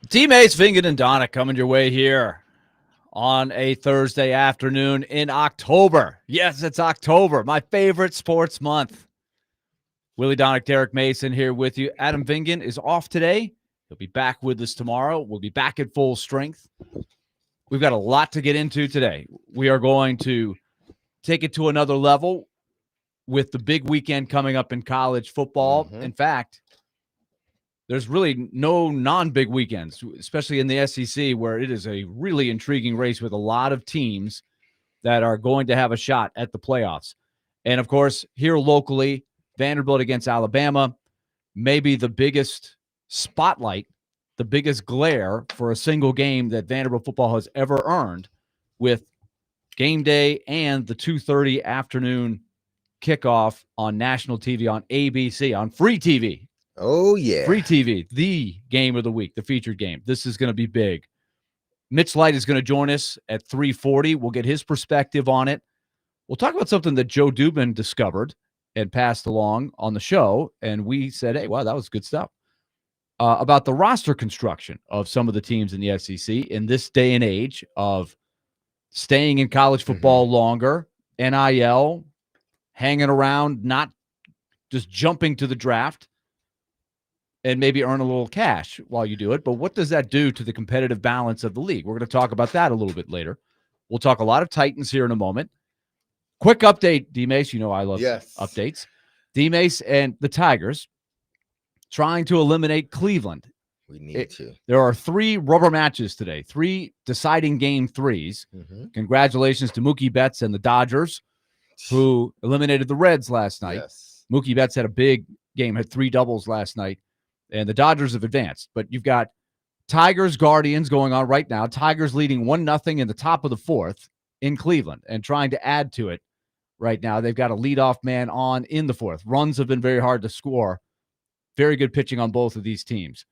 Teammates Vingen and Donna coming your way here on a Thursday afternoon in October. Yes, it's October, my favorite sports month. Willie Donick, Derek Mason here with you. Adam Vingen is off today. He'll be back with us tomorrow. We'll be back at full strength. We've got a lot to get into today. We are going to take it to another level with the big weekend coming up in college football. Mm-hmm. In fact, there's really no non-big weekends, especially in the SEC, where it is a really intriguing race with a lot of teams that are going to have a shot at the playoffs. And, of course, here locally, Vanderbilt against Alabama, maybe the biggest spotlight, the biggest glare for a single game that Vanderbilt football has ever earned, with game day and the 2:30 afternoon kickoff on national TV, on ABC, on free TV. Oh, yeah. Free TV, the game of the week, the featured game. This is going to be big. Mitch Light is going to join us at 3:40. We'll get his perspective on it. We'll talk about something that Joe Dubin discovered and passed along on the show, and we said, hey, wow, that was good stuff, about the roster construction of some of the teams in the SEC in this day and age of staying in college football longer, NIL, hanging around, not just jumping to the draft, and maybe earn a little cash while you do it. But what does that do to the competitive balance of the league? We're going to talk about that a little bit later. We'll talk a lot of Titans here in a moment. Quick update, D-Mace. You know I love updates. D-Mace and the Tigers trying to eliminate Cleveland. We need to. There are 3 rubber matches today, 3 deciding game 3s. Congratulations to Mookie Betts and the Dodgers, who eliminated the Reds last night. Yes. Mookie Betts had a big game, had 3 doubles last night. And the Dodgers have advanced. But you've got Tigers-Guardians going on right now. Tigers leading 1-0 in the top of the 4th in Cleveland and trying to add to it right now. They've got a leadoff man on in the 4th. Runs have been very hard to score. Very good pitching on both of these teams.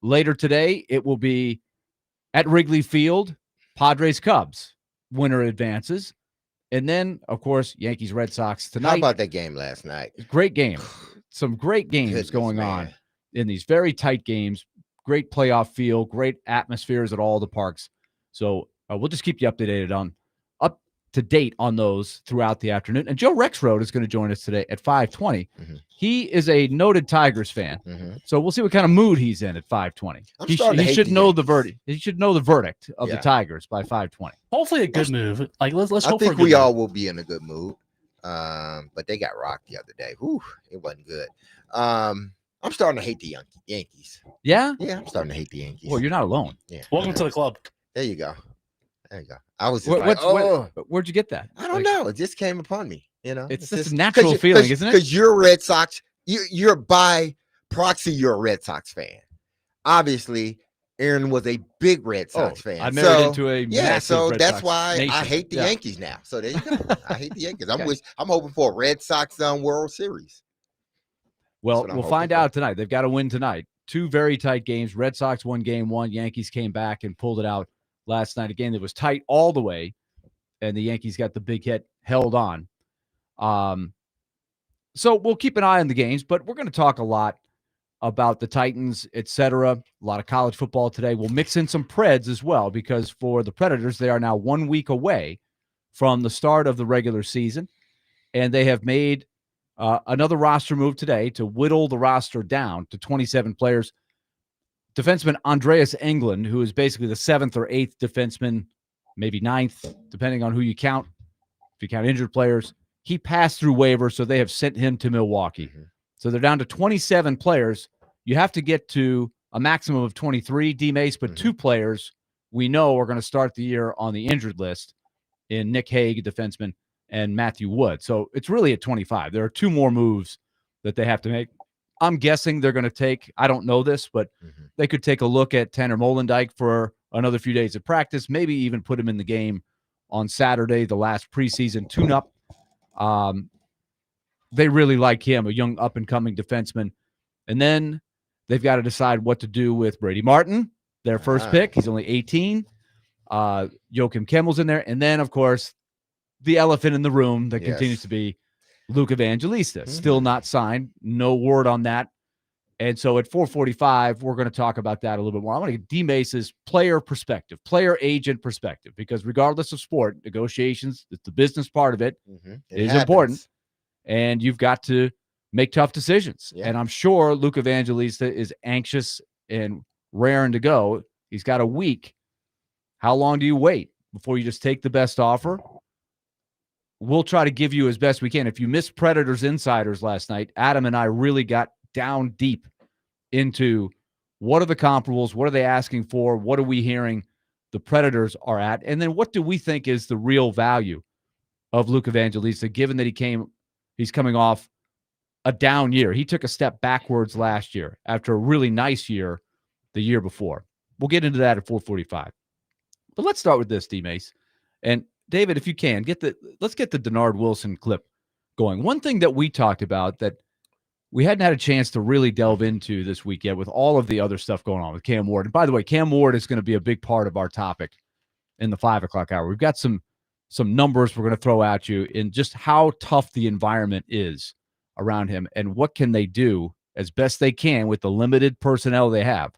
Later today, it will be at Wrigley Field, Padres-Cubs. Winner advances. And then, of course, Yankees-Red Sox tonight. How about that game last night? Great game. Some great games going on in these very tight games. Great playoff feel, great atmospheres at all the parks. So we'll just keep you up to date on those throughout the afternoon. And Joe Rexroad is going to join us today at 5:20. He is a noted Tigers fan. So we'll see what kind of mood he's in at 5:20. He should know the verdict. He should know the verdict of the Tigers by 5:20. Hopefully a good move. Like let's hope for a good think we move. all will be in a good mood. But they got rocked the other day. Whew, it wasn't good. I'm starting to hate the Yankees. Yeah? Yeah, I'm starting to hate the Yankees. Well, you're not alone. Yeah. Welcome to the club. There you go. I was just where'd you get that? I don't know. It just came upon me. You know, it's just a natural feeling, isn't it? Because you're a Red Sox. You're by proxy. You're a Red Sox fan. Obviously, Aaron was a big Red Sox fan. I married into a massive so Red that's Sox why nation. I hate the Yankees now. So there you go. I hate the Yankees. I'm hoping for a Red Sox World Series. Well, we'll find out tonight. They've got to win tonight. 2 very tight games. Red Sox won game 1. Yankees came back and pulled it out last night. Again, it was tight all the way, and the Yankees got the big hit, held on. So we'll keep an eye on the games, but we're going to talk a lot about the Titans, etc. A lot of college football today. We'll mix in some Preds as well, because for the Predators, they are now 1 week away from the start of the regular season, and they have made another roster move today to whittle the roster down to 27 players. Defenseman Andreas Englund, who is basically the 7th or 8th defenseman, maybe 9th, depending on who you count. If you count injured players, he passed through waivers, so they have sent him to Milwaukee. So they're down to 27 players. You have to get to a maximum of 23, D-Mace, but 2 players we know are going to start the year on the injured list in Nick Hague, defenseman, and Matthew Wood. So it's really at 25. There are 2 more moves that they have to make. I'm guessing they're going to take, I don't know this, but they could take a look at Tanner Molendijk for another few days of practice, maybe even put him in the game on Saturday, the last preseason tune-up. They really like him, a young up-and-coming defenseman. And then they've got to decide what to do with Brady Martin, their first pick. He's only 18. Joakim Kemmel's in there. And then, of course, the elephant in the room that continues to be Luke Evangelista. Still not signed. No word on that And so at 4:45, we're going to talk about that a little bit more. I want to get D Mace's player perspective, player agent perspective, because regardless of sport, negotiations, it's the business part of it, is important. And you've got to make tough decisions. Yeah. And I'm sure Luke Evangelista is anxious and raring to go. He's got a week. How long do you wait before you just take the best offer? We'll try to give you as best we can. If you missed Predators Insiders last night, Adam and I really got down deep into what are the comparables, what are they asking for, what are we hearing the Predators are at, and then what do we think is the real value of Luke Evangelista, given that he's coming off a down year. He took a step backwards last year after a really nice year the year before. We'll get into that at 4:45. But let's start with this, D-Mace. And David, if you can, let's get the Denard Wilson clip going. One thing that we talked about that we hadn't had a chance to really delve into this week yet with all of the other stuff going on with Cam Ward. And by the way, Cam Ward is going to be a big part of our topic in the 5 o'clock hour. We've got some numbers we're going to throw at you in just how tough the environment is around him and what can they do as best they can with the limited personnel they have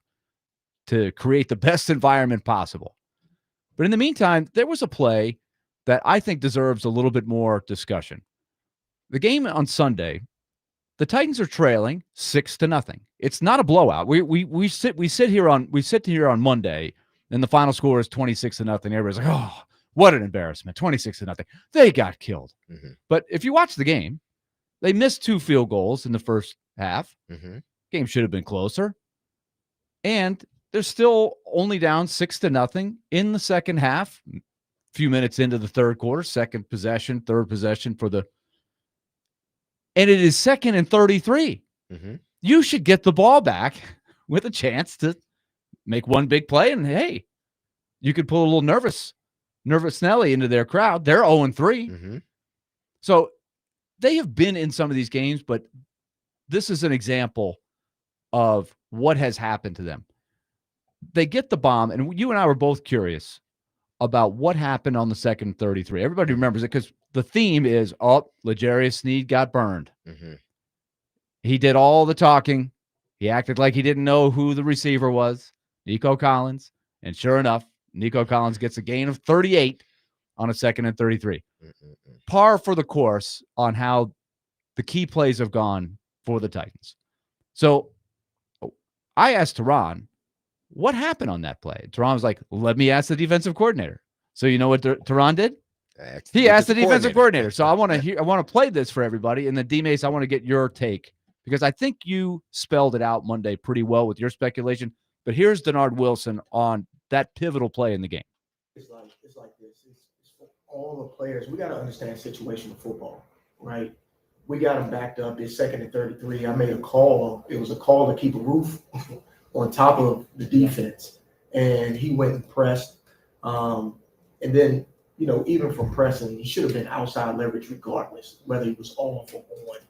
to create the best environment possible. But in the meantime, there was a play that I think deserves a little bit more discussion. The game on Sunday, the Titans are trailing 6-0. It's not a blowout. We sit here on Monday, and the final score is 26-0. Everybody's like, oh, what an embarrassment! 26-0. They got killed. Mm-hmm. But if you watch the game, they missed 2 field goals in the first half. Mm-hmm. Game should have been closer, and they're still only down 6-0 in the second half. A few minutes into the third quarter, third possession and it is 2nd and 33. Mm-hmm. You should get the ball back with a chance to make one big play. And hey, you could pull a little nervous Nelly into their crowd. They're 0-3. Mm-hmm. So they have been in some of these games, but this is an example of what has happened to them. They get the bomb, and you and I were both curious about what happened on the 2nd 33. Everybody remembers it because the theme is, L'Jarius Sneed got burned. Mm-hmm. He did all the talking. He acted like he didn't know who the receiver was, Nico Collins. And sure enough, Nico Collins gets a gain of 38 on a 2nd and 33. Mm-hmm. Par for the course on how the key plays have gone for the Titans. So I asked Teron, what happened on that play? Teron was like, let me ask the defensive coordinator. So you know what Teron did? He asked the defensive coordinator. So I want to play this for everybody. And then D-Mace, I want to get your take because I think you spelled it out Monday pretty well with your speculation. But here's Denard Wilson on that pivotal play in the game. It's like this. It's for all the players. We got to understand situational football, right? We got them backed up. It's 2nd and 33. I made a call. It was a call to keep a roof on top of the defense. And he went and pressed. And then, even from pressing, he should have been outside leverage regardless, whether he was off or on.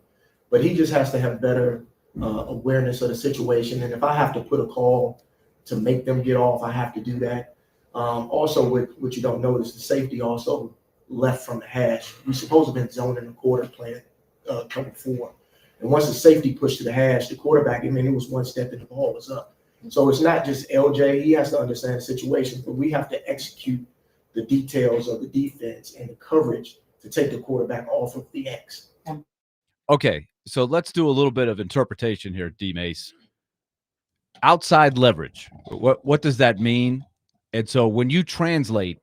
But he just has to have better awareness of the situation. And if I have to put a call to make them get off, I have to do that. Also, what you don't notice, the safety also left from the hash. We're supposed to have been zoning the quarter playing cover 4. And once the safety pushed to the hash, the quarterback, it was one step and the ball was up. So it's not just LJ. He has to understand the situation, but we have to execute the details of the defense and the coverage to take the quarterback off of the X. Okay, so let's do a little bit of interpretation here, D-Mace. Outside leverage. What does that mean? And so when you translate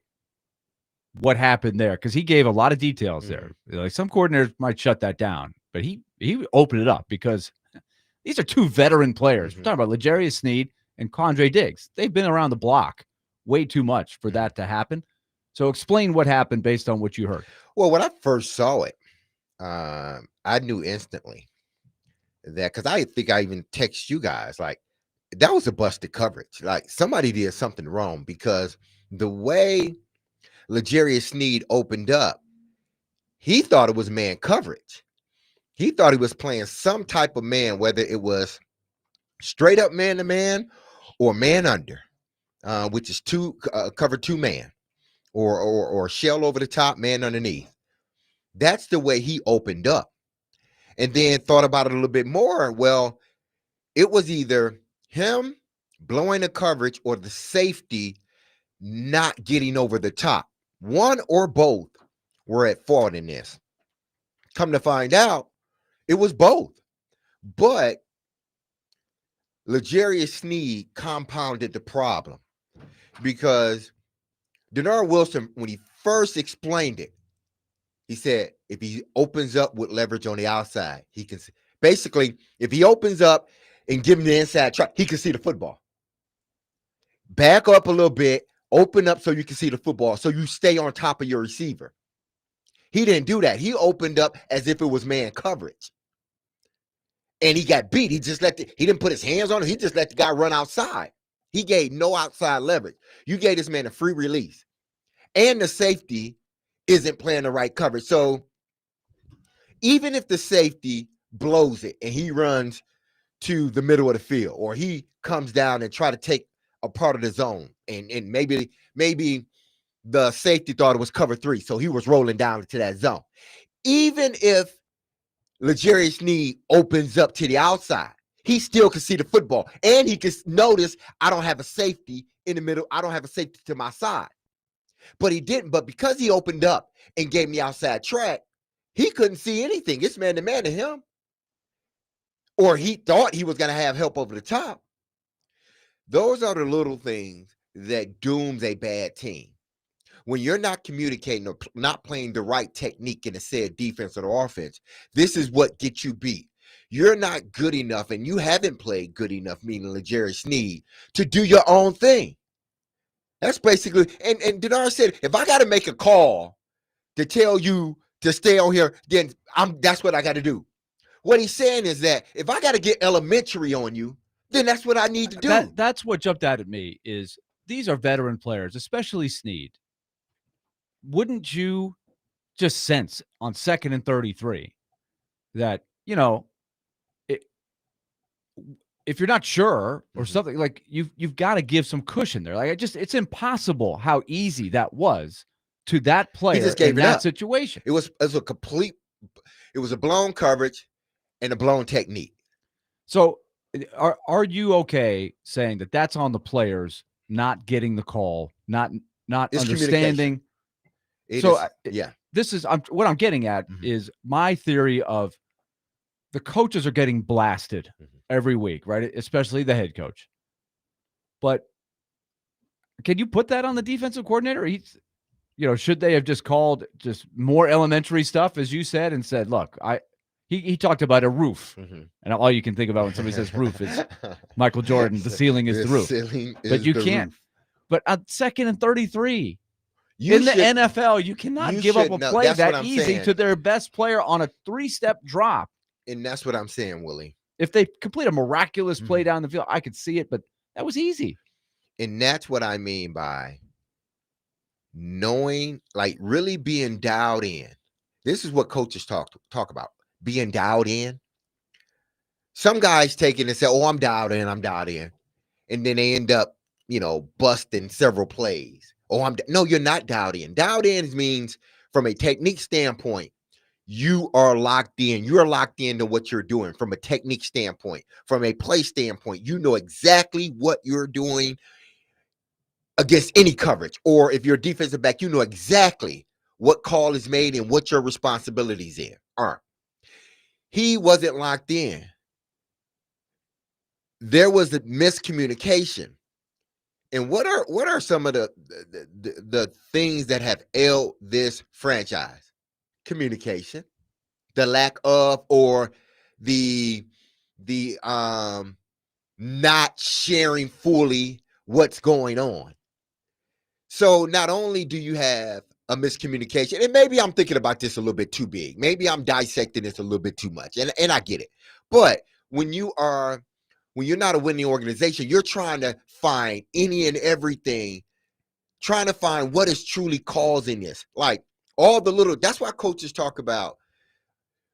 what happened there, because he gave a lot of details there. Like some coordinators might shut that down, but he opened it up because these are 2 veteran players. We're talking about L'Jarius Sneed and Condre Diggs. They've been around the block way too much for that to happen. So explain what happened based on what you heard. Well, when I first saw it, I knew instantly that because I think I even text you guys like that was a busted coverage. Like somebody did something wrong because the way L'Jarius Sneed opened up, he thought it was man coverage. He thought he was playing some type of man, whether it was straight up man to man or man under, which is cover 2 man or shell over the top, man underneath. That's the way he opened up. And then thought about it a little bit more. Well, it was either him blowing the coverage or the safety not getting over the top. One or both were at fault in this. Come to find out, it was both. But L'Jarius Sneed compounded the problem because Denard Wilson, when he first explained it, he said if he opens up with leverage on the outside, he can basically, if he opens up and give him the inside track, he can see the football. Back up a little bit, open up so you can see the football, so you stay on top of your receiver. He didn't do that. He opened up as if it was man coverage. And he got beat. He didn't put his hands on him. He just let the guy run outside. He gave no outside leverage. You gave this man a free release. And the safety isn't playing the right coverage. So even if the safety blows it and he runs to the middle of the field, or he comes down and try to take a part of the zone, and maybe the safety thought it was cover 3, so he was rolling down into that zone. Even if L'Jarius Sneed opens up to the outside, he still can see the football. And he can notice, I don't have a safety in the middle. I don't have a safety to my side. But he didn't. But because he opened up and gave me outside track, he couldn't see anything. It's man-to-man to him. Or he thought he was going to have help over the top. Those are the little things that dooms a bad team. When you're not communicating or not playing the right technique in a said defense or offense, this is what gets you beat. You're not good enough, and you haven't played good enough, meaning L'Jarius Sneed, to do your own thing. That's basically, and Denard said, if I got to make a call to tell you to stay on here, then that's what I got to do. What he's saying is that if I got to get elementary on you, then that's what I need to do. That's what jumped out at me is these are veteran players, especially Sneed. Wouldn't you just sense on 2nd and 33 that, if you're not sure or something, like you've got to give some cushion there. Like it's impossible how easy that was to that player in that situation. It was a blown coverage and a blown technique. So are you okay saying that that's on the players not getting the call, not understanding? This is what I'm getting at is my theory of the coaches are getting blasted every week, right? Especially the head coach. But can you put that on the defensive coordinator? Should they have just called just more elementary stuff, as you said, and said, look, he talked about a roof. And all you can think about when somebody says roof is Michael Jordan. The ceiling is the roof. But you can't. But on 2nd and 33, the NFL, you cannot give up a play that easy to their best player on a 3-step drop. And that's what I'm saying, Willie. If they complete a miraculous play down the field, I could see it, but that was easy. And that's what I mean by knowing, like really being dialed in. This is what coaches talk about, being dialed in. Some guys take it and say, oh, I'm dialed in. And then they end up, busting several plays. Oh, no, you're not dialed in. Dialed in means from a technique standpoint, you are locked in. You're locked into what you're doing from a technique standpoint, from a play standpoint. You know exactly what you're doing against any coverage. Or if you're a defensive back, you know exactly what call is made and what your responsibilities are. He wasn't locked in. There was a miscommunication. And what are some of the things that have ailed this franchise? Communication, the lack of, or the not sharing fully what's going on. So not only do you have a miscommunication, and maybe I'm thinking about this a little bit too big. Maybe I'm dissecting this a little bit too much, and I get it. But when you're not a winning organization, you're trying to find any and everything, trying to find what is truly causing this. Like that's why coaches talk about,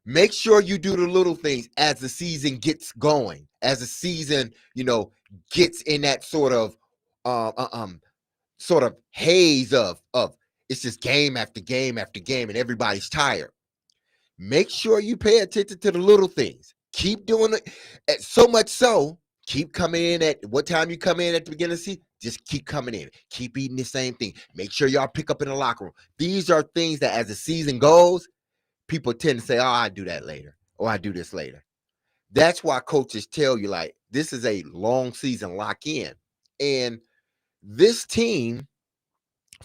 make sure you do the little things as the season gets going, as the season, gets in that sort of haze of it's just game after game after game and everybody's tired. Make sure you pay attention to the little things. Keep doing it. So much so, keep coming in at what time you come in at the beginning of the season. Just keep coming in. Keep eating the same thing. Make sure y'all pick up in the locker room. These are things that as the season goes, people tend to say, oh, I do that later. Or I do this later. That's why coaches tell you, like, this is a long season lock in. And this team,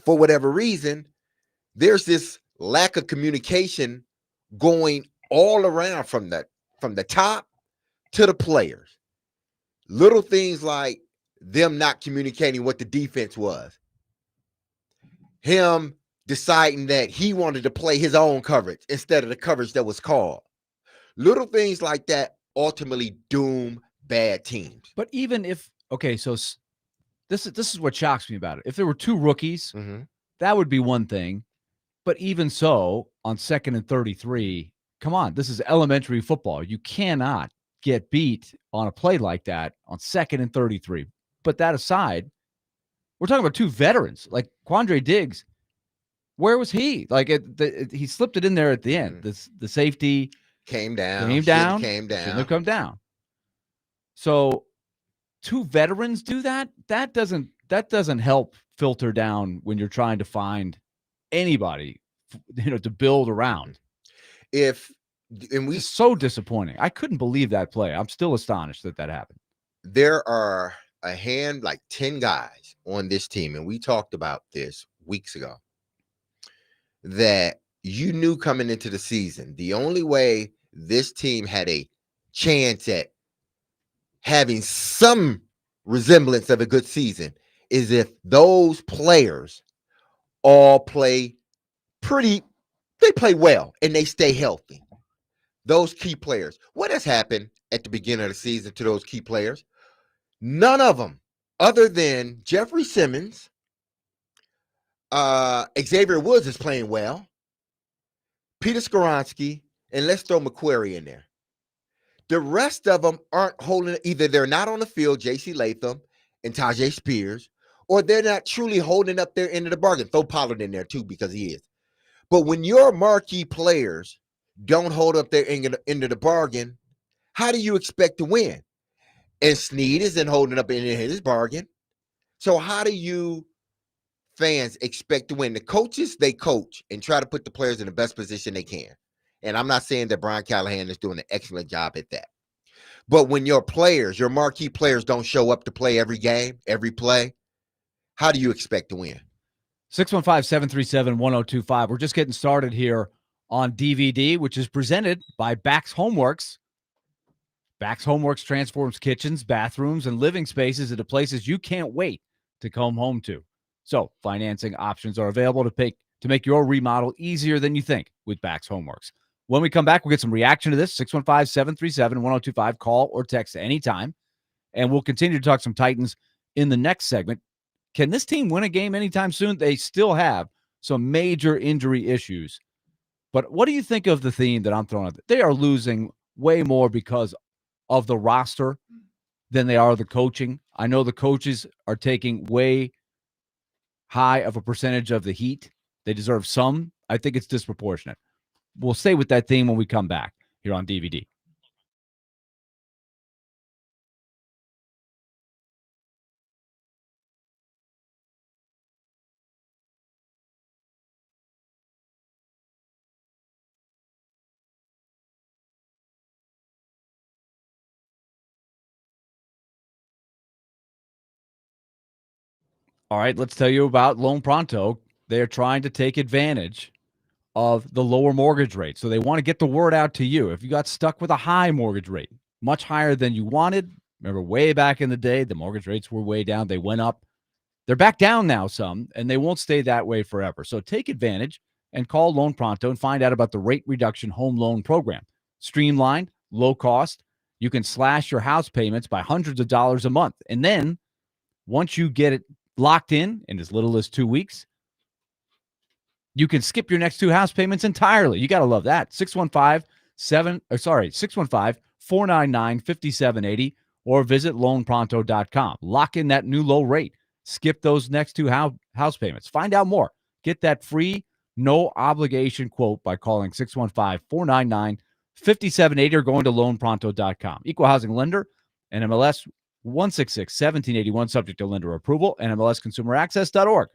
for whatever reason, there's this lack of communication going all around from the top to the players. Little things like them not communicating what the defense was. Him deciding that he wanted to play his own coverage instead of the coverage that was called. Little things like that ultimately doom bad teams. But even if, okay, so this is what shocks me about it. If there were two rookies, that would be one thing. But even so, on 2nd and 33, come on, this is elementary football. You cannot get beat on a play like that on 2nd and 33. But that aside, we're talking about two veterans. Like Quandre Diggs, where was he? Like he slipped it in there at the end. The safety came down. Shouldn't have come down. So two veterans do that? That doesn't help filter down when you're trying to find anybody, to build around. It's so disappointing. I couldn't believe that play. I'm still astonished that happened. There are like 10 guys on this team, and we talked about this weeks ago, that you knew coming into the season, the only way this team had a chance at having some resemblance of a good season is if those players all play well and they stay healthy. Those key players. What has happened at the beginning of the season to those key players? None of them, other than Jeffrey Simmons, Xavier Woods is playing well, Peter Skoronski, and let's throw McQuarrie in there. The rest of them aren't holding, either they're not on the field, J.C. Latham and Tajay Spears, or they're not truly holding up their end of the bargain. Throw Pollard in there too, because he is. But when your marquee players don't hold up their end of the bargain, how do you expect to win? And Snead isn't holding up any of his bargain. So how do you fans expect to win? The coaches, they coach and try to put the players in the best position they can. And I'm not saying that Brian Callahan is doing an excellent job at that. But when your marquee players don't show up to play every game, every play, how do you expect to win? 615-737-1025. We're just getting started here on DVD, which is presented by Bax Homeworks. Bax Homeworks transforms kitchens, bathrooms, and living spaces into places you can't wait to come home to. So financing options are available to make your remodel easier than you think with Bax Homeworks. When we come back, we'll get some reaction to this. 615-737-1025. Call or text anytime. And we'll continue to talk some Titans in the next segment. Can this team win a game anytime soon? They still have some major injury issues. But what do you think of the theme that I'm throwing out? They are losing way more because of the roster than they are the coaching. I know the coaches are taking way high of a percentage of the heat. They deserve some. I think it's disproportionate. We'll stay with that theme when we come back here on DVD. All right, let's tell you about Loan Pronto. They're trying to take advantage of the lower mortgage rate. So they want to get the word out to you. If you got stuck with a high mortgage rate, much higher than you wanted, remember way back in the day, the mortgage rates were way down. They went up. They're back down now some, and they won't stay that way forever. So take advantage and call Loan Pronto and find out about the rate reduction home loan program. Streamlined, low cost. You can slash your house payments by hundreds of dollars a month. And then once you get it locked in as little as 2 weeks, you can skip your next two house payments entirely. You got to love that. 615-499-5780 or visit loanpronto.com. Lock in that new low rate. Skip those next two house payments. Find out more. Get that free, no obligation quote by calling 5780 or going to loanpronto.com. Equal housing lender, NMLS 166-1781, subject to lender approval, NMLSconsumeraccess.org.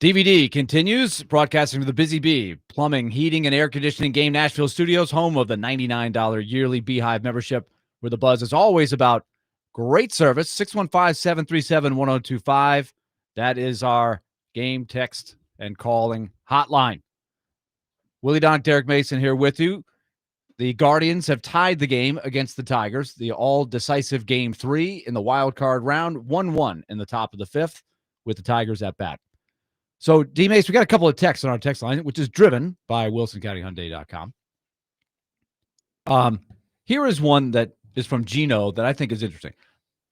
DVD continues, broadcasting from the Busy Bee Plumbing, Heating, and Air Conditioning Game Nashville Studios, home of the $99 yearly Beehive membership, where the buzz is always about great service. 615-737-1025. That is our game text and calling hotline. Willie Donk, Derek Mason here with you. The Guardians have tied the game against the Tigers, the all-decisive Game 3 in the wild card round, 1-1 in the top of the 5th with the Tigers at bat. So, D-Mace, we got a couple of texts on our text line, which is driven by WilsonCountyHyundai.com. Here is one that is from Gino that I think is interesting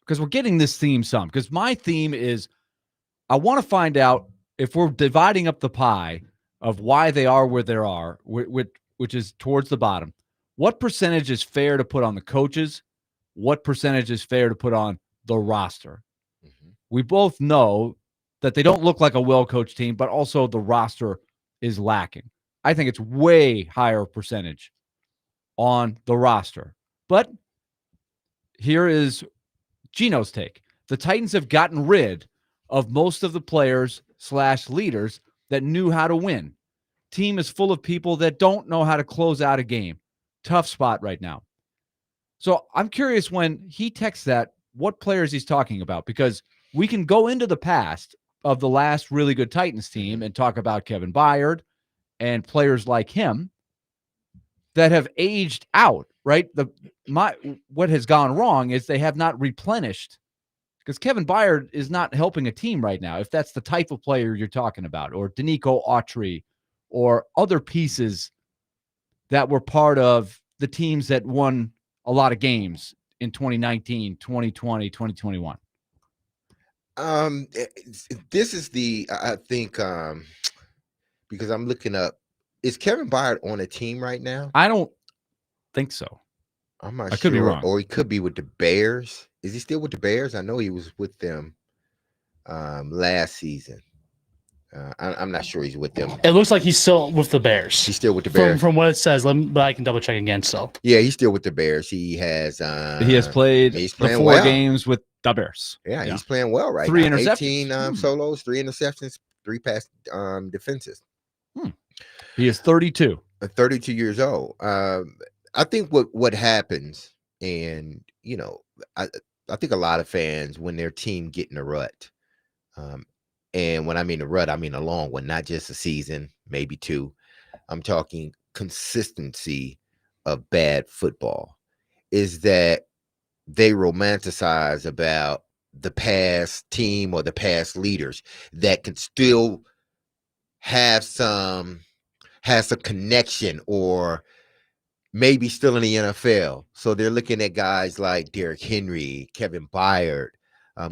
because we're getting this theme some. Because my theme is I want to find out if we're dividing up the pie of why they are where they are, which is towards the bottom. What percentage is fair to put on the coaches? What percentage is fair to put on the roster? Mm-hmm. We both know that they don't look like a well-coached team, but also the roster is lacking. I think it's way higher percentage on the roster. But here is Gino's take. The Titans have gotten rid of most of the players/leaders that knew how to win. Team is full of people that don't know how to close out a game. Tough spot right now. So I'm curious when he texts that, what players he's talking about, because we can go into the past of the last really good Titans team and talk about Kevin Byard and players like him that have aged out, right? What has gone wrong is they have not replenished, because Kevin Byard is not helping a team right now, if that's the type of player you're talking about, or Danico Autry, or other pieces that were part of the teams that won a lot of games in 2019, 2020, 2021. This is I think, because I'm looking up, is Kevin Byard on a team right now? I don't think so. I'm not sure. Could be wrong. Or he could be with the Bears. Is he still with the Bears? I know he was with them last season. I'm not sure he's with them. It looks like he's still with the Bears. He's still with the Bears. From what it says, but I can double check again. So yeah, he's still with the Bears. He has played the 4 games with the Bears. Yeah, he's playing well right 3 now. interceptions. 18 solos, 3 interceptions, 3 pass defenses. He is 32. 32 years old. I think what happens, and I think a lot of fans, when their team get in a rut, and when I mean a rut, I mean a long one, not just a season, maybe 2. I'm talking consistency of bad football, is that they romanticize about the past team or the past leaders that can still have some connection, or maybe still in the NFL. So they're looking at guys like Derrick Henry, Kevin Byard,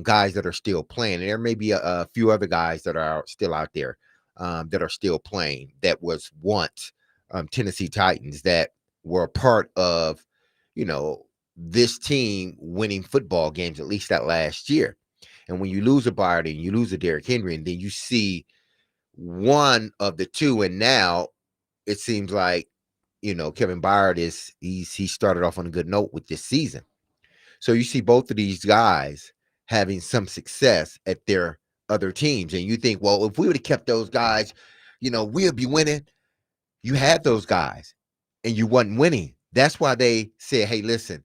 guys that are still playing. And there may be a few other guys that are still out there that are still playing, that was once Tennessee Titans, that were a part of, this team winning football games, at least that last year. And when you lose a Byard and you lose a Derrick Henry, and then you see one of the two, and now it seems like, Kevin Byard he started off on a good note with this season. So you see both of these guys having some success at their other teams. And you think, well, if we would have kept those guys, we'll be winning. You had those guys and you wasn't winning. That's why they said, hey, listen,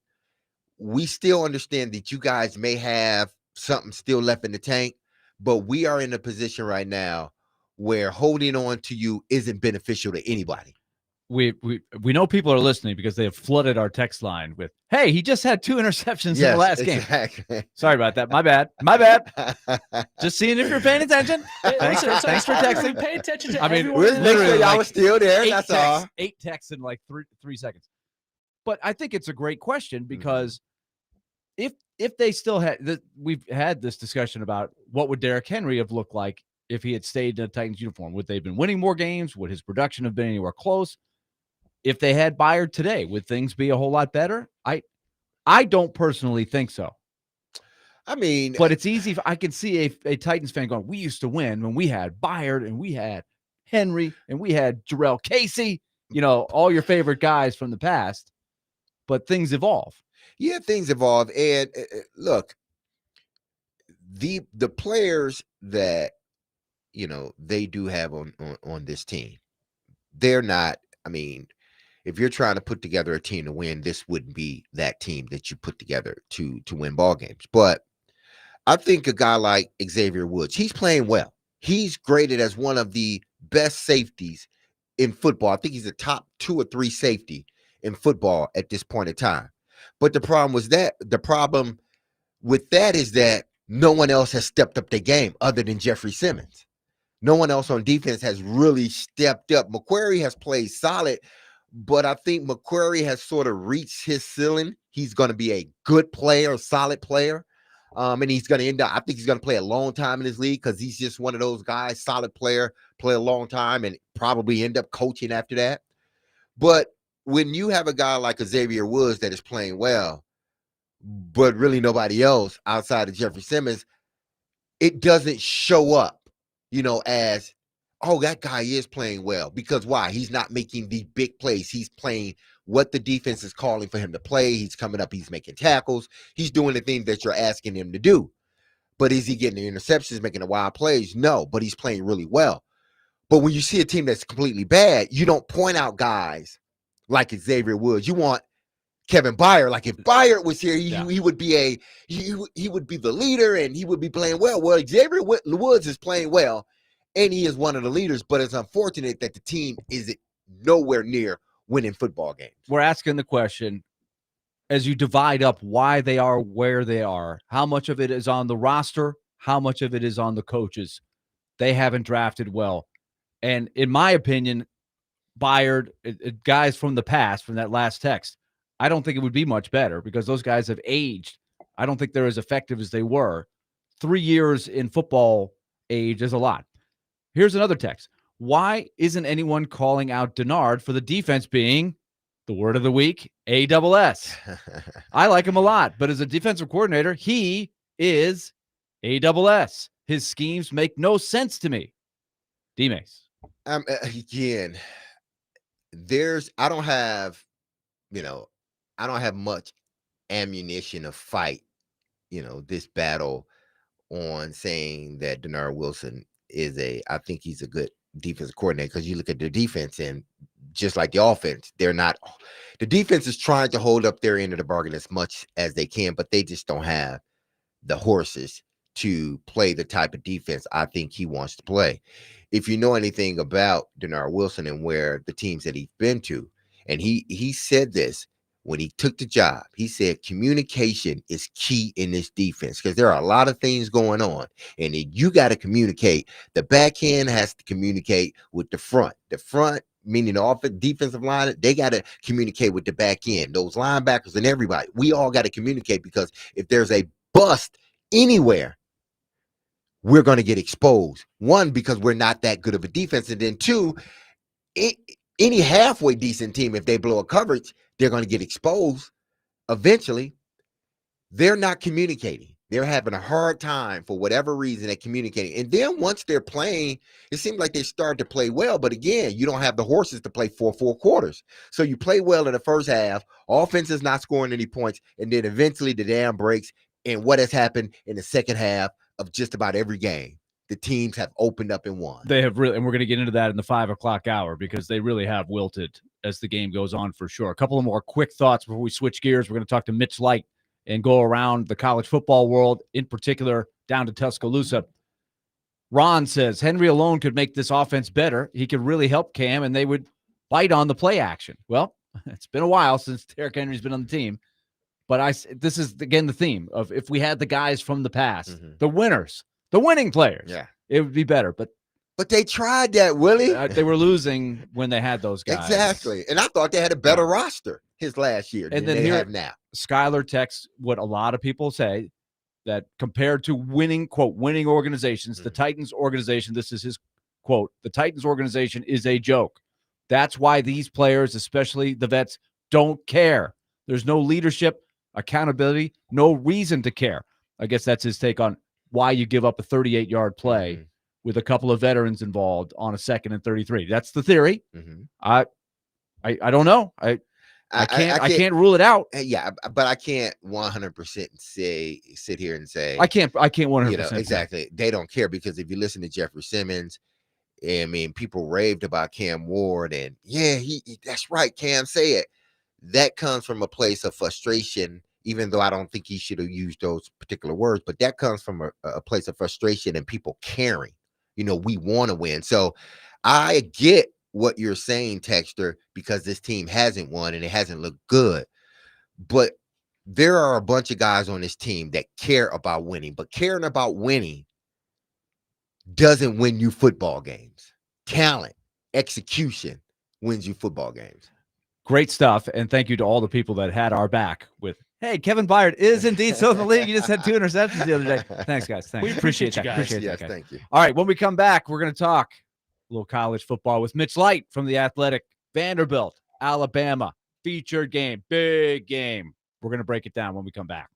we still understand that you guys may have something still left in the tank, but we are in a position right now where holding on to you isn't beneficial to anybody. We know people are listening because they have flooded our text line with, hey, he just had 2 interceptions in the last game. Sorry about that. My bad. Just seeing if you're paying attention. Thanks for texting. Pay attention to literally, I was still there. That's all. 8 texts in like 3 seconds. But I think it's a great question, because if they still had, we've had this discussion about what would Derrick Henry have looked like if he had stayed in a Titans uniform. Would they have been winning more games? Would his production have been anywhere close? If they had Byard today, would things be a whole lot better? I don't personally think so. I mean, but it's easy. I can see a Titans fan going, we used to win when we had Byard and we had Henry and we had Jarrell Casey, all your favorite guys from the past, but things evolve. Yeah, things evolve. And look, the players that, they do have on this team, they're not, if you're trying to put together a team to win, this wouldn't be that team that you put together to win ball games. But I think a guy like Xavier Woods, he's playing well. He's graded as one of the best safeties in football. I think he's a top 2 or 3 safety in football at this point in time. But the problem with that is that no one else has stepped up their game other than Jeffrey Simmons. No one else on defense has really stepped up. McQuarrie has played solid, but I think McQuarrie has sort of reached his ceiling. He's going to be a good player, a solid player. And he's going to end up, I think he's going to play a long time in this league because he's just one of those guys, solid player, play a long time and probably end up coaching after that. But when you have a guy like Xavier Woods that is playing well, but really nobody else outside of Jeffrey Simmons, it doesn't show up, as, oh, that guy is playing well. Because why? He's not making the big plays. He's playing what the defense is calling for him to play. He's coming up. He's making tackles. He's doing the things that you're asking him to do. But is he getting the interceptions, making the wild plays? No, but he's playing really well. But when you see a team that's completely bad, you don't point out guys like Xavier Woods. You want Kevin Byard. Like if Byard was here, he would be he would be the leader and he would be playing well. Well, Xavier Woods is playing well, and he is one of the leaders. But it's unfortunate that the team is nowhere near winning football games. We're asking the question, as you divide up why they are where they are, how much of it is on the roster, how much of it is on the coaches. They haven't drafted well. And in my opinion, Byard, guys from the past, from that last text, I don't think it would be much better because those guys have aged. I don't think they're as effective as they were. 3 years in football age is a lot. Here's another text. Why isn't anyone calling out Denard for the defense being, the word of the week, ASS? I like him a lot, but as a defensive coordinator, he is ASS. His schemes make no sense to me. D-Mace. Again, I don't have much ammunition to fight, this battle on saying that Denard Wilson I think he's a good defensive coordinator because you look at the defense and just like the offense, the defense is trying to hold up their end of the bargain as much as they can, but they just don't have the horses to play the type of defense I think he wants to play. If you know anything about Denard Wilson and where the teams that he's been to, and he said this when he took the job, he said communication is key in this defense because there are a lot of things going on, and you got to communicate. The back end has to communicate with the front. The front, meaning the defensive line, they got to communicate with the back end. Those linebackers and everybody, we all got to communicate because if there's a bust anywhere, we're going to get exposed. One, because we're not that good of a defense, and then two, any halfway decent team, if they blow a coverage, they're going to get exposed eventually. They're not communicating. They're having a hard time for whatever reason at communicating. And then once they're playing, it seems like they start to play well. But again, you don't have the horses to play for 4 quarters. So you play well in the first half. Offense is not scoring any points. And then eventually the dam breaks. And what has happened in the second half of just about every game, the teams have opened up and won. They have really, and we're going to get into that in the 5 o'clock hour because they really have wilted as the game goes on for sure. A couple of more quick thoughts before we switch gears. We're going to talk to Mitch Light and go around the college football world, in particular down to Tuscaloosa. Ron says Henry alone could make this offense better. He could really help Cam, and they would bite on the play action. Well, it's been a while since Derrick Henry's been on the team, but this is, again, the theme of if we had the guys from the past, the winners, the winning players, it would be better. But they tried that, Willie. They were losing when they had those guys. Exactly. And I thought they had a better roster his last year than they have now. Skylar texts what a lot of people say, that compared to winning, quote, winning organizations, the Titans organization, this is his quote, the Titans organization is a joke. That's why these players, especially the vets, don't care. There's no leadership, accountability, no reason to care. I guess that's his take on why you give up a 38-yard play with a couple of veterans involved on a 2nd and 33. That's the theory. I don't know. I can't rule it out. Yeah, but I can't 100% sit here and say I can't 100%. Exactly. They don't care because if you listen to Jeffrey Simmons, I mean, people raved about Cam Ward, and that's right. Cam say it. That comes from a place of frustration, even though I don't think he should have used those particular words. But that comes from a place of frustration and people caring. We want to win. So I get what you're saying, Texter, because this team hasn't won and it hasn't looked good. But there are a bunch of guys on this team that care about winning, but caring about winning doesn't win you football games. Talent, execution wins you football games. Great stuff. And thank you to all the people that had our back with, hey, Kevin Byard is indeed still in the league. He just had 2 interceptions the other day. Thanks, guys. Thanks. We appreciate you that. guys. Appreciate Yes, that, guys. thank you. All right, when we come back, we're going to talk a little college football with Mitch Light from The Athletic. Vanderbilt, Alabama, featured game, big game. We're going to break it down when we come back.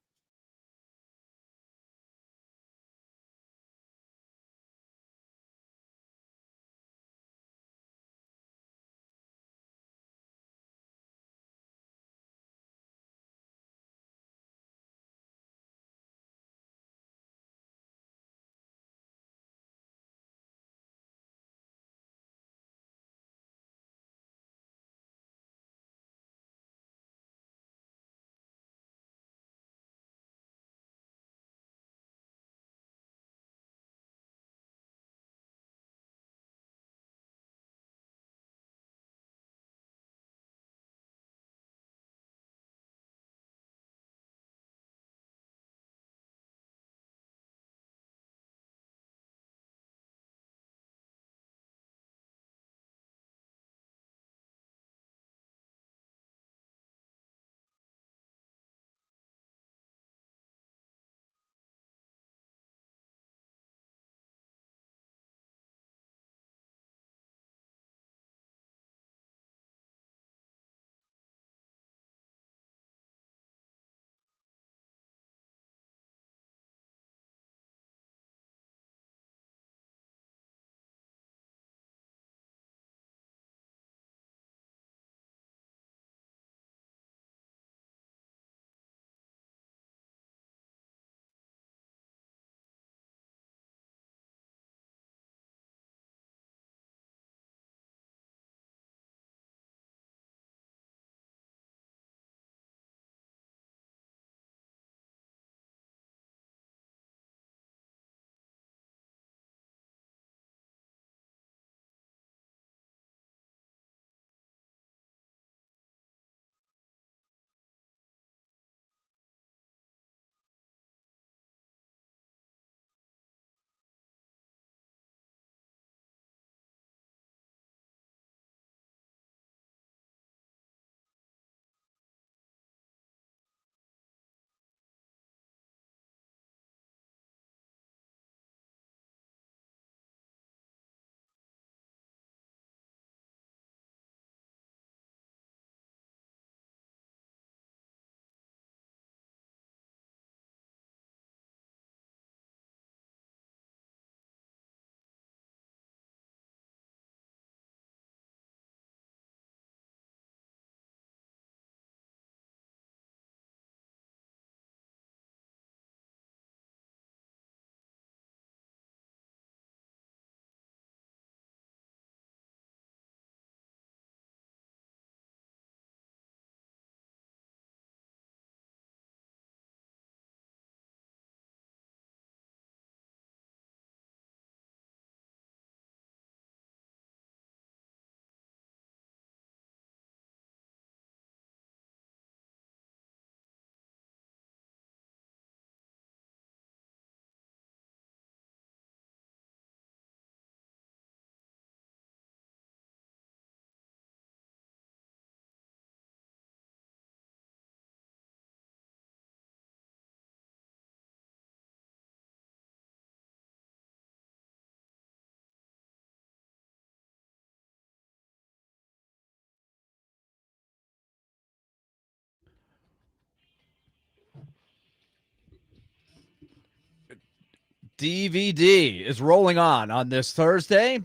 DVD is rolling on this Thursday,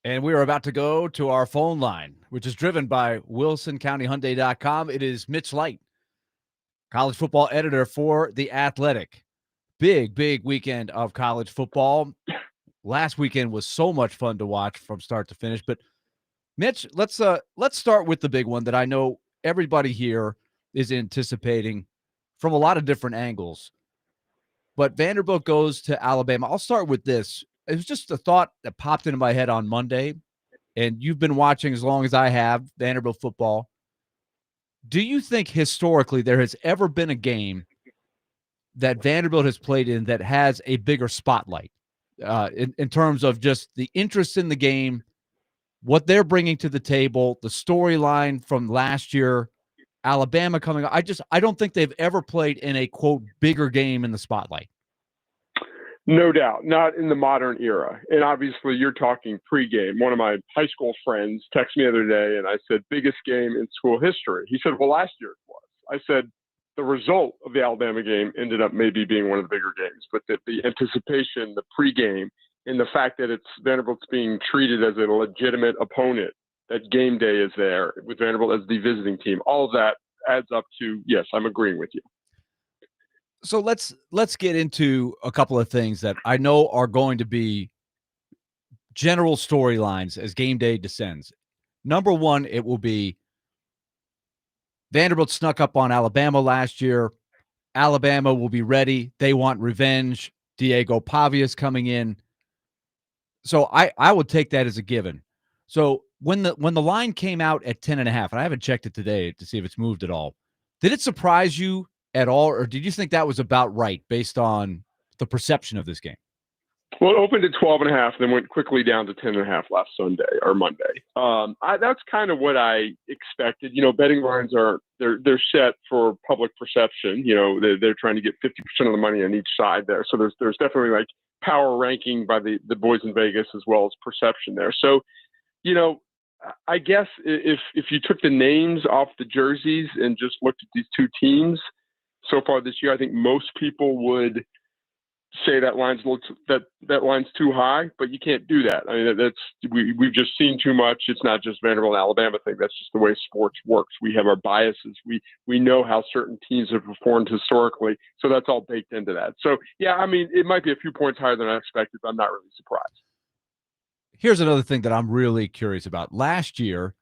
and we are about to go to our phone line, which is driven by WilsonCountyHyundai.com. It is Mitch Light, college football editor for The Athletic. Big weekend of college football. Last weekend was so much fun to watch from start to finish. But Mitch, let's start with the big one that I know everybody here is anticipating from a lot of different angles. But Vanderbilt goes to Alabama. I'll start with this. It was just a thought that popped into my head on Monday. and you've been watching as long as I have Vanderbilt football. Do you think historically there has ever been a game that Vanderbilt has played in that has a bigger spotlight in terms of just the interest in the game, what they're bringing to the table, the storyline from last year, Alabama coming up? I don't think they've ever played in a, quote, bigger game in the spotlight. No doubt, not in the modern era. And obviously, you're talking pregame. One of my high school friends texted me the other day, and I said, biggest game in school history. He said, well, last year it was. I said, the result of the Alabama game ended up maybe being one of the bigger games, but the anticipation, the pregame, and the fact that it's Vanderbilt's being treated as a legitimate opponent, that game day is there with Vanderbilt as the visiting team, all of that adds up to, yes, I'm agreeing with you. So let's get into a couple of things that I know are going to be general storylines as game day descends. Number one, it will be Vanderbilt snuck up on Alabama last year. Alabama will be ready. They want revenge. Diego Pavia's coming in. So I would take that as a given. So when the line came out at 10.5, and I haven't checked it today to see if it's moved at all, did it surprise you at all, or did you think that was about right based on the perception of this game? Well, it opened at 12.5, then went quickly down to 10.5 last Sunday or Monday. That's kind of what I expected. You know, betting lines they're set for public perception. You know, they're trying to get 50% of the money on each side there. So there's definitely like power ranking by the boys in Vegas as well as perception there. So, you know, I guess if you took the names off the jerseys and just looked at these two teams so far this year, I think most people would say that line's too high, but you can't do that. I mean, we've just seen too much. It's not just Vanderbilt and Alabama thing. That's just the way sports works. We have our biases. We know how certain teams have performed historically, so that's all baked into that. So yeah, I mean, it might be a few points higher than I expected, but I'm not really surprised. Here's another thing that I'm really curious about. Last year,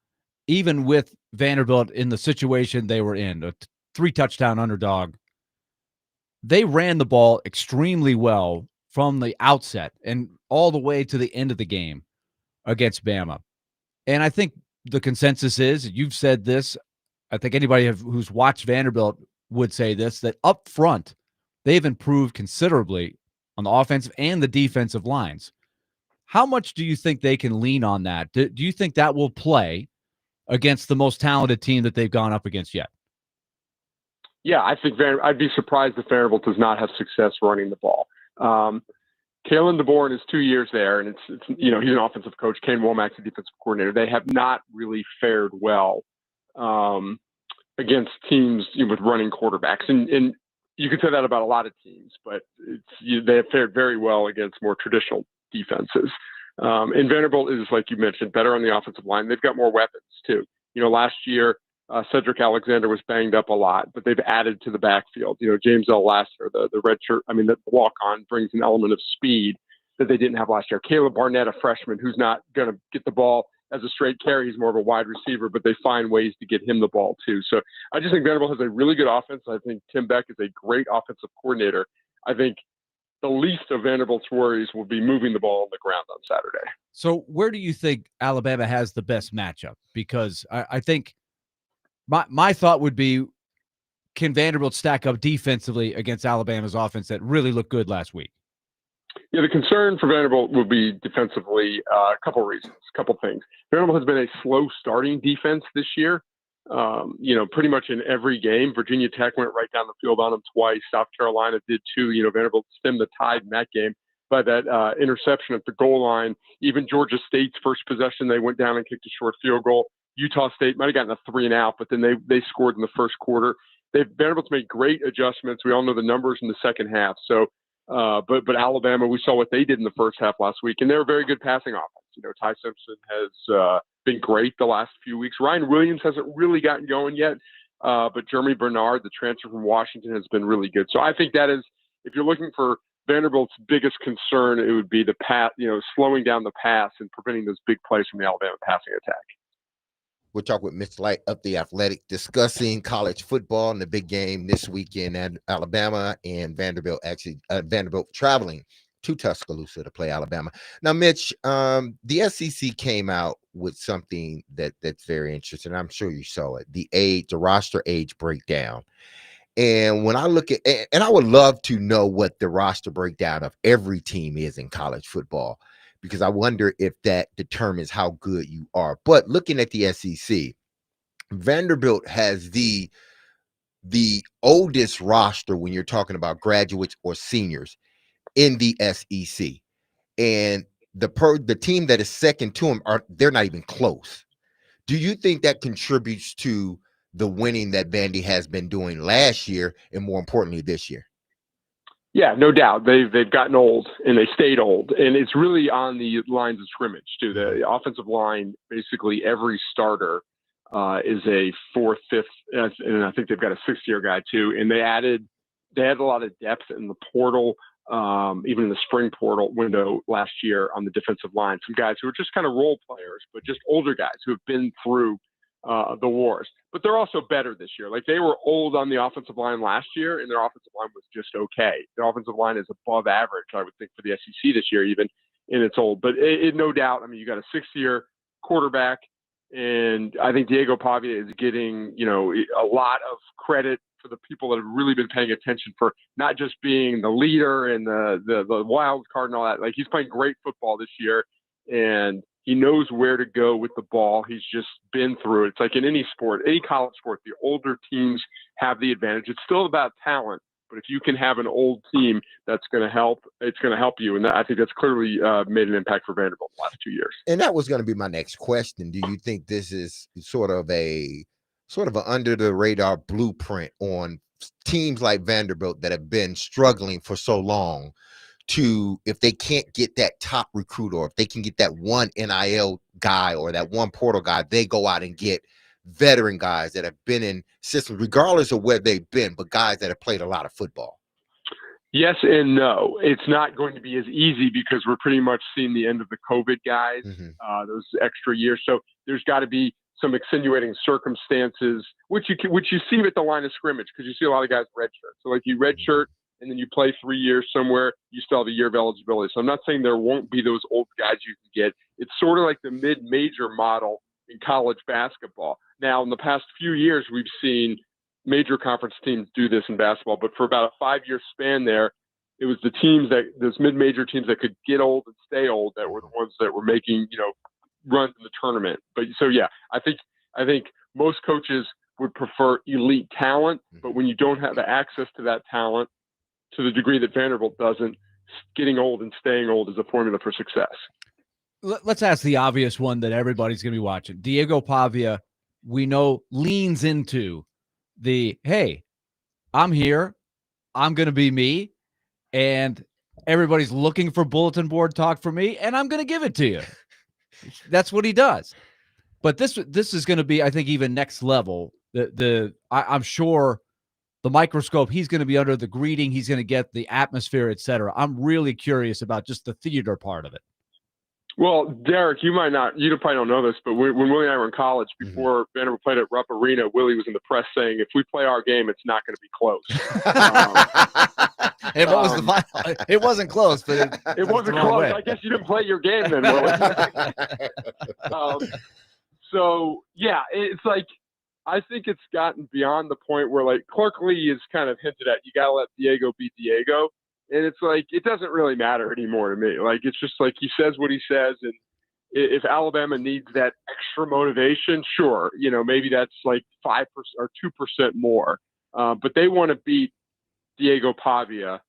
even with Vanderbilt in the situation they were in, a 3-touchdown underdog, they ran the ball extremely well from the outset and all the way to the end of the game against Bama. And I think the consensus is, you've said this, I think anybody who's watched Vanderbilt would say this, that up front, they've improved considerably on the offensive and the defensive lines. How much do you think they can lean on that? Do you think that will play against the most talented team that they've gone up against yet? Yeah, I think I'd be surprised if Vanderbilt does not have success running the ball. Kalen DeBoer is 2 years there, and it's you know, he's an offensive coach. Kane Womack's a defensive coordinator. They have not really fared well against teams with running quarterbacks, and you could say that about a lot of teams, but they have fared very well against more traditional defenses. And Vanderbilt is, like you mentioned, better on the offensive line. They've got more weapons too. You know, last year Cedric Alexander was banged up a lot, but they've added to the backfield. You know, James L. Lassiter, the red shirt, the walk-on, brings an element of speed that they didn't have last year. Caleb Barnett, a freshman who's not going to get the ball as a straight carry. He's more of a wide receiver, but they find ways to get him the ball too. So I just think Vanderbilt has a really good offense. I think Tim Beck is a great offensive coordinator. I think the least of Vanderbilt's worries will be moving the ball on the ground on Saturday. So where do you think Alabama has the best matchup? Because I think my thought would be, can Vanderbilt stack up defensively against Alabama's offense that really looked good last week? Yeah, the concern for Vanderbilt will be defensively. A couple reasons, a couple things. Vanderbilt has been a slow starting defense this year. You know, pretty much in every game. Virginia Tech went right down the field on them twice. South Carolina did too. You know, Vanderbilt stemmed the tide in that game by that interception at the goal line. Even Georgia State's first possession, they went down and kicked a short field goal. Utah State might have gotten a 3 and out, but then they scored in the first quarter. Vanderbilt's made great adjustments. We all know the numbers in the second half. So, but Alabama, we saw what they did in the first half last week, and they're a very good passing offense. You know, Ty Simpson has been great the last few weeks. Ryan Williams hasn't really gotten going yet, but Jeremy Bernard, the transfer from Washington, has been really good. So I think that is, if you're looking for Vanderbilt's biggest concern, it would be the pass, you know, slowing down the pass and preventing those big plays from the Alabama passing attack. We'll talk with Mr. Light of The Athletic, discussing college football and the big game this weekend at Alabama and Vanderbilt. Vanderbilt traveling to Tuscaloosa to play Alabama. Now, Mitch, the SEC came out with something that's very interesting. I'm sure you saw it. The roster age breakdown. And when I look at, and I would love to know what the roster breakdown of every team is in college football, because I wonder if that determines how good you are. But looking at the SEC, Vanderbilt has the oldest roster when you're talking about graduates or seniors in the SEC. And the team that is second to them, they're not even close. Do you think that contributes to the winning that Vandy has been doing last year, and more importantly this year? Yeah, no doubt. They've gotten old, and they stayed old, and it's really on the lines of scrimmage too. The offensive line, basically every starter is a fourth, fifth, and I think they've got a sixth-year guy too. And they had a lot of depth in the portal, even in the spring portal window last year on the defensive line. Some guys who are just kind of role players, but just older guys who have been through the wars. But they're also better this year. Like, they were old on the offensive line last year, and their offensive line was just okay. Their offensive line is above average, I would think, for the SEC this year, even, and it's old. But it no doubt, I mean, you got a sixth-year quarterback, and I think Diego Pavia is getting, a lot of credit for the people that have really been paying attention for not just being the leader and the wild card and all that. Like, he's playing great football this year, and he knows where to go with the ball. He's just been through it. It's like in any sport, any college sport, the older teams have the advantage. It's still about talent, but if you can have an old team, that's going to help. It's going to help you, and I think that's clearly made an impact for Vanderbilt the last 2 years. And that was going to be my next question. Do you think this is sort of an under the radar blueprint on teams like Vanderbilt that have been struggling for so long, to, if they can't get that top recruit, or if they can get that one NIL guy or that one portal guy, they go out and get veteran guys that have been in systems, regardless of where they've been, but guys that have played a lot of football? Yes and no. It's not going to be as easy because we're pretty much seeing the end of the COVID guys, those extra years. So there's got to be some extenuating circumstances, which you see at the line of scrimmage, because you see a lot of guys redshirt. So like, you redshirt and then you play 3 years somewhere, you still have a year of eligibility. So I'm not saying there won't be those old guys you can get. It's sort of like the mid-major model in college basketball. Now, in the past few years, we've seen major conference teams do this in basketball, but for about a 5-year span there, it was those mid-major teams that could get old and stay old that were the ones that were making, runs in the tournament. But so, yeah, I think most coaches would prefer elite talent, but when you don't have the access to that talent to the degree that Vanderbilt doesn't, getting old and staying old is a formula for success. Let's ask the obvious one that everybody's going to be watching. Diego Pavia, we know, leans into the, hey, I'm here, I'm going to be me, and everybody's looking for bulletin board talk from me, and I'm going to give it to you. That's what he does. But this is going to be, I think, even next level. I'm sure the microscope, he's going to be under the greeting, he's going to get the atmosphere, etc. I'm really curious about just the theater part of it. Well, Derek, you probably don't know this, but when Willie and I were in college, before Vanderbilt played at Rupp Arena, Willie was in the press saying, if we play our game, it's not going to be close. And what was the final? It wasn't close, but it wasn't close. I guess you didn't play your game then, Willie. So, yeah, it's like, I think it's gotten beyond the point where, like, Clark Lee is kind of hinted at, you got to let Diego be Diego. And it's like, it doesn't really matter anymore to me. Like, it's just like, he says what he says. And if Alabama needs that extra motivation, sure, maybe that's like 5% or 2% more. But they want to beat Diego Pavia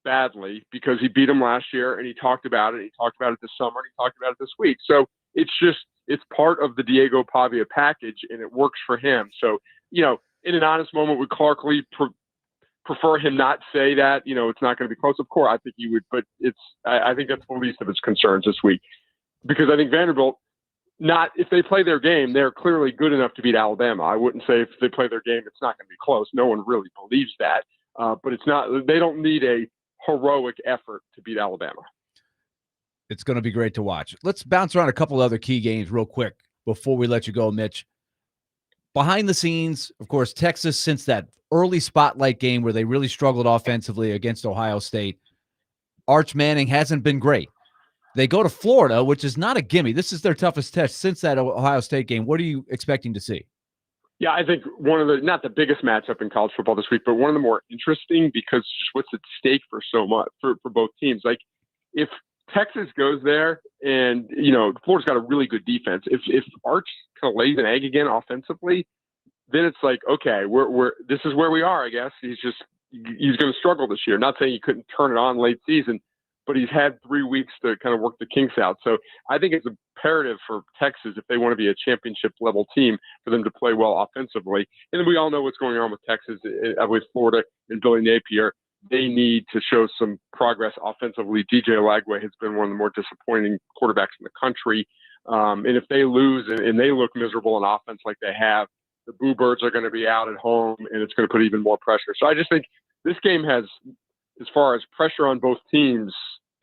badly because he beat him last year, and he talked about it. He talked about it this summer, and he talked about it this week. So it's part of the Diego Pavia package, and it works for him. So, in an honest moment, would Clark Lee prefer him not say that, it's not going to be close? Of course, I think he would, but I think that's the least of his concerns this week, because I think Vanderbilt, if they play their game, they're clearly good enough to beat Alabama. I wouldn't say if they play their game, it's not going to be close. No one really believes that, but it's not. They don't need a heroic effort to beat Alabama. It's going to be great to watch. Let's bounce around a couple other key games real quick before we let you go, Mitch. Behind the scenes, of course, Texas, since that early spotlight game where they really struggled offensively against Ohio State, Arch Manning hasn't been great. They go to Florida, which is not a gimme. This is their toughest test since that Ohio State game. What are you expecting to see? Yeah, I think one of the, not the biggest matchup in college football this week, but one of the more interesting because just what's at stake for so much for both teams. Like if Texas goes there and, Florida's got a really good defense. If Arch kind of lays an egg again offensively, then it's like, okay, this is where we are, I guess. He's going to struggle this year. Not saying he couldn't turn it on late season, but he's had 3 weeks to kind of work the kinks out. So I think it's imperative for Texas, if they want to be a championship level team, for them to play well offensively. And then we all know what's going on with Texas, with Florida and Billy Napier. They need to show some progress offensively. DJ Lagway has been one of the more disappointing quarterbacks in the country. And if they lose and they look miserable in offense like they have, the Boo Birds are going to be out at home, and it's going to put even more pressure. So I just think this game has, as far as pressure on both teams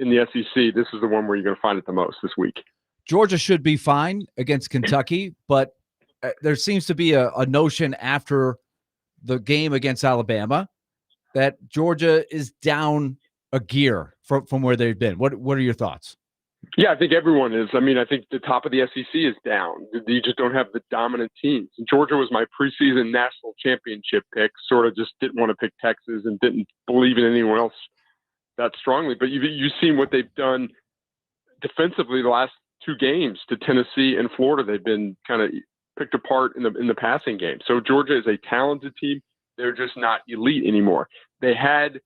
in the SEC, this is the one where you're going to find it the most this week. Georgia should be fine against Kentucky, but there seems to be a notion after the game against Alabama that Georgia is down a gear from where they've been. What are your thoughts? Yeah, I think everyone is. I mean, I think the top of the SEC is down. You just don't have the dominant teams. And Georgia was my preseason national championship pick. Sort of just didn't want to pick Texas and didn't believe in anyone else that strongly. But you've seen what they've done defensively the last 2 games to Tennessee and Florida. They've been kind of picked apart in the passing game. So Georgia is a talented team. They're just not elite anymore. They had,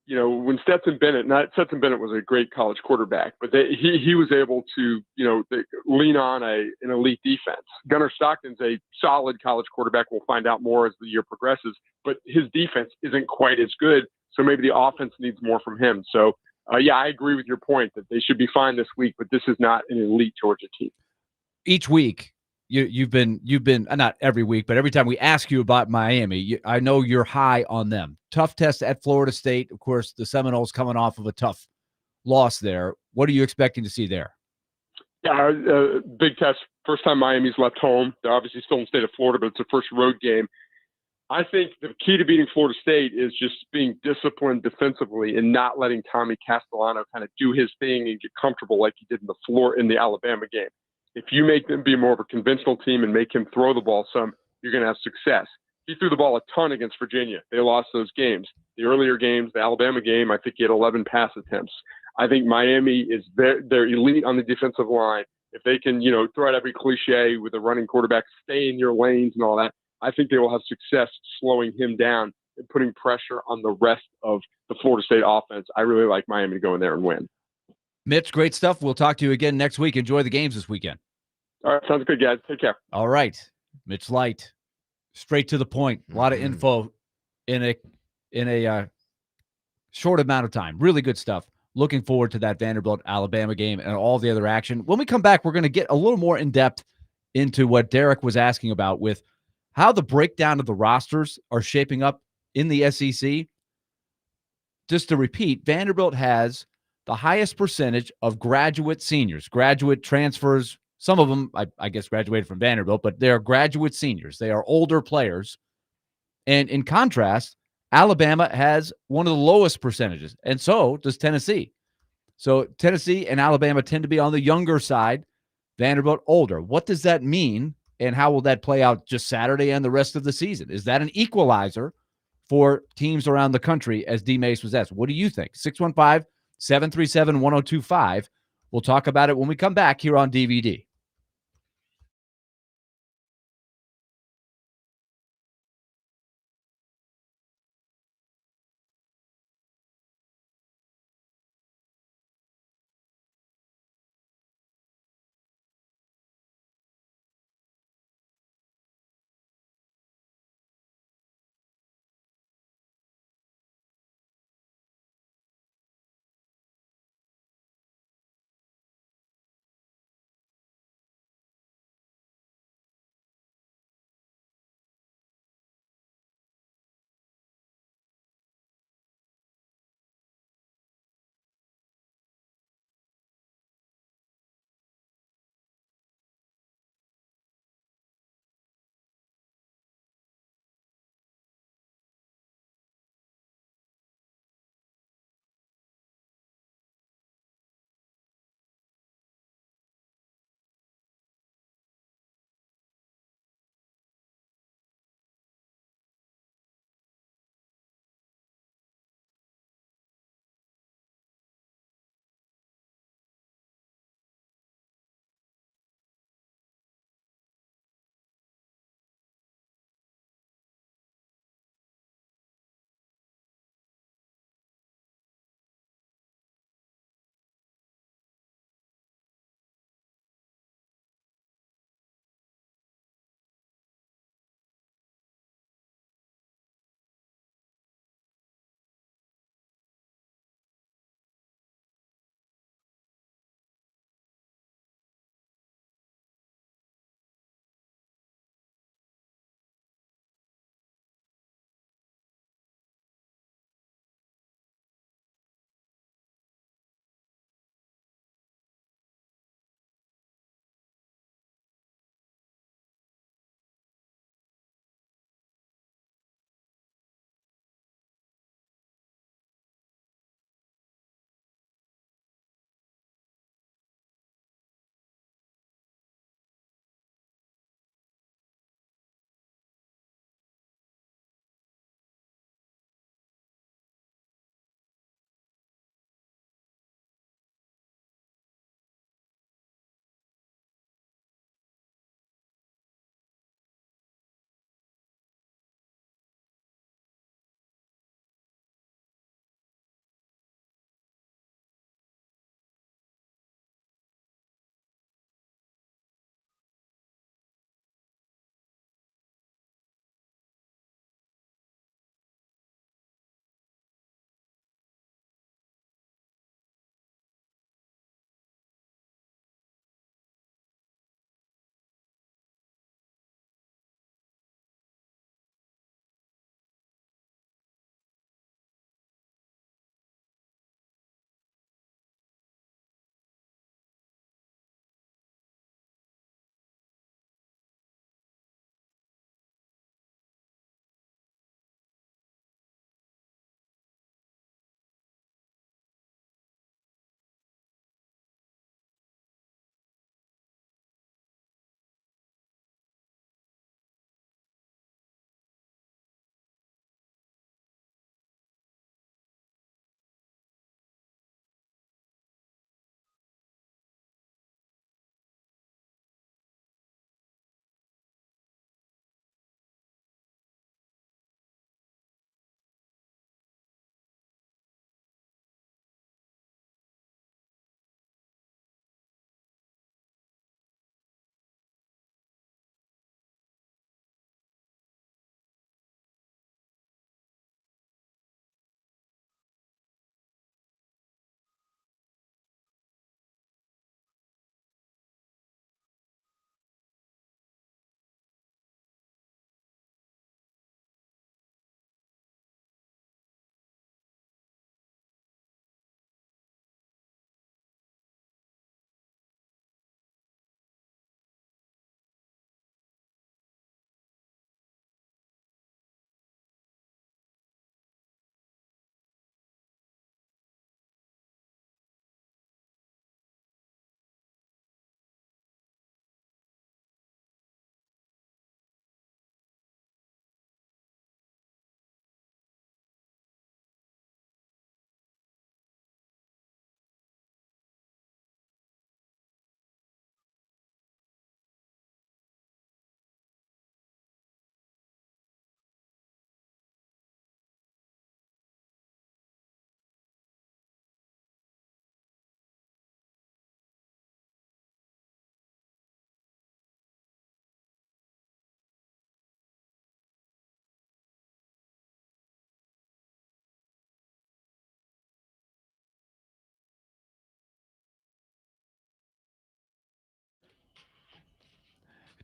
when Stetson Bennett was a great college quarterback, but he was able to, lean on an elite defense. Gunnar Stockton's a solid college quarterback. We'll find out more as the year progresses, but his defense isn't quite as good. So maybe the offense needs more from him. So, I agree with your point that they should be fine this week, but this is not an elite Georgia team. Each week, you've been not every week, but every time we ask you about Miami, I know you're high on them. Tough test at Florida State. Of course, the Seminoles coming off of a tough loss there. What are you expecting to see there? Yeah, big test. First time Miami's left home. They're obviously still in the state of Florida, but it's a first road game. I think the key to beating Florida State is just being disciplined defensively and not letting Tommy Castellano kind of do his thing and get comfortable like he did in the Alabama game. If you make them be more of a conventional team and make him throw the ball some, you're going to have success. He threw the ball a ton against Virginia. They lost those games. The earlier games, the Alabama game, I think he had 11 pass attempts. I think Miami they're elite on the defensive line. If they can, throw out every cliche with a running quarterback, stay in your lanes and all that, I think they will have success slowing him down and putting pressure on the rest of the Florida State offense. I really like Miami to go in there and win. Mitch, great stuff. We'll talk to you again next week. Enjoy the games this weekend. All right. Sounds good, guys. Take care. All right. Mitch Light, straight to the point. A lot of info in a short amount of time. Really good stuff. Looking forward to that Vanderbilt-Alabama game and all the other action. When we come back, we're going to get a little more in-depth into what Derek was asking about with how the breakdown of the rosters are shaping up in the SEC. Just to repeat, Vanderbilt has the highest percentage of graduate seniors, graduate transfers. Some of them, I guess, graduated from Vanderbilt, but they're graduate seniors. They are older players. And in contrast, Alabama has one of the lowest percentages, and so does Tennessee. So Tennessee and Alabama tend to be on the younger side, Vanderbilt older. What does that mean, and how will that play out just Saturday and the rest of the season? Is that an equalizer for teams around the country, as D. Mace was asked? What do you think? 615-737-1025. We'll talk about it when we come back here on DVD.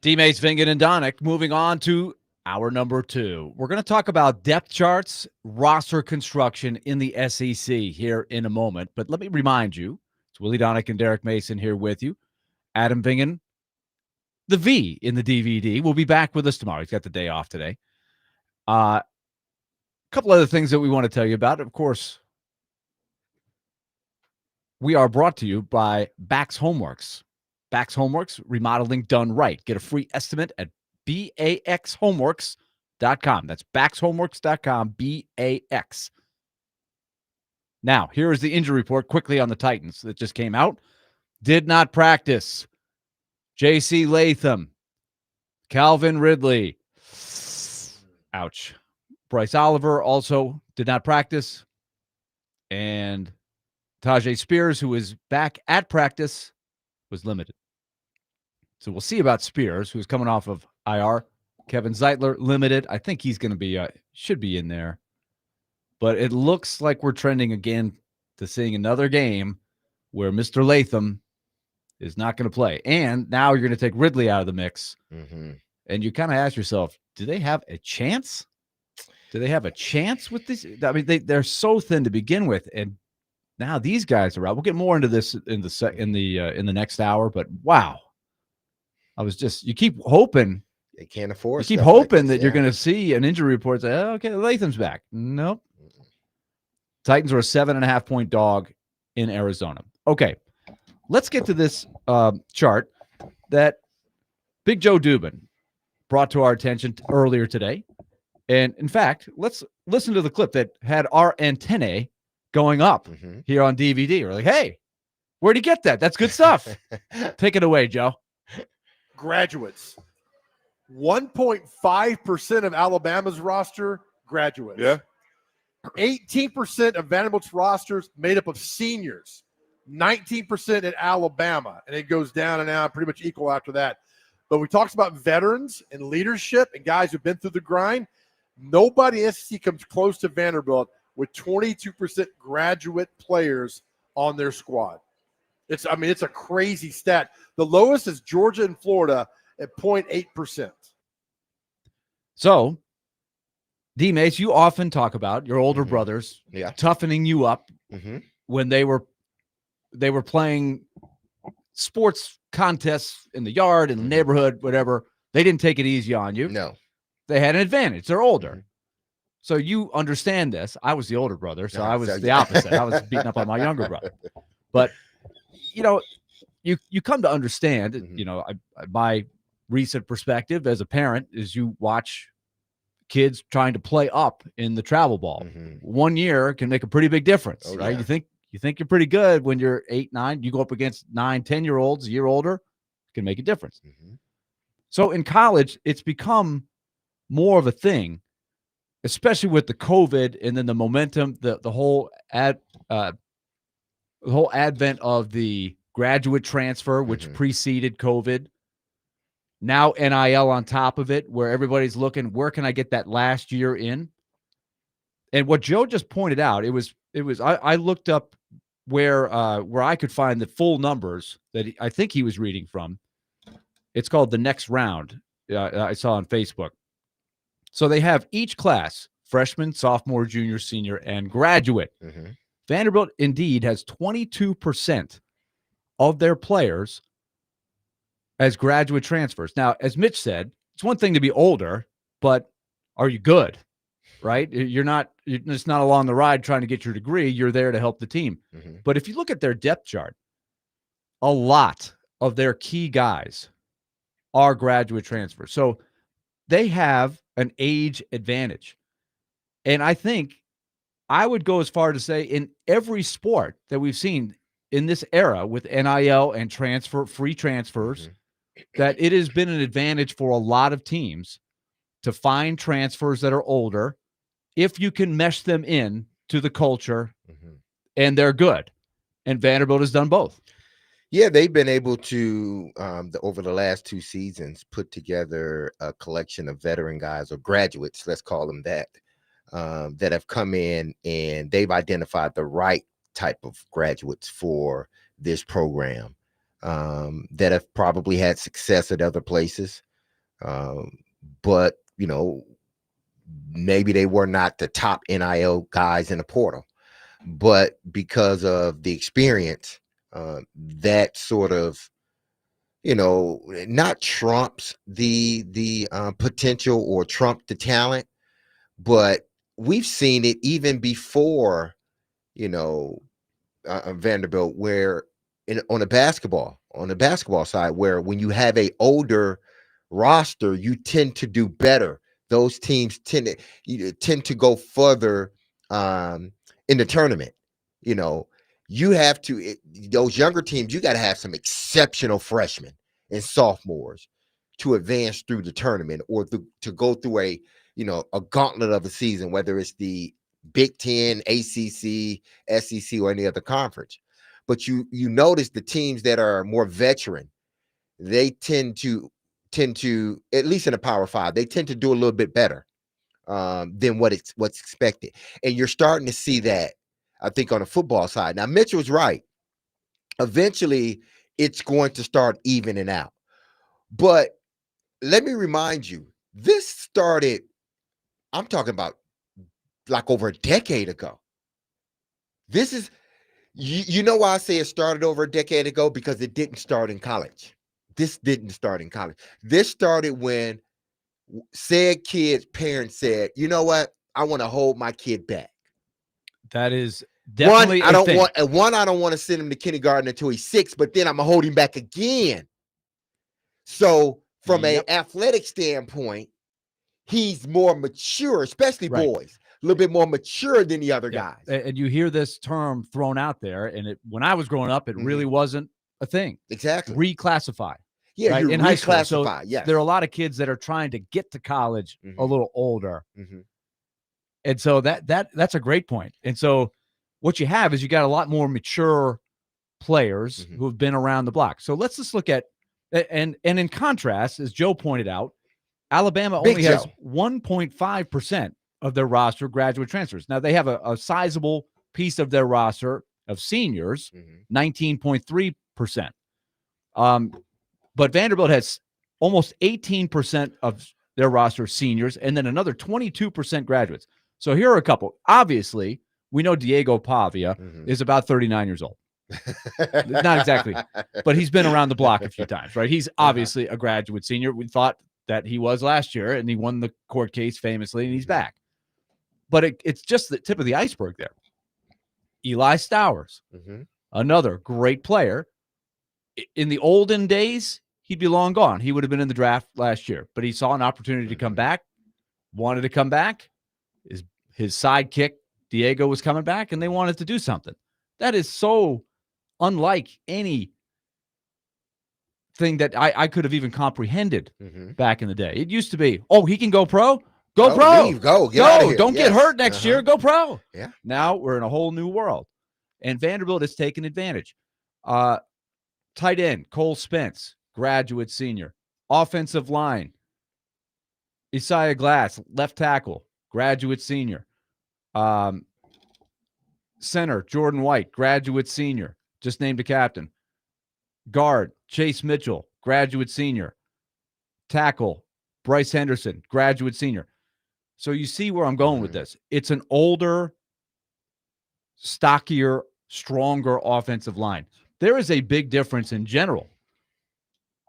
Teammates Vingen and Donick. Moving on to hour number 2. We're going to talk about depth charts, roster construction in the SEC here in a moment. But let me remind you, it's Willie Donick and Derek Mason here with you. Adam Vingen, the V in the DVD, will be back with us tomorrow. He's got the day off today. A couple other things that we want to tell you about. Of course, we are brought to you by Bax Homeworks. Bax Homeworks, remodeling done right. Get a free estimate at baxhomeworks.com. That's baxhomeworks.com, BAX. Now, here is the injury report quickly on the Titans that just came out. Did not practice. J.C. Latham, Calvin Ridley. Ouch. Bryce Oliver also did not practice. And Tajay Spears, who is back at practice, was limited. So we'll see about Spears, who's coming off of IR. Kevin Zeitler, limited. I think he's going to be, should be in there. But it looks like we're trending again to seeing another game where Mr. Latham is not going to play. And now you're going to take Ridley out of the mix. Mm-hmm. And you kind of ask yourself, do they have a chance? Do they have a chance with this? I mean, they're so thin to begin with. And now these guys are out. We'll get more into this in the next hour, but wow. You keep hoping. They can't afford. You keep hoping that you're going to see an injury report say, oh, okay, Latham's back. Nope. Titans are a 7.5 point dog in Arizona. Okay. Let's get to this chart that Big Joe Dubin brought to our attention earlier today. And in fact, let's listen to the clip that had our antennae going up here on DVD. We're like, hey, where'd he get that? That's good stuff. Take it away, Joe. Graduates. 1.5% of Alabama's roster, graduates. Yeah. 18% of Vanderbilt's rosters made up of seniors. 19% at Alabama. And it goes down and down, pretty much equal after that. But we talked about veterans and leadership and guys who've been through the grind. Nobody in SEC comes close to Vanderbilt with 22% graduate players on their squad. It's a crazy stat. The lowest is Georgia and Florida at 0.8%. So, D-Mace, you often talk about your older brothers toughening you up when they were playing sports contests in the yard, in the neighborhood, whatever. They didn't take it easy on you. No. They had an advantage. They're older. So you understand this. I was the older brother, so I was the opposite. I was beating up on my younger brother. But, you come to understand, my recent perspective as a parent is you watch kids trying to play up in the travel ball. 1 year can make a pretty big difference, right? Yeah. You think you're pretty good when you're 8, 9. You go up against 9, 10-year-olds a year older, it can make a difference. So in college, it's become more of a thing, especially with the COVID and then the momentum, the whole advent of the graduate transfer, which preceded COVID. Now NIL on top of it, where everybody's looking, where can I get that last year in? And what Joe just pointed out, I looked up where I could find the full numbers that I think he was reading from. It's called The Next Round. I saw on Facebook. So they have each class, freshman, sophomore, junior, senior, and graduate. Vanderbilt indeed has 22% of their players as graduate transfers. Now, as Mitch said, it's one thing to be older, but are you good? Right? You're just not along the ride trying to get your degree. You're there to help the team. But if you look at their depth chart, a lot of their key guys are graduate transfers. So they have an age advantage. And I think I would go as far to say in every sport that we've seen in this era with NIL and free transfers, that it has been an advantage for a lot of teams to find transfers that are older if you can mesh them in to the culture and they're good. And Vanderbilt has done both. Yeah, they've been able to, over the last 2 seasons, put together a collection of veteran guys or graduates, let's call them that have come in and they've identified the right type of graduates for this program that have probably had success at other places. But maybe they were not the top NIL guys in the portal, but because of the experience, that sort of not trumps the potential or trump the talent, but we've seen it even before Vanderbilt, where on the basketball side, where when you have a older roster, you tend to do better. Those teams tend to go further in the tournament. You have to those younger teams. You got to have some exceptional freshmen and sophomores to advance through the tournament, or to go through a gauntlet of a season, whether it's the Big Ten, ACC, SEC, or any other conference. But you notice the teams that are more veteran, they tend to, at least in the Power Five, they tend to do a little bit better than what's expected. And you're starting to see that, I think, on the football side. Now, Mitchell's right. Eventually, it's going to start evening out. But let me remind you, this started, I'm talking about like over a decade ago. This is, you know why I say it started over a decade ago? Because it didn't start in college. This didn't start in college. This started when said kid's parents said, you know what? I want to hold my kid back. That is definitely I don't want to send him to kindergarten until he's 6, but then I'm going to hold him back again. So from an athletic standpoint, he's more mature, especially boys. A little bit more mature than the other guys. And you hear this term thrown out there, and when I was growing up, it really wasn't a thing. Exactly. Reclassify. Yeah, right? you in high school. So yes. there are a lot of kids that are trying to get to college a little older. And so that's a great point. And so what you have is you got a lot more mature players who have been around the block. So let's just look at, and in contrast, as Joe pointed out, Alabama only has 1.5% of their roster graduate transfers. Now, they have a sizable piece of their roster of seniors, 19.3%. But Vanderbilt has almost 18% of their roster seniors, and then another 22% graduates. So here are a couple. Obviously, we know Diego Pavia is about 39 years old. Not exactly, but he's been around the block a few times, right? He's obviously a graduate senior. We thought that he was last year, and he won the court case famously, and he's back. But it's just the tip of the iceberg there. Eli Stowers, another great player. In the olden days, he'd be long gone. He would have been in the draft last year, but he saw an opportunity to come back, wanted to come back. His sidekick, Diego, was coming back, and they wanted to do something. That is so unlike any thing that I could have even comprehended back in the day. It used to be, he can go pro? Go pro. Leave, go. Get out of here. Don't get hurt next year. Go pro. Yeah. Now we're in a whole new world. And Vanderbilt has taken advantage. Tight end, Cole Spence, graduate senior. Offensive line, Isaiah Glass, left tackle, graduate senior. Center, Jordan White, graduate senior, just named a captain. Guard, Chase Mitchell, graduate senior. Tackle, Bryce Henderson, graduate senior. So you see where I'm going with this. It's an older, stockier, stronger offensive line. There is a big difference in general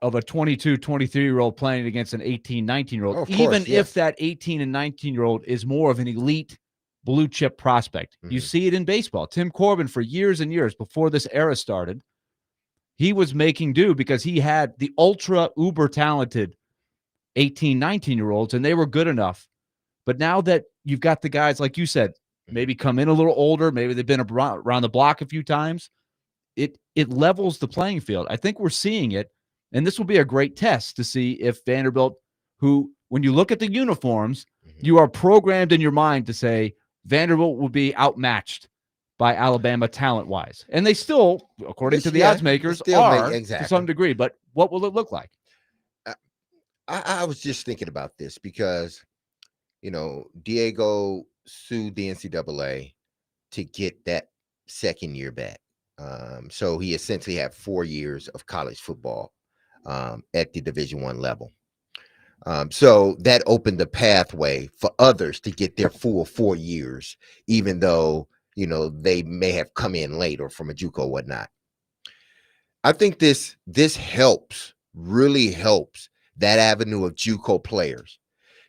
of a 22, 23-year-old playing against an 18, 19-year-old, if that 18 and 19-year-old is more of an elite blue chip prospect. You see it in baseball. Tim Corbin, for years and years before this era started, he was making do because he had the ultra uber talented 18, 19-year-olds, and they were good enough. But now that you've got the guys, like you said, maybe come in a little older, maybe they've been around the block a few times, it levels the playing field. I think we're seeing it, and this will be a great test to see if Vanderbilt, who, when you look at the uniforms, you are programmed in your mind to say Vanderbilt will be outmatched by Alabama talent-wise. And they still, according to the odds makers, are to some degree. But what will it look like? I was just thinking about this because, Diego sued the NCAA to get that second year back. So he essentially had 4 years of college football at the Division I level. So that opened the pathway for others to get their full 4 years, even though, they may have come in late or from a JUCO or whatnot. I think this really helps that avenue of JUCO players,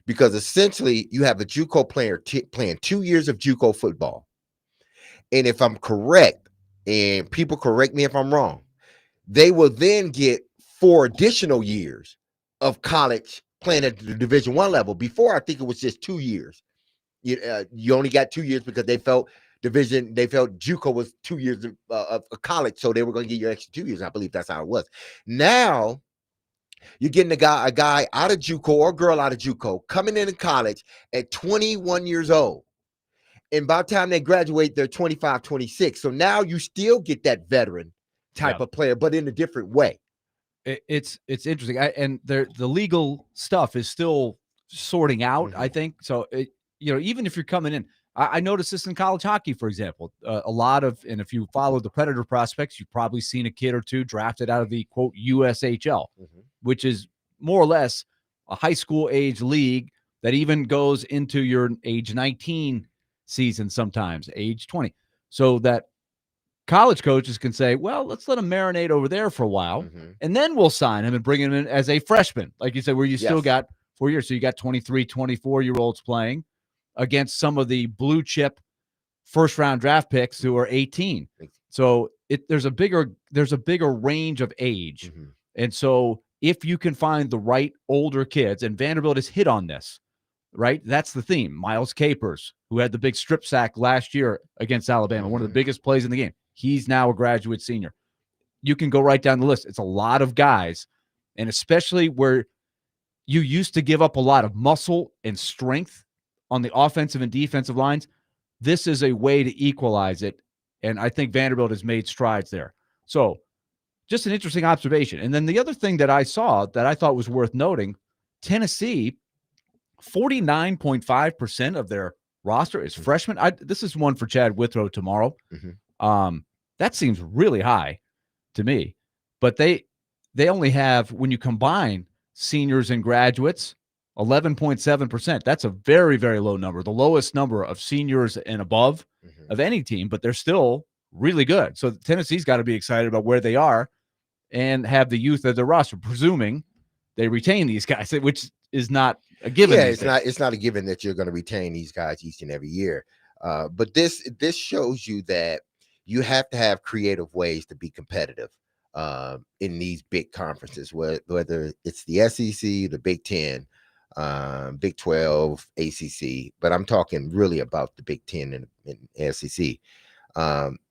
because essentially you have a JUCO player playing 2 years of JUCO football. And if I'm correct, and people correct me if I'm wrong, they will then get 4 additional years of college playing at the Division I level. Before, I think it was just 2 years. You only got 2 years because they felt JUCO was 2 years of college, so they were going to give you extra 2 years. I believe that's how it was. Now you're getting a guy out of JUCO or a girl out of JUCO coming into college at 21 years old. And by the time they graduate, they're 25, 26. So now you still get that veteran type of player, but in a different way. It's interesting. And the legal stuff is still sorting out, I think. So, even if you're coming in, I noticed this in college hockey, for example. A lot of, and if you follow the Predator prospects, you've probably seen a kid or two drafted out of the, quote, USHL, which is more or less a high school age league that even goes into your age 19 season sometimes, age 20. So that college coaches can say, well, let's let him marinate over there for a while, and then we'll sign him and bring him in as a freshman, like you said, where you still got 4 years. So you got 23, 24-year-olds playing against some of the blue chip first-round draft picks who are 18. So there's a bigger range of age. And so if you can find the right older kids, and Vanderbilt has hit on this, right? That's the theme. Miles Capers, who had the big strip sack last year against Alabama, one of the biggest plays in the game. He's now a graduate senior. You can go right down the list. It's a lot of guys, and especially where you used to give up a lot of muscle and strength on the offensive and defensive lines. This is a way to equalize it, and I think Vanderbilt has made strides there. So just an interesting observation. And then the other thing that I saw that I thought was worth noting, Tennessee, 49.5% of their roster is freshmen. This is one for Chad Withrow tomorrow. That seems really high to me. But they only have, when you combine seniors and graduates, 11.7%. That's a very, very low number, the lowest number of seniors and above of any team, but they're still really good. So Tennessee's got to be excited about where they are and have the youth of their roster, presuming they retain these guys, which is not a given. Yeah, it's not a given that you're going to retain these guys each and every year. But this shows you that you have to have creative ways to be competitive in these big conferences, whether it's the SEC, the Big 10, Big 12, ACC, but I'm talking really about the Big 10 and SEC.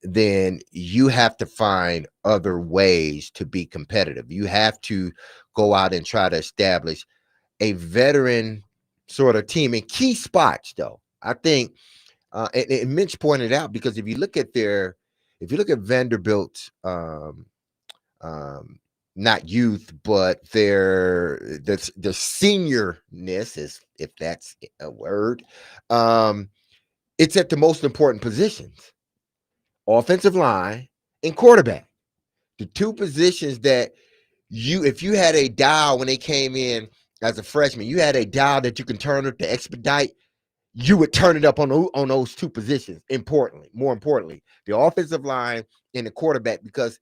Then you have to find other ways to be competitive. You have to go out and try to establish a veteran sort of team in key spots, though. I think, and Mitch pointed out, because if you look at Vanderbilt's, not youth, but the seniorness, if that's a word, it's at the most important positions: offensive line and quarterback. The two positions that if you had a dial when they came in as a freshman, you had a dial that you can turn up to expedite, you would turn it up on those two positions. More importantly, the offensive line and the quarterback, because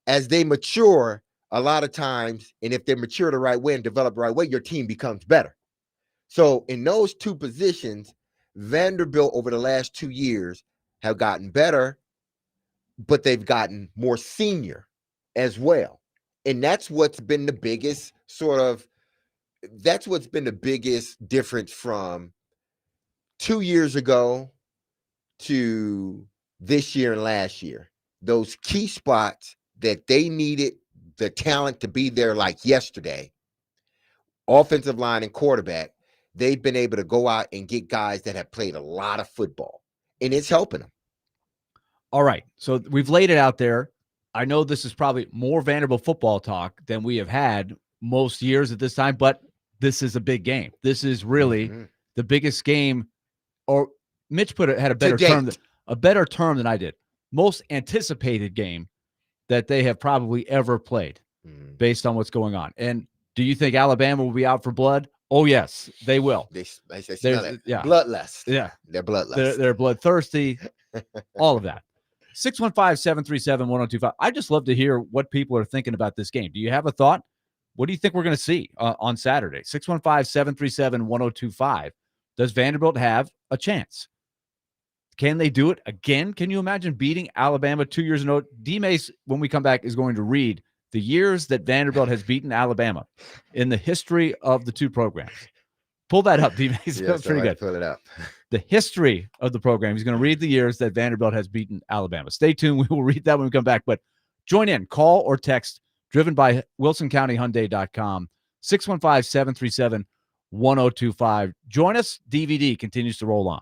as they mature, a lot of times, and if they mature the right way and develop the right way, your team becomes better. So in those two positions, Vanderbilt over the last 2 years have gotten better, but they've gotten more senior as well. And that's what's been the biggest difference from 2 years ago to this year and last year. Those key spots that they needed the talent to be there like yesterday, offensive line and quarterback, they've been able to go out and get guys that have played a lot of football, and it's helping them. All right. So we've laid it out there. I know this is probably more Vanderbilt football talk than we have had most years at this time, but this is a big game. This is really the biggest game, or Mitch had a better term than I did. Most anticipated game that they have probably ever played based on what's going on. And do you think Alabama will be out for blood? Oh yes, they will. They There's smell it. yeah. Bloodlust. Yeah. They're bloodlust. They're bloodthirsty, all of that. 615-737-1025. I just love to hear what people are thinking about this game. Do you have a thought? What do you think we're going to see on Saturday? 615-737-1025. Does Vanderbilt have a chance? Can they do it again? Can you imagine beating Alabama 2 years in a row? D-Mace, when we come back, is going to read the years that Vanderbilt has beaten Alabama in the history of the two programs. Pull that up, D-Mace. Yeah, That's pretty good. pull it up. The history of the program. He's going to read the years that Vanderbilt has beaten Alabama. Stay tuned. We will read that when we come back. But join in. Call or text, driven by WilsonCountyHyundai.com, 615-737-1025. Join us. DVD continues to roll on.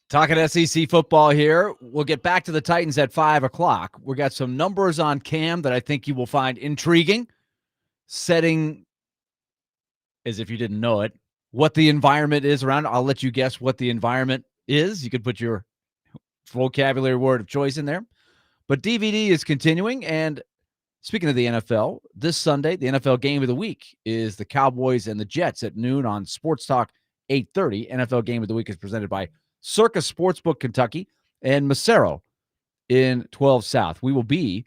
Talking SEC football here. We'll get back to the Titans at 5 o'clock. We got some numbers on Cam that I think you will find intriguing, setting, as if you didn't know it, what the environment is around. I'll let you guess what the environment is. You could put your vocabulary word of choice in there. But DVD is continuing, and speaking of the NFL, this Sunday, the NFL game of the week is the Cowboys and the Jets at noon on Sports Talk 8:30. NFL game of the week is presented by Circa Sportsbook Kentucky and Macero in 12 South. We will be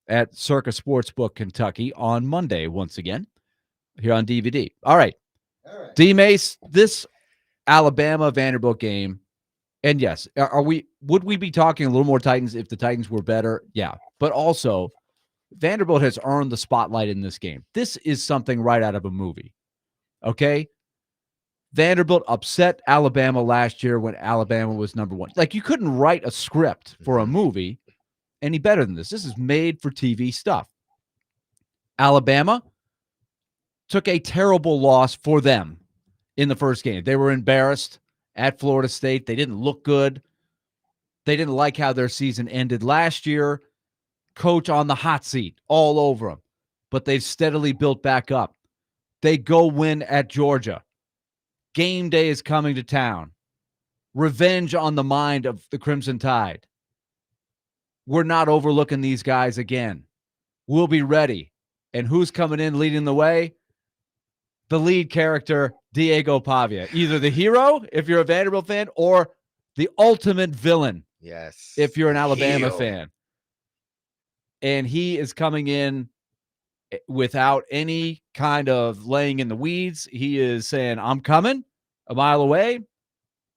at Circa Sportsbook Kentucky on Monday once again here on DVD. All right. D-Mace, this Alabama Vanderbilt game, and yes, would we be talking a little more Titans if the Titans were better? Yeah. But also, Vanderbilt has earned the spotlight in this game. This is something right out of a movie. Okay? Vanderbilt upset Alabama last year when Alabama was number 1. Like, you couldn't write a script for a movie any better than this. This is made for TV stuff. Alabama took a terrible loss for them in the first game. They were embarrassed at Florida State. They didn't look good. They didn't like how their season ended last year. Coach on the hot seat all over them. But they've steadily built back up. They go win at Georgia. Game day is coming to town. Revenge on the mind of the Crimson Tide. We're not overlooking these guys again. We'll be ready. And who's coming in leading the way? The lead character, Diego Pavia. Either the hero, if you're a Vanderbilt fan, or the ultimate villain, Yes. if you're an Alabama Heel. fan. And he is coming in without any kind of laying in the weeds. He is saying, I'm coming a mile away.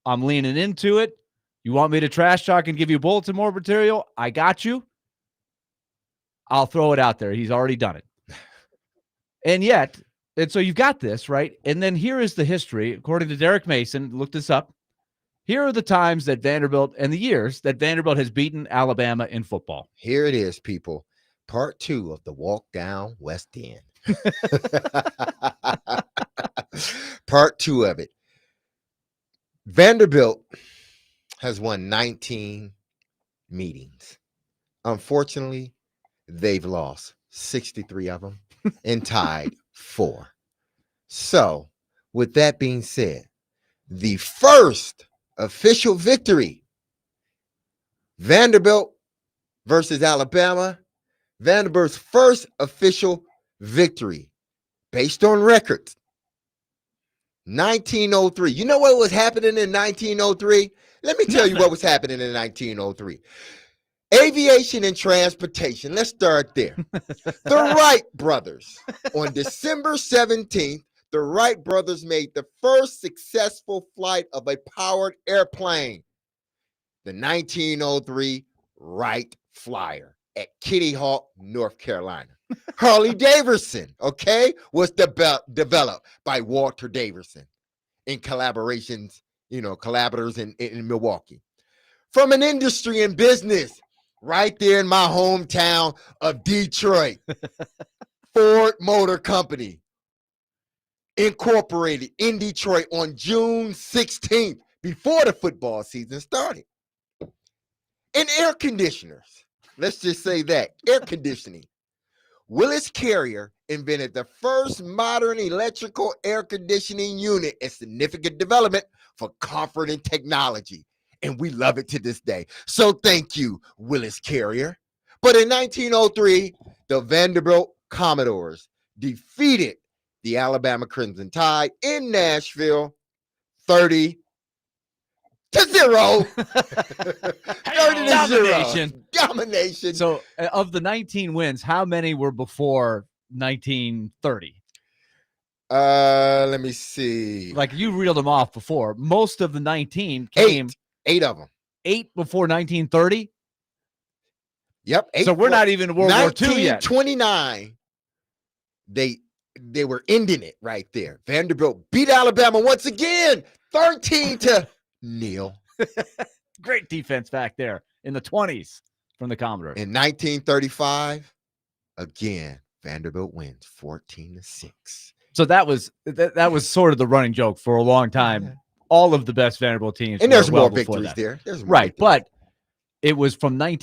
I'm leaning into it. You want me to trash talk and give you bulletin board material? I got you. I'll throw it out there. He's already done it. And so you've got this, right? And then here is the history. According to Derek Mason, look this up. Here are the times that Vanderbilt and the years that Vanderbilt has beaten Alabama in football. Here it is, people. Part 2 of the walk down West End. Part 2 of it. Vanderbilt has won 19 meetings. Unfortunately, they've lost 63 of them and tied 4. So, with that being said, the first official victory, Vanderbilt versus Alabama, Vanderbilt's first official victory based on records. 1903. You know what was happening in 1903? Let me tell you what was happening in 1903. Aviation and transportation. Let's start there. The Wright brothers, on December 17th, the Wright brothers made the first successful flight of a powered airplane. The 1903 Wright Flyer at Kitty Hawk, North Carolina. Harley Davidson, okay, was developed by Walter Davidson in collaborators in Milwaukee. From an industry and business, right there in my hometown of Detroit, Ford Motor Company incorporated in Detroit on June 16th, before the football season started. And air conditioners, let's just say that, air conditioning. Willis Carrier invented the first modern electrical air conditioning unit, a significant development for comfort and technology. And we love it to this day. So thank you, Willis Carrier. But in 1903, the Vanderbilt Commodores defeated the Alabama Crimson Tide in Nashville 30-0. 30-0. Domination. So of the 19 wins, how many were before 1930? Let me see. Like, you reeled them off before. Most of the 19 came. 8 of them. 8 before 1930? Yep. 8 so we're not even in World War II yet. 1929, they were ending it right there. Vanderbilt beat Alabama once again, 13-0. Great defense back there in the 20s from the Commodores. In 1935, again, Vanderbilt wins 14-6. So that was sort of the running joke for a long time. all of the best Vanderbilt teams. And there's were well more before victories that. there. There's more Right, victories. but it was from they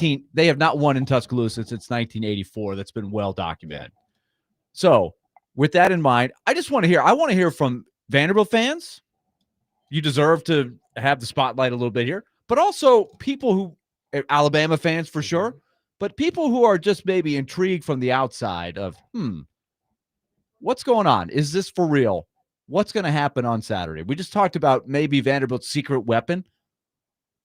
have not won in Tuscaloosa since 1984. That's been well documented. So with that in mind, I want to hear from Vanderbilt fans. You deserve to have the spotlight a little bit here, but also people who, Alabama fans for sure, but people who are just maybe intrigued from the outside of, what's going on? Is this for real? What's going to happen on Saturday? We just talked about maybe Vanderbilt's secret weapon,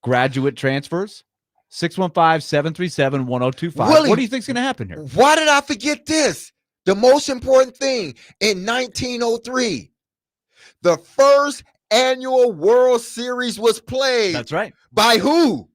graduate transfers. 615-737-1025. Willie, What do you think is going to happen here? Why did I forget this? The most important thing in 1903, the first annual World Series was played. That's right. By who?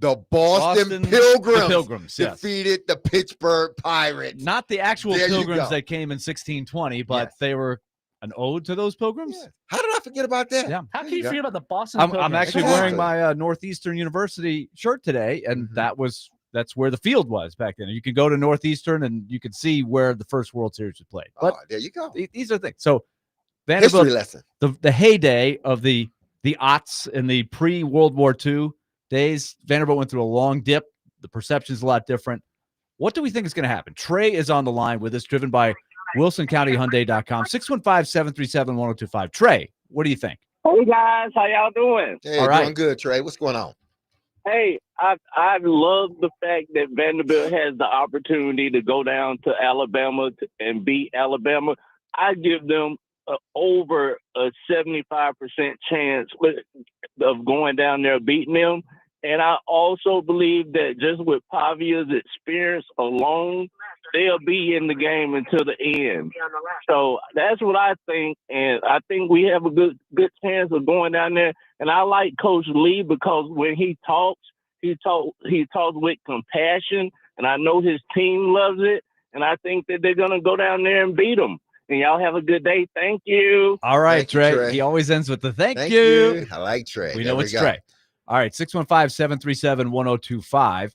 The Boston Pilgrims. The Pilgrims, yes. Defeated the Pittsburgh Pirates. Not the actual There you Pilgrims go. that came in 1620, but Yes. they were an ode to those Pilgrims. Yeah. How did I forget about that? Yeah. How can you forget about the Boston? I'm Pilgrims? actually Exactly. wearing my Northeastern University shirt today, and that's where the field was back then. You can go to Northeastern and you can see where the first World Series was played. But There you go. these are things. So History Vanderbilt, lesson. the heyday of the aughts and the pre-World War II days, Vanderbilt went through a long dip. The perception is a lot different. What do we think is going to happen? Trey is on the line with us, driven by WilsonCountyHyundai.com. 615-737-1025. Trey, what do you think? Hey guys, how y'all doing? Hey, All right. doing good, Trey. What's going on? Hey, I love the fact that Vanderbilt has the opportunity to go down to Alabama and beat Alabama. I give them over a 75% chance of going down there beating them. And I also believe that just with Pavia's experience alone, they'll be in the game until the end. So that's what I think, and I think we have a good chance of going down there. And I like Coach Lee because when he talks with compassion, and I know his team loves it. And I think that they're gonna go down there and beat them. And y'all have a good day. Thank you. All right, Thank you, Trey. Trey. He always ends with the thank Thank you. you. I like Trey. We There know it's go. Trey. All right, 615-737-1025.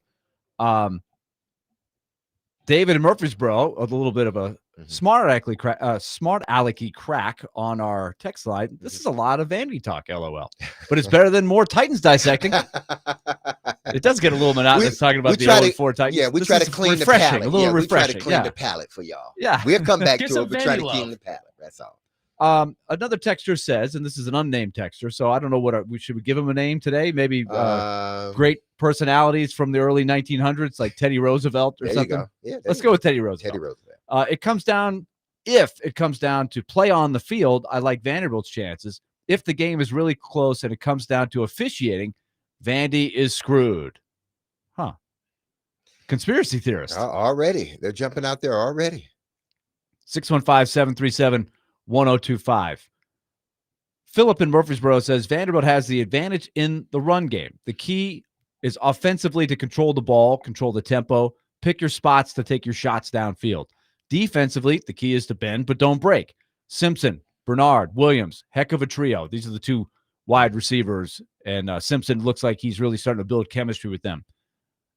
David in Murfreesboro, a little bit of a smart alecky crack on our text line. This is a lot of Vandy talk, LOL. But it's better than more Titans dissecting. It does get a little monotonous talking about the 0-4 Titans. Yeah, we This try is to clean the refreshing, palate. a little We try refreshing. to clean the palate for y'all. Yeah. We'll come back Get to some it, but try to Vandy clean love. the palate. That's all. Another texter says, and this is an unnamed texter, so I don't know what we should give him a name today. Maybe great personalities from the early 1900s, like Teddy Roosevelt or there something. You go. Yeah, Let's go with Teddy Roosevelt. Teddy Roosevelt. If it comes down to play on the field, I like Vanderbilt's chances. If the game is really close and it comes down to officiating, Vandy is screwed. Huh. Conspiracy theorist. Already. They're jumping out there already. 615-737-1025. Philip in Murfreesboro says Vanderbilt has the advantage in the run game. The key is offensively to control the ball, control the tempo, pick your spots to take your shots downfield. Defensively, the key is to bend but don't break. Simpson, Bernard, Williams, heck of a trio. These are the two wide receivers, and Simpson looks like he's really starting to build chemistry with them.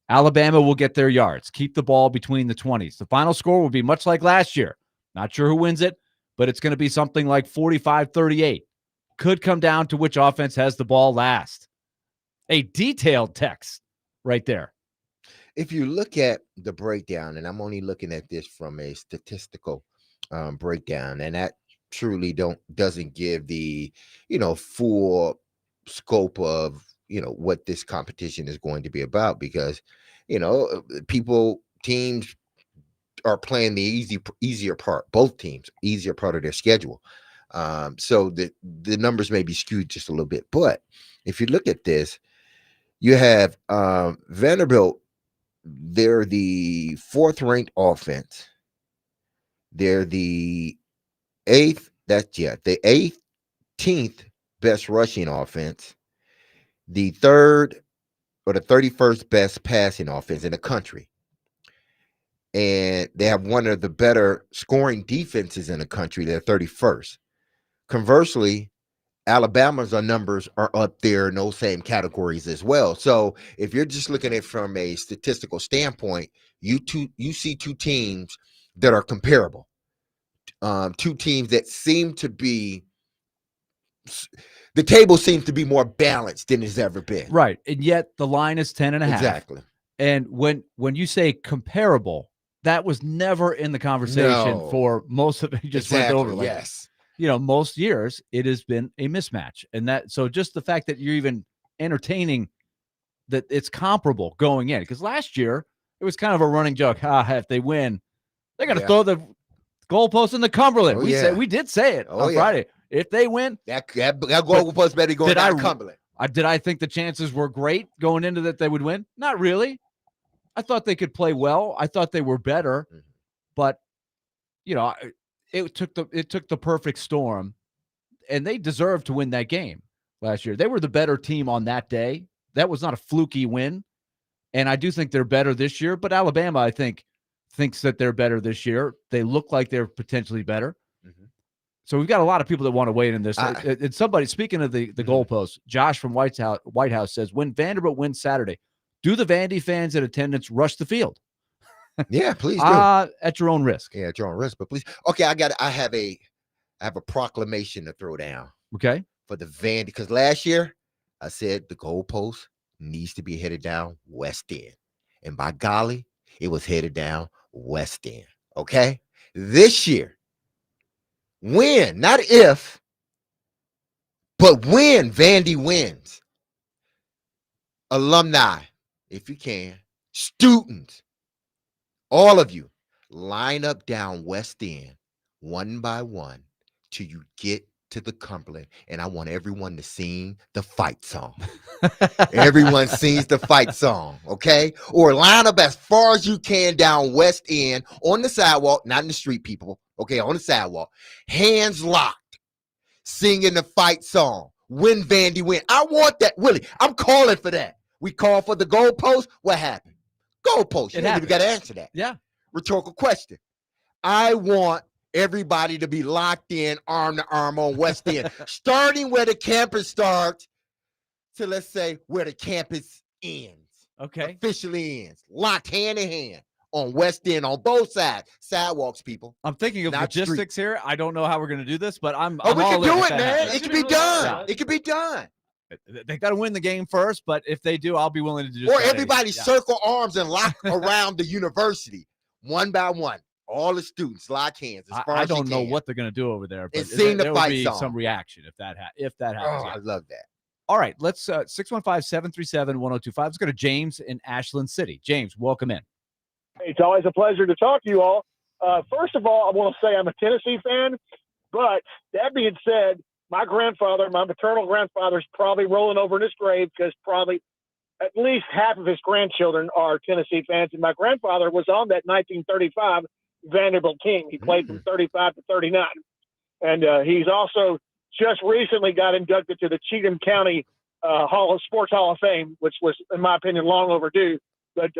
Alabama will get their yards. Keep the ball between the 20s. The final score will be much like last year. Not sure who wins it, but it's going to be something like 45-38. Could come down to which offense has the ball last. A detailed text right there. If you look at the breakdown, and I'm only looking at this from a statistical breakdown, and that truly doesn't give the full scope of what this competition is going to be about, because teams are playing the easier part, both teams easier part of their schedule, so the numbers may be skewed just a little bit. But if you look at this, you have Vanderbilt. They're the 4th ranked offense. They're the 8th. The 18th best rushing offense. The 3rd or the 31st best passing offense in the country. And they have one of the better scoring defenses in the country. They're 31st. Conversely, Alabama's numbers are up there in those same categories as well. So if you're just looking at it from a statistical standpoint, you see two teams that are comparable. Two teams that seem to be the table seems to be more balanced than it's ever been. Right. And yet the line is 10 and a half. Exactly. And when you say comparable, that was never in the conversation No. for most of it. You just went over. Like, Yes. Most years it has been a mismatch. And so just the fact that you're even entertaining that it's comparable going in, because last year it was kind of a running joke. If they win, they're going to throw the goalpost in the Cumberland. We did say it on Friday. If they win, that goalpost better go down Cumberland. Did I think the chances were great going into that they would win? Not really. I thought they could play well. I thought they were better, but it took the perfect storm, and they deserved to win that game last year. They were the better team on that day. That was not a fluky win, and I do think they're better this year. But Alabama, I think, thinks that they're better this year. They look like they're potentially better. So we've got a lot of people that want to weigh in this. And somebody, speaking of the goalposts, Josh from White House says, when Vanderbilt wins Saturday, do the Vandy fans in attendance rush the field? Yeah, please do. At your own risk. Yeah, at your own risk, but please. Okay, I have a proclamation to throw down. Okay. For the Vandy, because last year I said the goalpost needs to be headed down West End. And by golly, it was headed down West End. Okay. This year, when, not if, but when Vandy wins, alumni, if you can, students, all of you, line up down West End one by one till you get to the Cumberland, and I want everyone to sing the fight song. Everyone sings the fight song, okay? Or line up as far as you can down West End on the sidewalk, not in the street, people, okay, on the sidewalk, hands locked, singing the fight song. When Vandy win. I want that, Willie. I'm calling for that. We call for the goalpost. What happened? Goalpost. You ain't even got to answer that. Yeah. Rhetorical question. I want everybody to be locked in, arm to arm on West End, starting where the campus starts to, let's say, where the campus ends. Okay. Officially ends. Locked hand in hand on West End on both sides. Sidewalks, people. I'm thinking of logistics here. I don't know how we're going to do this, but we can do it, man. It can be done. Yeah. It can be done. They got to win the game first, but if they do, I'll be willing to do. Or everybody circle arms and lock around the university, one by one. All the students lock hands. As far I as don't know what they're going to do over there, but there will be some reaction if that happens. Oh, I love that. All right, let's 615-737-1025. Let's go to James in Ashland City. James, welcome in. It's always a pleasure to talk to you all. First of all, I want to say I'm a Tennessee fan, but that being said, my maternal grandfather, is probably rolling over in his grave because probably at least half of his grandchildren are Tennessee fans. And my grandfather was on that 1935 Vanderbilt team. He played from 35 to 39. And he's also just recently got inducted to the Cheatham County Sports Hall of Fame, which was, in my opinion, long overdue. But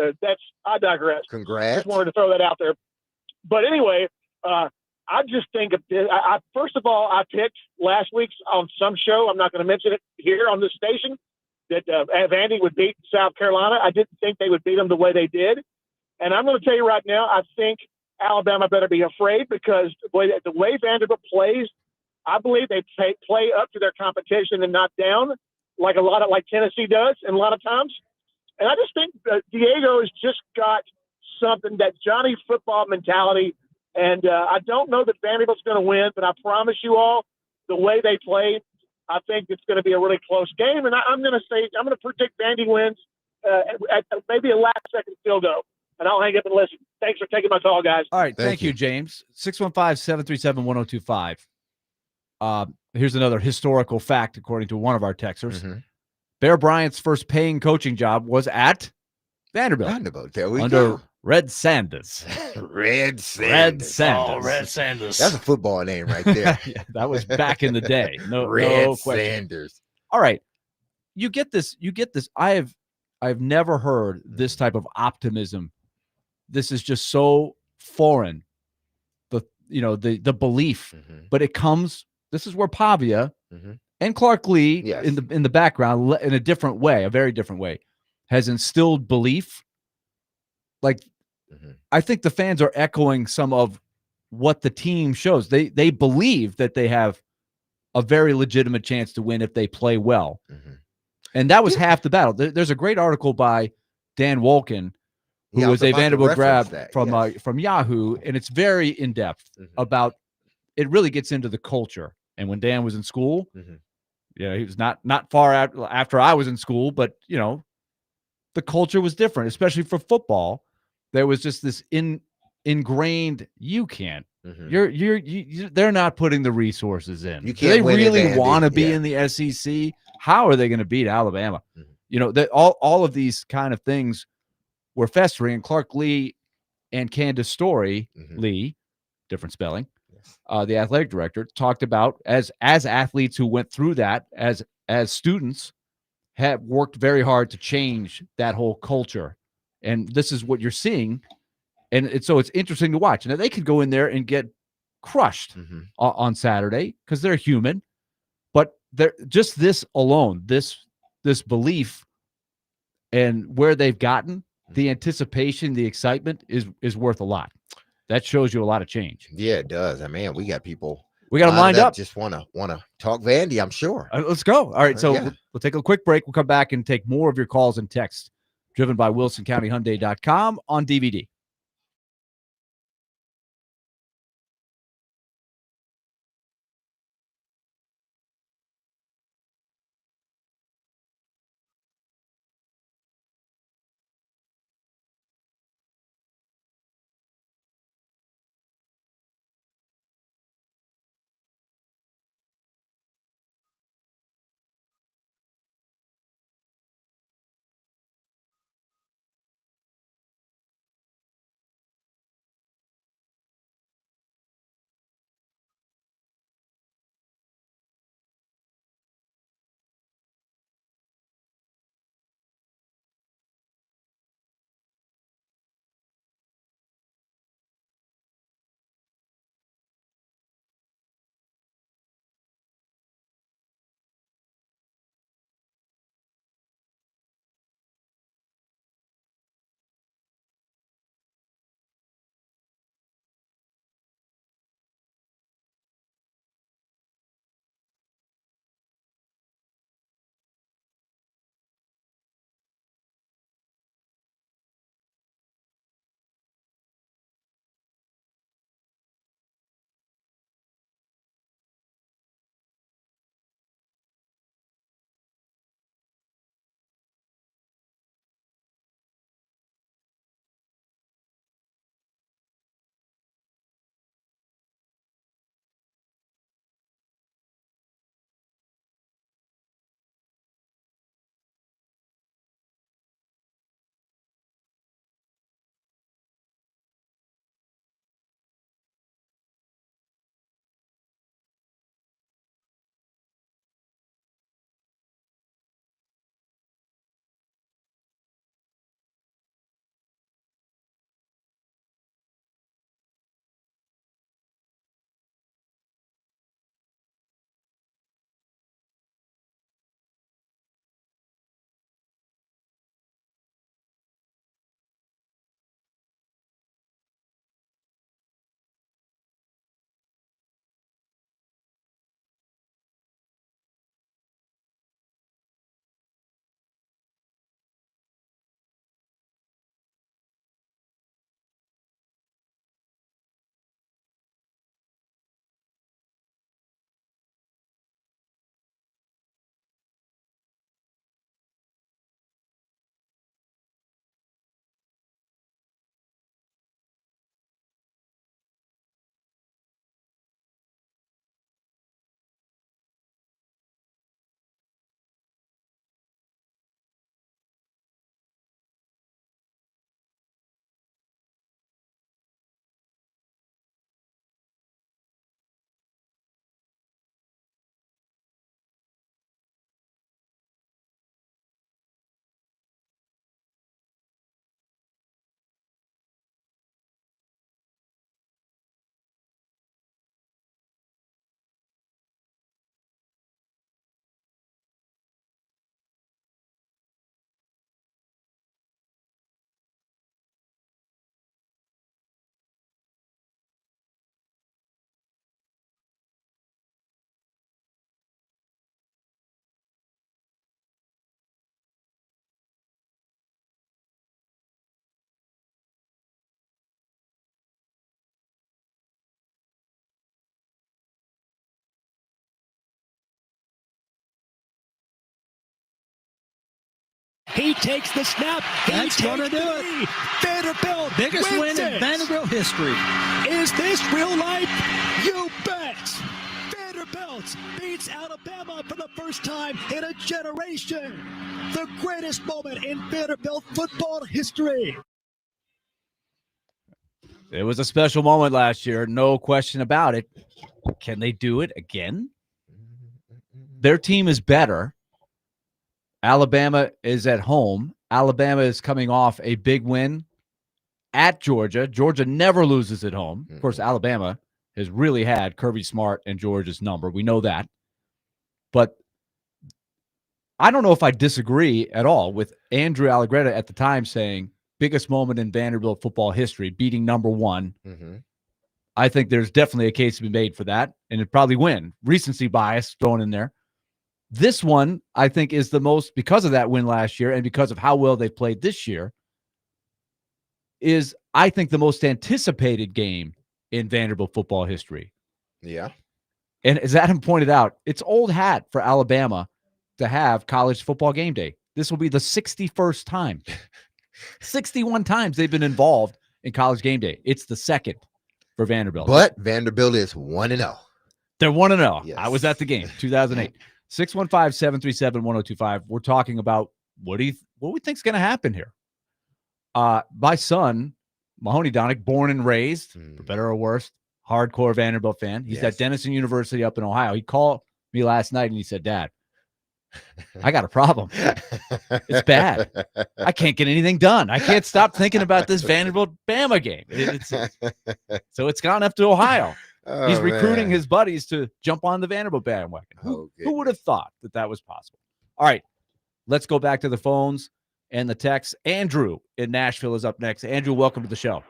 I digress. Congrats. Just wanted to throw that out there. But anyway, I just think first of all, I picked last week's on some show. I'm not going to mention it here on this station, that Vandy would beat South Carolina. I didn't think they would beat them the way they did. And I'm going to tell you right now, I think Alabama better be afraid because the way Vanderbilt plays, I believe they play up to their competition and not down like Tennessee does and a lot of times. And I just think Diego has just got something, that Johnny football mentality. And I don't know that Vanderbilt's going to win, but I promise you all, the way they play, I think it's going to be a really close game. And I'm going to predict Vandy wins at maybe a last-second field goal. And I'll hang up and listen. Thanks for taking my call, guys. All right. Thank you, James. 615-737-1025. Here's another historical fact, according to one of our texters. Bear Bryant's first paying coaching job was at Vanderbilt. There we under go. Red Sanders. Red Sanders. Oh, Red Sanders. That's a football name right there. Yeah, that was back in the day. No Red question. Sanders. All right. You get this. I've never heard this type of optimism. This is just so foreign. The belief, but it comes. This is where Pavia and Clark Lee in the background, in a different way, a very different way, has instilled belief. Like, I think the fans are echoing some of what the team shows. They believe that they have a very legitimate chance to win if they play well. Mm-hmm. And that was half the battle. There's a great article by Dan Wolken, who Yeah, I was was a about to Vanderbilt reference grad that, from Yahoo, and it's very in depth Mhm. about. It really gets into the culture. And when Dan was in school, Mhm. he was not far after I was in school, but the culture was different, especially for football. There was just this ingrained. You can't. Mhm. They're not putting the resources in. You Do they can't win in really Vandy, want to be yeah. in the SEC? How are they going to beat Alabama? Mhm. That all of these kind of things were festering. And Clark Lee and Candace Story, Mhm. Lee, different spelling, Yes. the athletic director, talked about as athletes who went through that, as students, have worked very hard to change that whole culture. And this is what you're seeing. And so it's interesting to watch. Now, they could go in there and get crushed Mhm. on Saturday because they're human. But they're just this alone, this belief and where they've gotten, the anticipation, the excitement is worth a lot. That shows you a lot of change. Yeah, it does. I mean, we got people. We got them lining lined up. Just wanna talk Vandy, I'm sure. Let's go. All right, so Yeah. we'll take a quick break. We'll come back and take more of your calls and texts, driven by WilsonCountyHyundai.com on DVD. He takes the snap. That's gonna do it. Vanderbilt Biggest wins win in it. Vanderbilt history. Is this real life? You bet. Vanderbilt beats Alabama for the first time in a generation. The greatest moment in Vanderbilt football history. It was a special moment last year, no question about it. Can they do it again? Their team is better. Alabama is at home. Alabama is coming off a big win at Georgia. Georgia never loses at home. Of course, Alabama has really had Kirby Smart and Georgia's number. We know that. But I don't know if I disagree at all with Andrew Allegretti at the time saying biggest moment in Vanderbilt football history, beating number one. I think there's definitely a case to be made for that, and it'd probably win. Recency bias thrown in there. This one, I think, is the most, because of that win last year and because of how well they've played this year, is, I think, the most anticipated game in Vanderbilt football history. Yeah. And as Adam pointed out, it's old hat for Alabama to have college football game day. This will be the 61st time. 61 times they've been involved in college game day. It's the second for Vanderbilt. But Vanderbilt is 1-0. They're 1-0. Yes. I was at the game, 2008. 615-737-1025. We're talking about what we think is going to happen here. My son, Mahoney Donick, born and raised, for better or worse, hardcore Vanderbilt fan. He's at Denison University up in Ohio. He called me last night and he said, "Dad, I got a problem. It's bad. I can't get anything done. I can't stop thinking about this Vanderbilt-Bama game." So it's gone up to Ohio. Oh, he's recruiting man. his buddies to jump on the Vanderbilt bandwagon. Who would have thought that was possible? All right, let's go back to the phones and the texts. Andrew in Nashville is up next. Andrew, welcome to the show.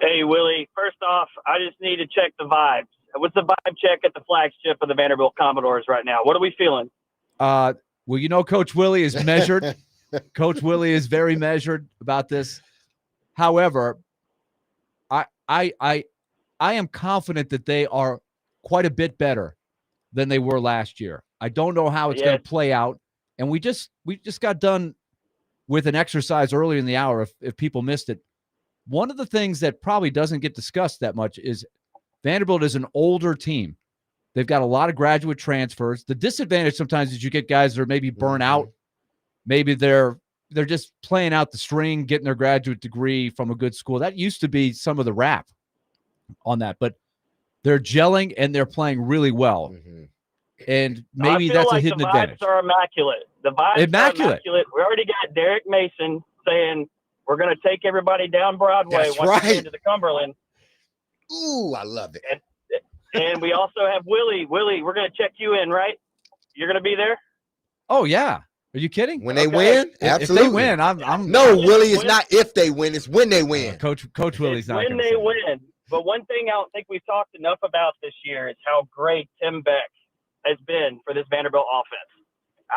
Hey, Willie. First off, I just need to check the vibes. What's the vibe check at the flagship of the Vanderbilt Commodores right now? What are we feeling? Well, you know, Coach Willie is measured. Coach Willie is very measured about this. However, I am confident that they are quite a bit better than they were last year. I don't know how it's going to play out. And we just got done with an exercise earlier in the hour, if people missed it. One of the things that probably doesn't get discussed that much is Vanderbilt is an older team. They've got a lot of graduate transfers. The disadvantage sometimes is you get guys that are maybe burnt out. Maybe they're just playing out the string, getting their graduate degree from a good school. That used to be some of the rap on that, but they're gelling and they're playing really well. And maybe that's a hidden advantage. The vibes are immaculate. The vibes are immaculate. We already got Derek Mason saying we're going to take everybody down Broadway That's once we right. get into the Cumberland. Ooh, I love it. And we also have Willie. Willie, we're going to check you in, right? You're going to be there? Oh, yeah. Are you kidding? When they win? Absolutely. If they win, I'm No, Willie, it's not if they win, it's when they win. Coach Willie's not when they win. But one thing I don't think we've talked enough about this year is how great Tim Beck has been for this Vanderbilt offense.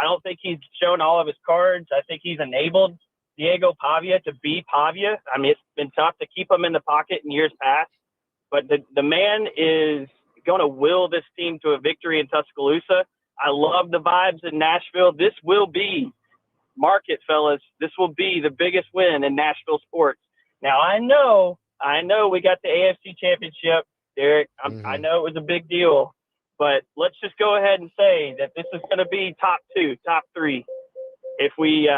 I don't think he's shown all of his cards. I think he's enabled Diego Pavia to be Pavia. I mean, it's been tough to keep him in the pocket in years past, but the man is going to will this team to a victory in Tuscaloosa. I love the vibes in Nashville. This will be, mark it, fellas, this will be the biggest win in Nashville sports. Now, I know we got the AFC Championship, Derek. I know it was a big deal, but let's just go ahead and say that this is going to be top 2, top 3. If we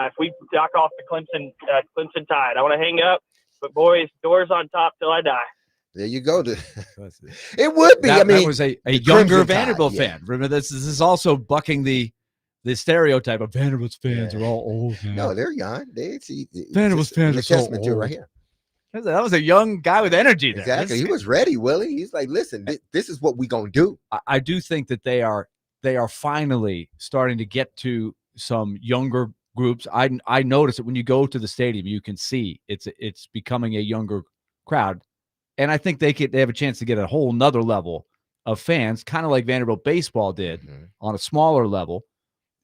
knock off the Clemson Tide, I want to hang up, but boys, doors on top till I die. There you go. It would be. That that was a younger Vanderbilt fan. Remember, this is also bucking the stereotype of Vanderbilt's fans are all old. Man. No, they're young. Vanderbilt's fans are so old. Right here. That was a young guy with energy there. Exactly. He was ready, Willie. He's like, listen, this is what we're going to do. I do think that they are finally starting to get to some younger groups. I notice it when you go to the stadium, you can see it's becoming a younger crowd. And I think they have a chance to get a whole nother level of fans, kind of like Vanderbilt baseball did on a smaller level,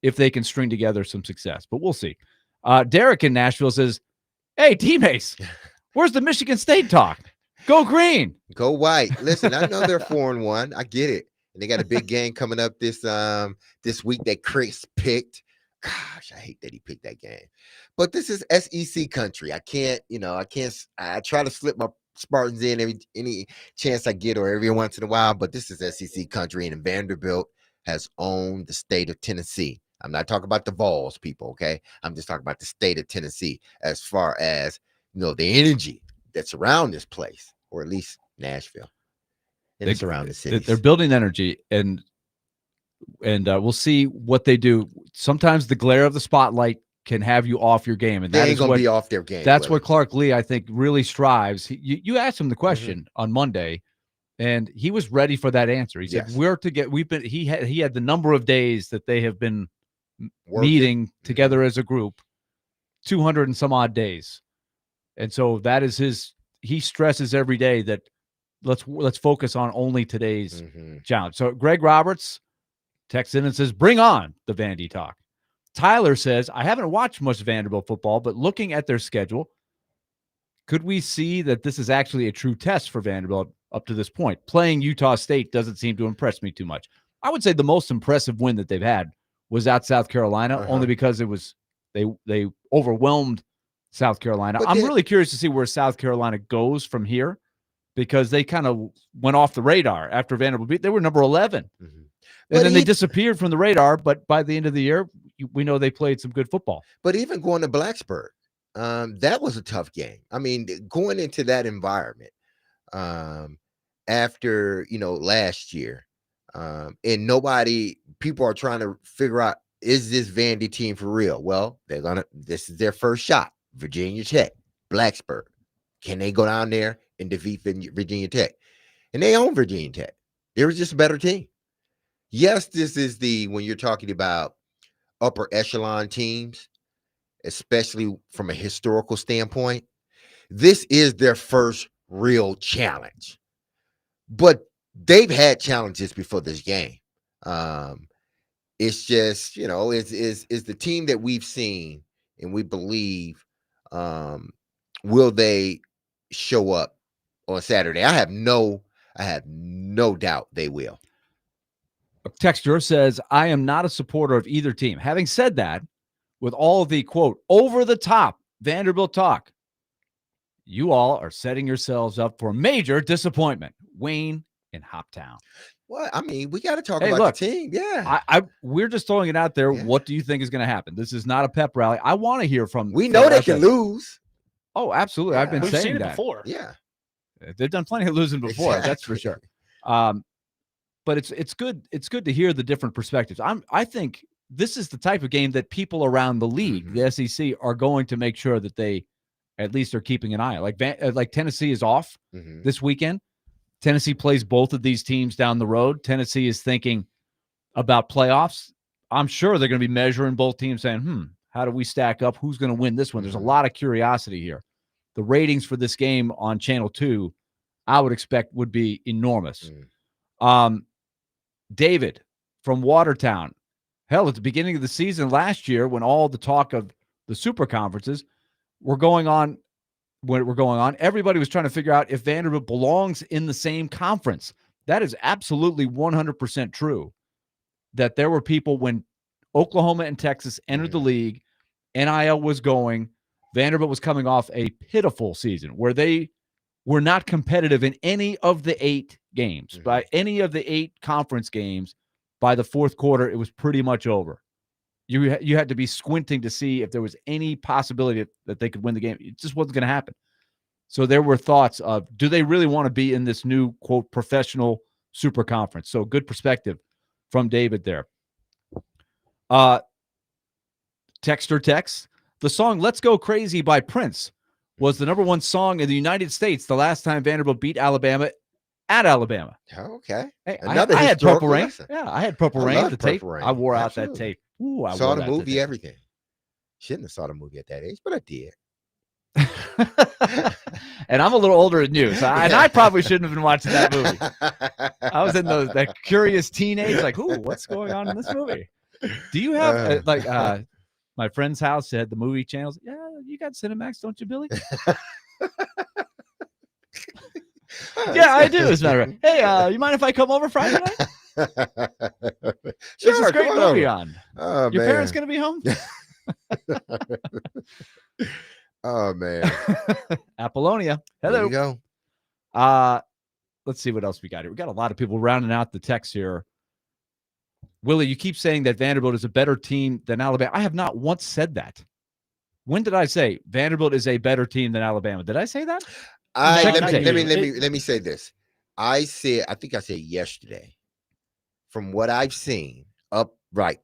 if they can string together some success. But we'll see. Derek in Nashville says, "Hey, teammates, where's the Michigan State talk? Go green. Go white." Listen, I know they're 4-1. I get it. And they got a big game coming up this week that Chris picked. Gosh, I hate that he picked that game. But this is SEC country. I try to slip my Spartans in any chance I get or every once in a while, but this is SEC country, and Vanderbilt has owned the state of Tennessee. I'm not talking about the Vols people, okay? I'm just talking about the state of Tennessee as far as, the energy that's around this place, or at least Nashville. And it's around the city. They're building energy, and we'll see what they do. Sometimes the glare of the spotlight can have you off your game, and they ain't gonna be off their game. That's what Clark Lee, I think, really strives. You asked him the question on Monday, and he was ready for that answer. He said, He had the number of days that they have been meeting together as a group, 200 and some odd days, and so that is he stresses every day that let's focus on only today's challenge. So Greg Roberts texts in and says, bring on the Vandy talk. Tyler says, I haven't watched much Vanderbilt football, but looking at their schedule, could we see that this is actually a true test for Vanderbilt up to this point? Playing Utah State doesn't seem to impress me too much. I would say the most impressive win that they've had was at South Carolina, only because it was they overwhelmed South Carolina. I'm really curious to see where South Carolina goes from here, because they kind of went off the radar after Vanderbilt beat. They were number 11. And then they disappeared from the radar, but by the end of the year, we know they played some good football. But even going to Blacksburg, that was a tough game. I mean, going into that environment after, last year, and people are trying to figure out, is this Vandy team for real? Well, this is their first shot. Virginia Tech, Blacksburg. Can they go down there and defeat Virginia Tech? And they own Virginia Tech. They were just a better team. Yes, this is when you're talking about upper echelon teams, especially from a historical standpoint, this is their first real challenge. But they've had challenges before this game. It's just, it's the team that we've seen and we believe, will they show up on Saturday? I have no doubt they will. Texture says, I am not a supporter of either team. Having said that, with all of the, quote, over the top Vanderbilt talk, you all are setting yourselves up for major disappointment. Wayne in Hoptown. Well, I mean, we got to talk about the team. Yeah. We're just throwing it out there. Yeah. What do you think is going to happen? This is not a pep rally. I want to hear from. We know they can lose. Oh, absolutely. Yeah. We've seen that it before. Yeah. They've done plenty of losing before. Exactly. That's for sure. But it's good. It's good to hear the different perspectives. I think this is the type of game that people around the league, the SEC, are going to make sure that they at least are keeping an eye on. Like Tennessee is off this weekend. Tennessee plays both of these teams down the road. Tennessee is thinking about playoffs. I'm sure they're going to be measuring both teams, saying, how do we stack up? Who's going to win this one? There's a lot of curiosity here. The ratings for this game on Channel 2, I would expect, would be enormous. David from Watertown. Hell, at the beginning of the season last year, when all the talk of the super conferences were going on, everybody was trying to figure out if Vanderbilt belongs in the same conference. That is absolutely 100% true. That there were people when Oklahoma and Texas entered the league, NIL was going, Vanderbilt was coming off a pitiful season where they were not competitive in any of the 8 games. By any of the 8 conference games, by the fourth quarter, it was pretty much over. You had to be squinting to see if there was any possibility that they could win the game. It just wasn't going to happen. So there were thoughts of, do they really want to be in this new, quote, professional super conference? So good perspective from David there. Texter text, the song Let's Go Crazy by Prince was the #1 song in the United States the last time Vanderbilt beat Alabama at Alabama. Okay. Hey, I had Purple Rain. Yeah, I had Purple Rain, the tape. Rain. I wore out that tape. Ooh, I saw the movie, everything. Shouldn't have saw the movie at that age, but I did. And I'm a little older than you, so I probably shouldn't have been watching that movie. I was in that curious teenage, like, ooh, what's going on in this movie? Do you have my friend's house had the movie channels? Yeah, you got Cinemax, don't you, Billy? Yeah, I do. As a matter of fact. Hey, you mind if I come over Friday night? There's this Sure, come great on movie over. on. Oh Your parents man. gonna be home? Oh man. Apollonia. There Hello. you go. Let's see what else we got here. We got a lot of people rounding out the text here. Willie, you keep saying that Vanderbilt is a better team than Alabama. I have not once said that. When did I say Vanderbilt is a better team than Alabama? Did I say that? Let me say this. I think I said yesterday, from what I've seen up right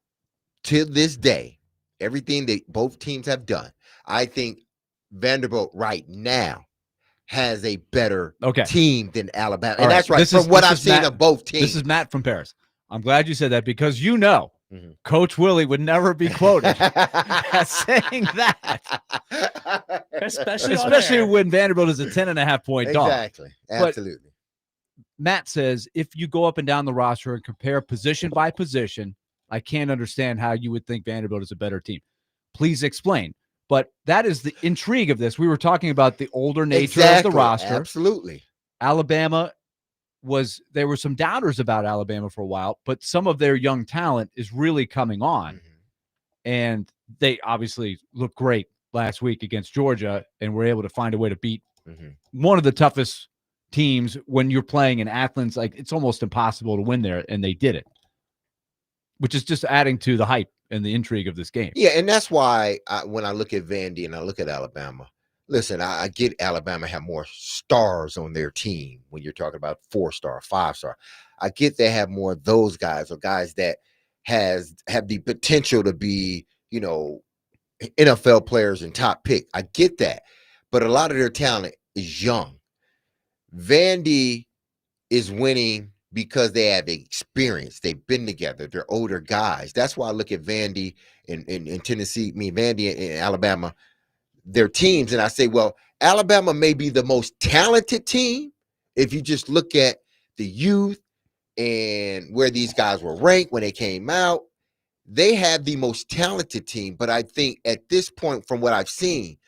to this day, everything that both teams have done, I think Vanderbilt right now has a better team than Alabama. And that's right. From what I've seen of both teams. This is Matt from Paris. I'm glad you said that because Coach Willie would never be quoted as saying that. Especially when Vanderbilt is a 10.5-point dog. Exactly. Absolutely. But Matt says if you go up and down the roster and compare position by position, I can't understand how you would think Vanderbilt is a better team. Please explain. But that is the intrigue of this. We were talking about the older nature of the roster. Absolutely. Alabama there were some doubters about Alabama for a while, but some of their young talent is really coming on. And they obviously looked great last week against Georgia and were able to find a way to beat one of the toughest teams when you're playing in Athens. Like, it's almost impossible to win there, and they did it, which is just adding to the hype and the intrigue of this game. Yeah, and that's why when I look at Vandy and I look at Alabama, listen, I get Alabama have more stars on their team when you're talking about 4-star, 5-star. I get they have more of those guys or guys that have the potential to be, NFL players and top pick. I get that. But a lot of their talent is young. Vandy is winning because they have experience. They've been together. They're older guys. That's why I look at Vandy in Tennessee, Vandy in Alabama, their teams, and I say, well, Alabama may be the most talented team if you just look at the youth and where these guys were ranked when they came out. They have the most talented team, but I think at this point, from what I've seen,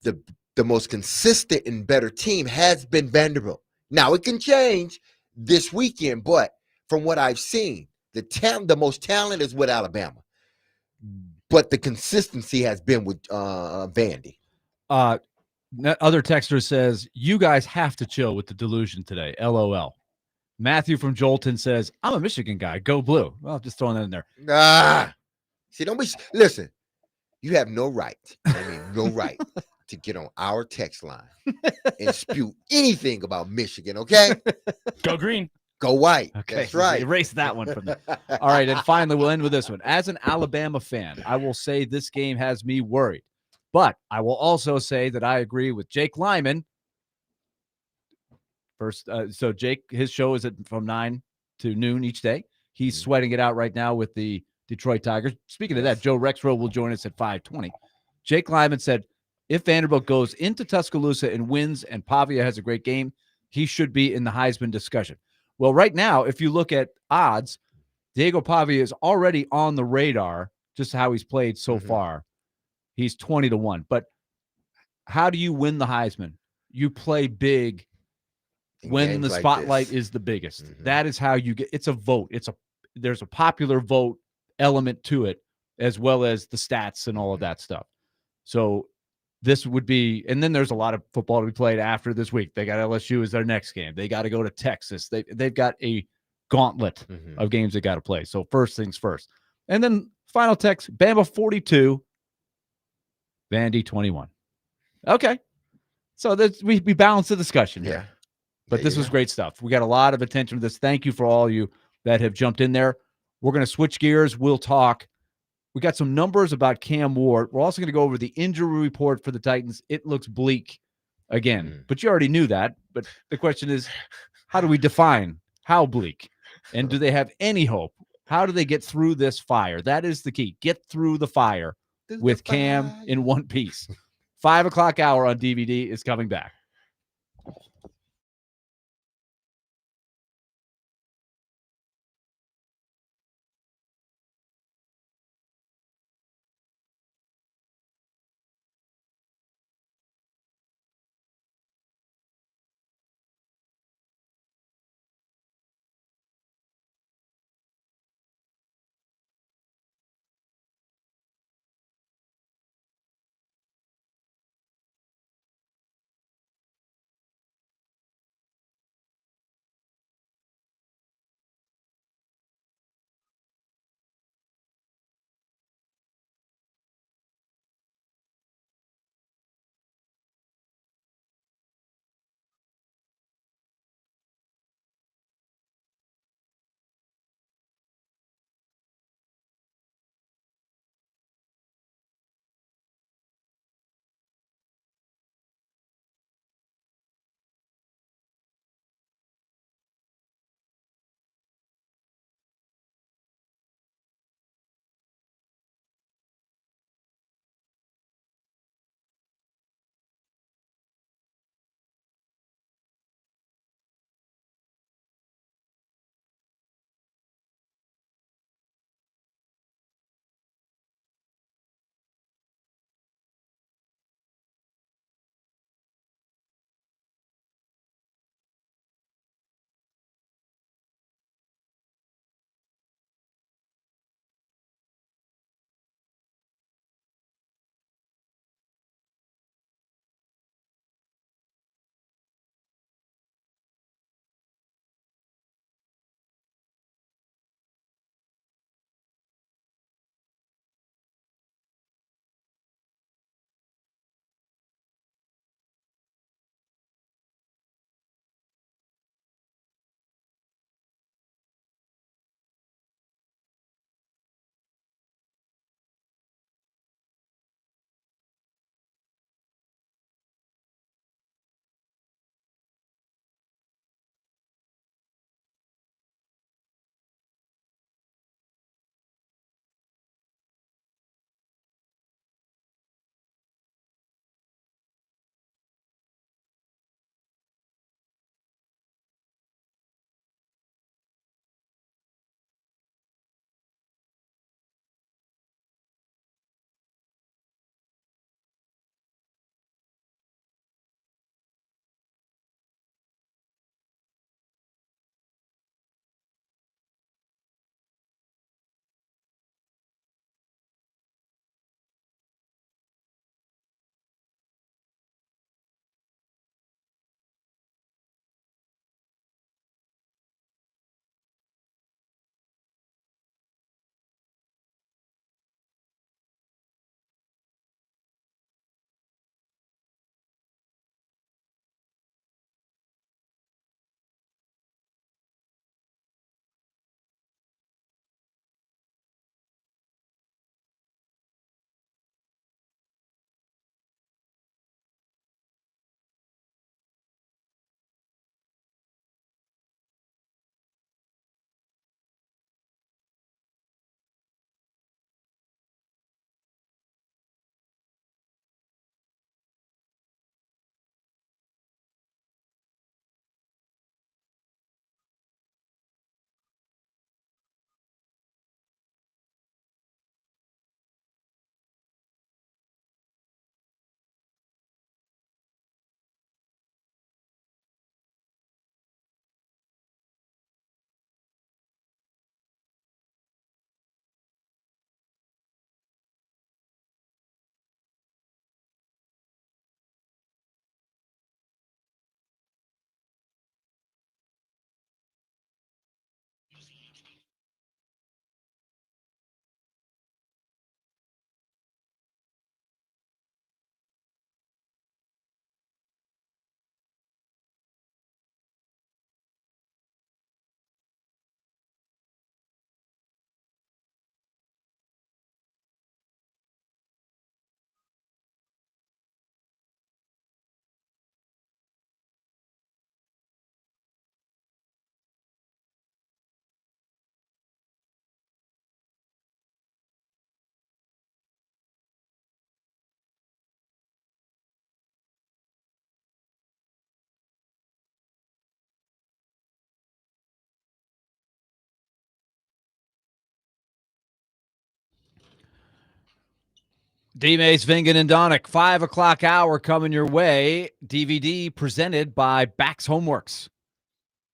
the most consistent and better team has been Vanderbilt. Now, it can change this weekend, but from what I've seen, the most talent is with Alabama. But the consistency has been with Vandy. Other texter says, you guys have to chill with the delusion today. LOL. Matthew from Jolton says, I'm a Michigan guy. Go blue. Well, just throwing that in there. See, listen, you have no right. No right to get on our text line and spew anything about Michigan, okay? Go green. Go white. Okay. That's right. Erase that one from me. All right, and finally, we'll end with this one. As an Alabama fan, I will say this game has me worried. But I will also say that I agree with Jake Lyman. So Jake, his show is from 9 to noon each day. He's sweating it out right now with the Detroit Tigers. Speaking of that, Joe Rexrow will join us at 5:20. Jake Lyman said, if Vanderbilt goes into Tuscaloosa and wins and Pavia has a great game, he should be in the Heisman discussion. Well, right now, if you look at odds, Diego Pavia is already on the radar, just how he's played so far. He's 20-1. But how do you win the Heisman? You play big when the spotlight is the biggest. That is how you get. It's a vote. There's a popular vote element to it, as well as the stats and all of that stuff. So this would be, and then there's a lot of football to be played after this week. They got LSU as their next game. They got to go to Texas. They've got a gauntlet of games they got to play. So first things first. And then final text, Bama 42, Vandy 21. Okay. So we balance the discussion here. Yeah. But this was great stuff. We got a lot of attention to this. Thank you for all you that have jumped in there. We're going to switch gears. We'll talk. We got some numbers about Cam Ward. We're also going to go over the injury report for the Titans. It looks bleak again, but you already knew that. But the question is, how do we define how bleak? And do they have any hope? How do they get through this fire? That is the key. Get through the fire with Cam in one piece. 5 o'clock hour on DVD is coming back. D-Mace, Vingan, and Donick, 5 o'clock hour coming your way. DVD presented by Bax Homeworks.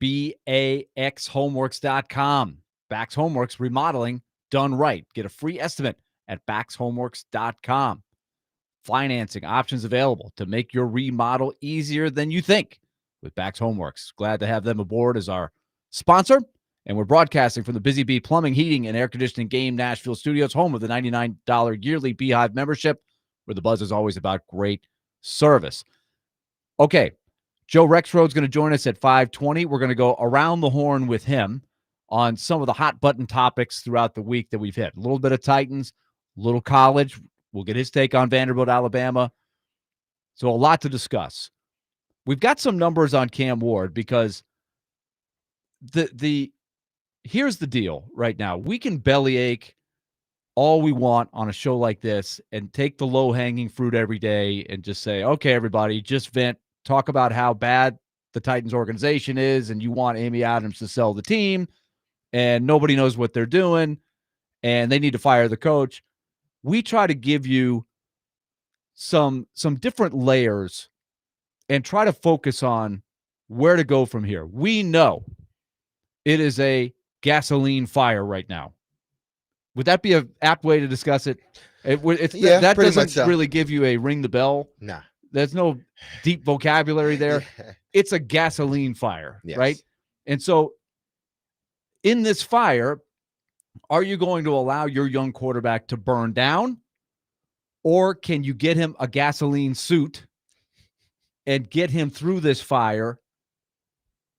BAXHomeworks.com. Bax Homeworks remodeling done right. Get a free estimate at BaxHomeworks.com. Financing options available to make your remodel easier than you think with Bax Homeworks. Glad to have them aboard as our sponsor. And we're broadcasting from the Busy Bee Plumbing, Heating, and Air Conditioning Game Nashville Studios, home of the $99 yearly Beehive membership, where the buzz is always about great service. Okay, Joe Rexroad's going to join us at 5:20. We're going to go around the horn with him on some of the hot button topics throughout the week that we've hit. A little bit of Titans, a little college. We'll get his take on Vanderbilt, Alabama. So a lot to discuss. We've got some numbers on Cam Ward because here's the deal right now. We can bellyache all we want on a show like this and take the low-hanging fruit every day and just say, okay, everybody, just vent. Talk about how bad the Titans organization is and you want Amy Adams to sell the team and nobody knows what they're doing and they need to fire the coach. We try to give you some different layers and try to focus on where to go from here. We know it is a gasoline fire right now. Would that be an apt way to discuss it? That doesn't really give you a ring the bell. Nah. There's no deep vocabulary there. It's a gasoline fire, right? And so in this fire, are you going to allow your young quarterback to burn down? Or can you get him a gasoline suit and get him through this fire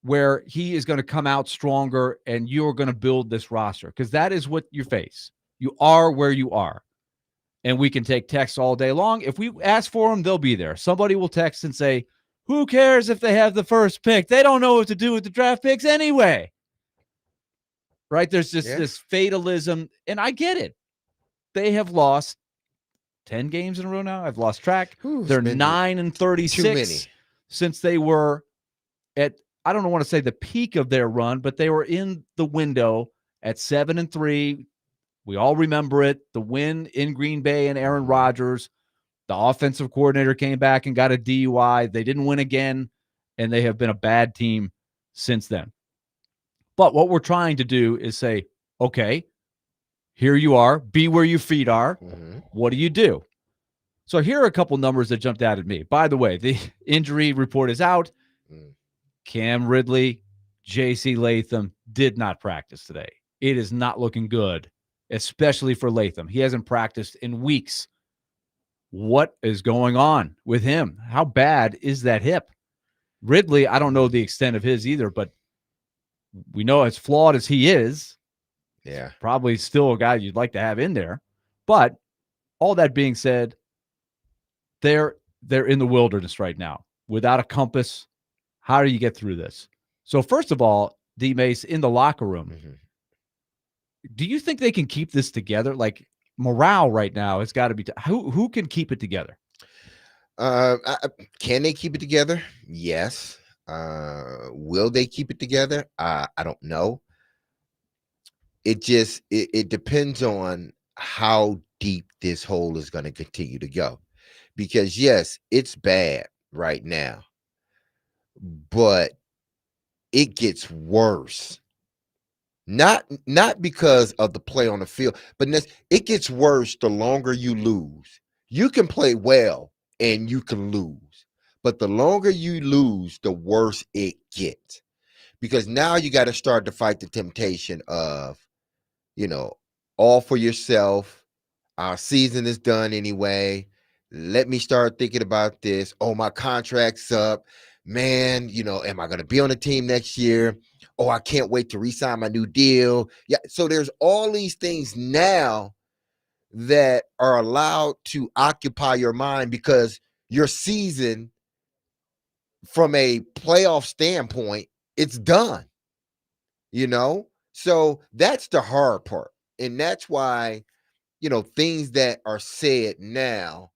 where he is going to come out stronger and you're going to build this roster? Because that is what you face. You are where you are. And we can take texts all day long. If we ask for them, they'll be there. Somebody will text and say, who cares if they have the first pick? They don't know what to do with the draft picks anyway. Right? There's just this fatalism. And I get it. They have lost 10 games in a row now. I've lost track. They're 9-36 since they were at, I don't want to say the peak of their run, but they were in the window at 7-3. We all remember it. The win in Green Bay and Aaron Rodgers. The offensive coordinator came back and got a DUI. They didn't win again, and they have been a bad team since then. But what we're trying to do is say, okay, here you are. Be where your feet are. Mm-hmm. What do you do? So here are a couple numbers that jumped out at me. By the way, the injury report is out. Cam Ridley, J.C. Latham did not practice today. It is not looking good, especially for Latham. He hasn't practiced in weeks. What is going on with him? How bad is that hip? Ridley, I don't know the extent of his either, but we know as flawed as he is, probably still a guy you'd like to have in there. But all that being said, they're in the wilderness right now without a compass. How do you get through this? So first of all, D-Mace, in the locker room, do you think they can keep this together? Like morale right now has got to be who can keep it together? Can they keep it together? Yes. Will they keep it together? I don't know. It depends on how deep this hole is going to continue to go. Because yes, it's bad right now, but it gets worse. Not because of the play on the field, but it gets worse the longer you lose. You can play well and you can lose, but the longer you lose, the worse it gets. Because now you got to start to fight the temptation of, all for yourself. Our season is done anyway. Let me start thinking about this. Oh, my contract's up. Man, am I going to be on the team next year? Oh, I can't wait to re-sign my new deal. Yeah. So there's all these things now that are allowed to occupy your mind because your season, from a playoff standpoint, it's done. So that's the hard part. And that's why, things that are said now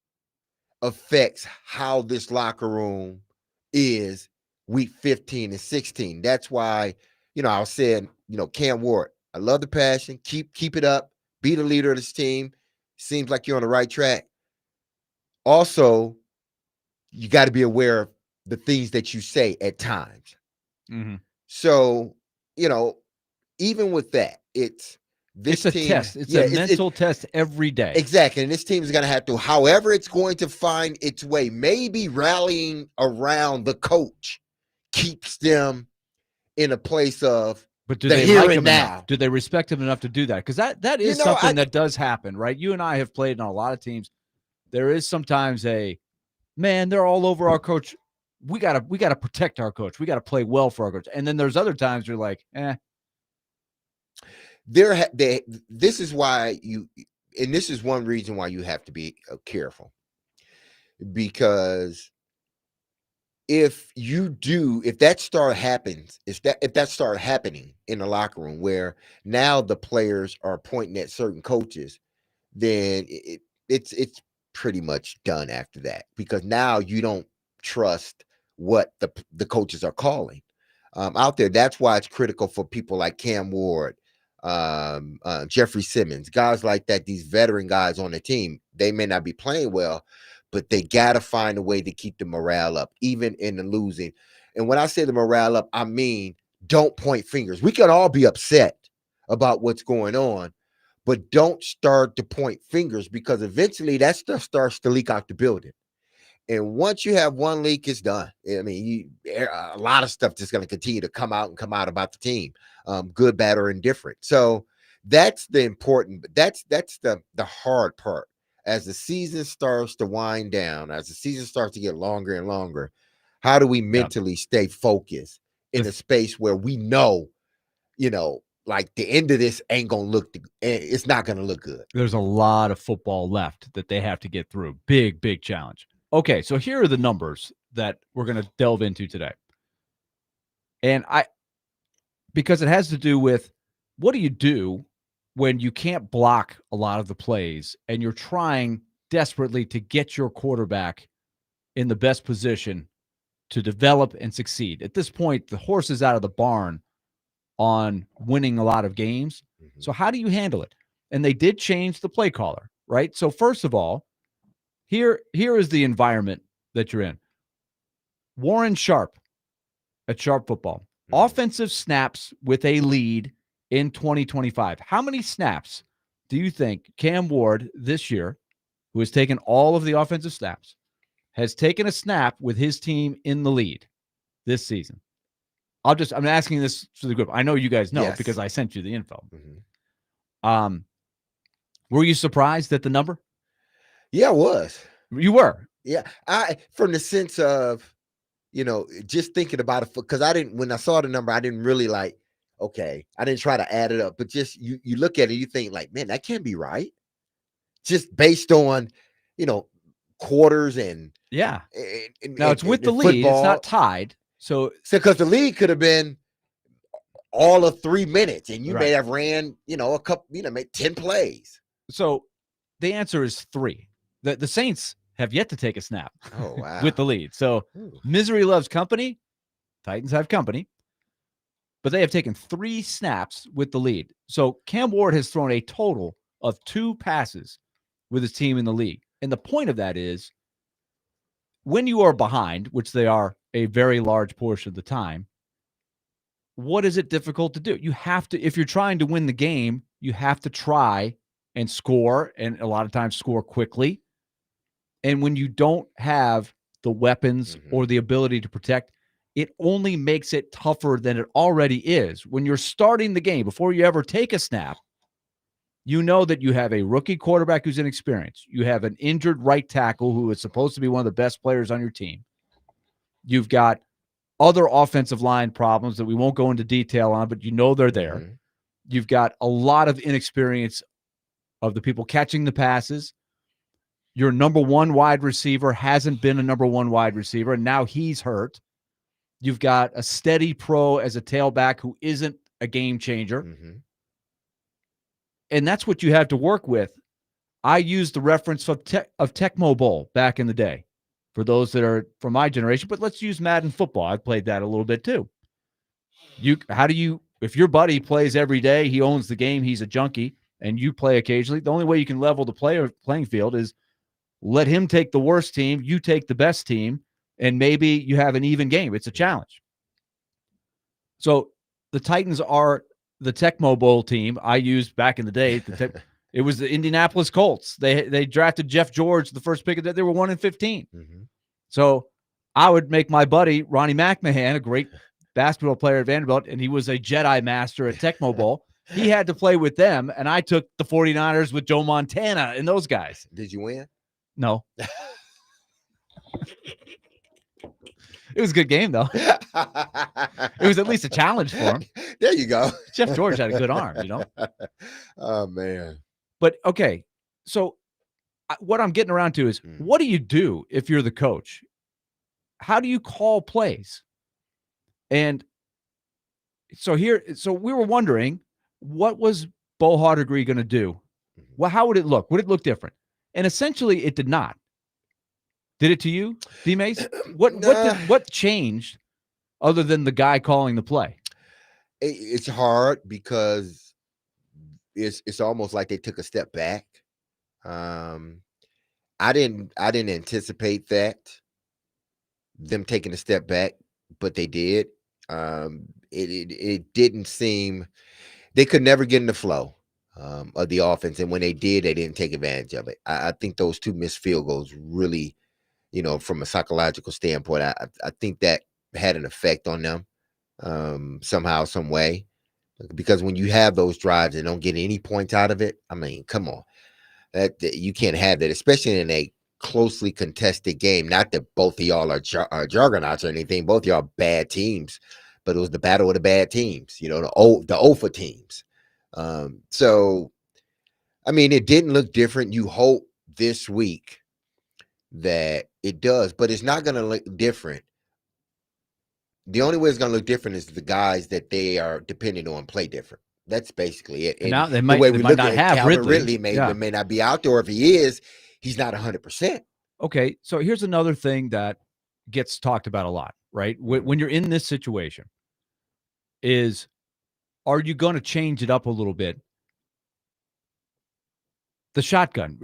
affects how this locker room is week 15 and 16. That's why, I was saying, Cam Ward, I love the passion. Keep it up. Be the leader of this team. Seems like you're on the right track. also, you got to be aware of the things that you say at times. Mm-hmm. So, even with that, it's a test. It's a mental test every day. Exactly. And this team is going to have to, however it's going to find its way, maybe rallying around the coach keeps them in a place of but do the they here like and him now. enough? Do they respect him enough to do that? Because that is something that does happen, right? You and I have played on a lot of teams. There is sometimes they're all over our coach. We gotta protect our coach. We gotta play well for our coach. And then there's other times you're like, This is why and this is one reason why you have to be careful, because if that started happening in the locker room where now the players are pointing at certain coaches, then it's pretty much done after that, because now you don't trust what the coaches are calling out there. That's why it's critical for people like Cam Ward, Jeffrey Simmons, guys like that, these veteran guys on the team. They may not be playing well, but they got to find a way to keep the morale up, even in the losing. And when I say the morale up, I mean, don't point fingers. We can all be upset about what's going on, but don't start to point fingers, because eventually that stuff starts to leak out the building. And once you have one leak, it's done. I mean, a lot of stuff just going to continue to come out about the team, good, bad, or indifferent. So that's the important, but that's the hard part. As the season starts to wind down, as the season starts to get longer and longer, how do we mentally stay focused in a space where we know, like the end of this ain't going to it's not going to look good. There's a lot of football left that they have to get through. Big, big challenge. Okay, so here are the numbers that we're going to delve into today. And because it has to do with what do you do when you can't block a lot of the plays and you're trying desperately to get your quarterback in the best position to develop and succeed. At this point, the horse is out of the barn on winning a lot of games. Mm-hmm. So how do you handle it? And they did change the play caller, right? So first of all, here is the environment that you're in. Warren Sharp at Sharp Football. Mm-hmm. Offensive snaps with a lead in 2025. How many snaps do you think Cam Ward this year, who has taken all of the offensive snaps, has taken a snap with his team in the lead this season? I'm asking this to the group. I know you guys know because I sent you the info. Mm-hmm. Were you surprised at the number? Yeah, I was. You were. Yeah. From the sense of, just thinking about it, because when I saw the number, I didn't really I didn't try to add it up, but just you look at it, you think like, man, that can't be right. Just based on, quarters and now it's with the lead. Football. It's not tied. So because the lead could have been all of 3 minutes and you may have ran, a couple, made 10 plays. So the answer is 3. The Saints have yet to take a snap with the lead. So misery loves company. Titans have company. But they have taken 3 snaps with the lead. So Cam Ward has thrown a total of 2 passes with his team in the league. And the point of that is when you are behind, which they are a very large portion of the time, what is it difficult to do? You have to, if you're trying to win the game, you have to try and score, and a lot of times score quickly. And when you don't have the weapons or the ability to protect, it only makes it tougher than it already is. When you're starting the game, before you ever take a snap, you know that you have a rookie quarterback who's inexperienced. You have an injured right tackle who is supposed to be one of the best players on your team. You've got other offensive line problems that we won't go into detail on, but you know they're there. Mm-hmm. You've got a lot of inexperience of the people catching the passes. Your number 1 wide receiver hasn't been a number 1 wide receiver, and now he's hurt. You've got a steady pro as a tailback who isn't a game changer. Mm-hmm. And that's what you have to work with. I used the reference of Tecmo Bowl back in the day for those that are from my generation, but let's use Madden football. I've played that a little bit too. If your buddy plays every day, he owns the game, he's a junkie, and you play occasionally, the only way you can level the playing field is Let him take the worst team. You take the best team, and maybe you have an even game. It's a challenge. So the Titans are the Tecmo Bowl team I used back in the day. It was the Indianapolis Colts. They drafted Jeff George, the first pick of that. They were 1-15. Mm-hmm. So I would make my buddy Ronnie McMahon, a great basketball player at Vanderbilt, and he was a Jedi Master at Tecmo Bowl. He had to play with them, and I took the 49ers with Joe Montana and those guys. Did you win? No. It was a good game, though. It was at least a challenge for him. There you go. Jeff George had a good arm, you know? Oh, man. But, okay, so what I'm getting around to is, what do you do if you're the coach? How do you call plays? And so we were wondering, what was Bo Hardegree going to do? Well, how would it look? Would it look different? And essentially, it did not. Did it to you, D-Mace? What changed other than the guy calling the play? It's hard because it's almost like they took a step back. I didn't anticipate that, them taking a step back, but they did. It didn't seem, they could never get in the flow of the offense, and when they did, they didn't take advantage of it. I think those 2 missed field goals really, from a psychological standpoint, I think that had an effect on them somehow, some way, because when you have those drives and don't get any points out of it, I mean, come on, that you can't have that, especially in a closely contested game. Not that both of y'all are juggernauts or anything. Both of y'all bad teams, but it was the battle of the bad teams, the OFA teams. So, I mean, it didn't look different. You hope this week that it does, but it's not going to look different. The only way it's going to look different is the guys that they are dependent on play different. That's basically it. And now they the might, way we look not at it, have Calvin Ridley. may not be out there, or if he is, he's not 100%. Okay, so here's another thing that gets talked about a lot, right? When you're in this situation, is are you going to change it up a little bit? The shotgun.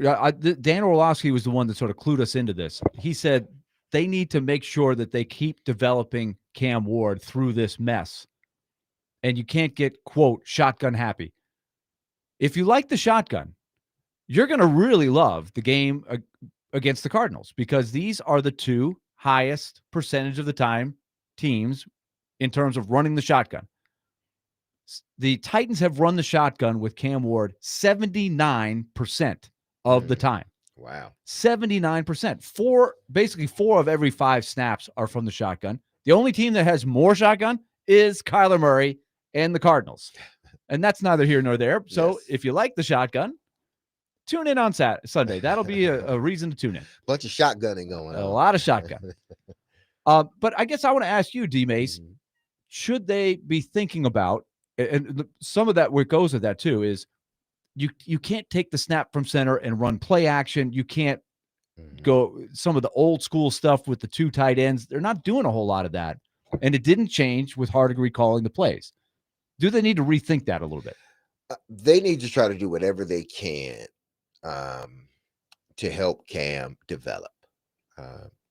Dan Orlovsky was the one that sort of clued us into this. He said they need to make sure that they keep developing Cam Ward through this mess. And you can't get, quote, shotgun happy. If you like the shotgun, you're going to really love the game against the Cardinals, because these are the 2 highest percentage of the time teams in terms of running the shotgun. The Titans have run the shotgun with Cam Ward 79% of the time. Wow. 79%. Basically 4 of every 5 snaps are from the shotgun. The only team that has more shotgun is Kyler Murray and the Cardinals. And that's neither here nor there. So if you like the shotgun, tune in on Sunday. That'll be a reason to tune in. Bunch of shotgunning going on. A lot of shotgun. But I guess I want to ask you, D-Mace, should they be thinking about, and some of that, where it goes with that too, is you can't take the snap from center and run play action. You can't go some of the old school stuff with the 2 tight ends. They're not doing a whole lot of that. And it didn't change with Hardegree calling the plays. Do they need to rethink that a little bit? They need to try to do whatever they can to help Cam develop.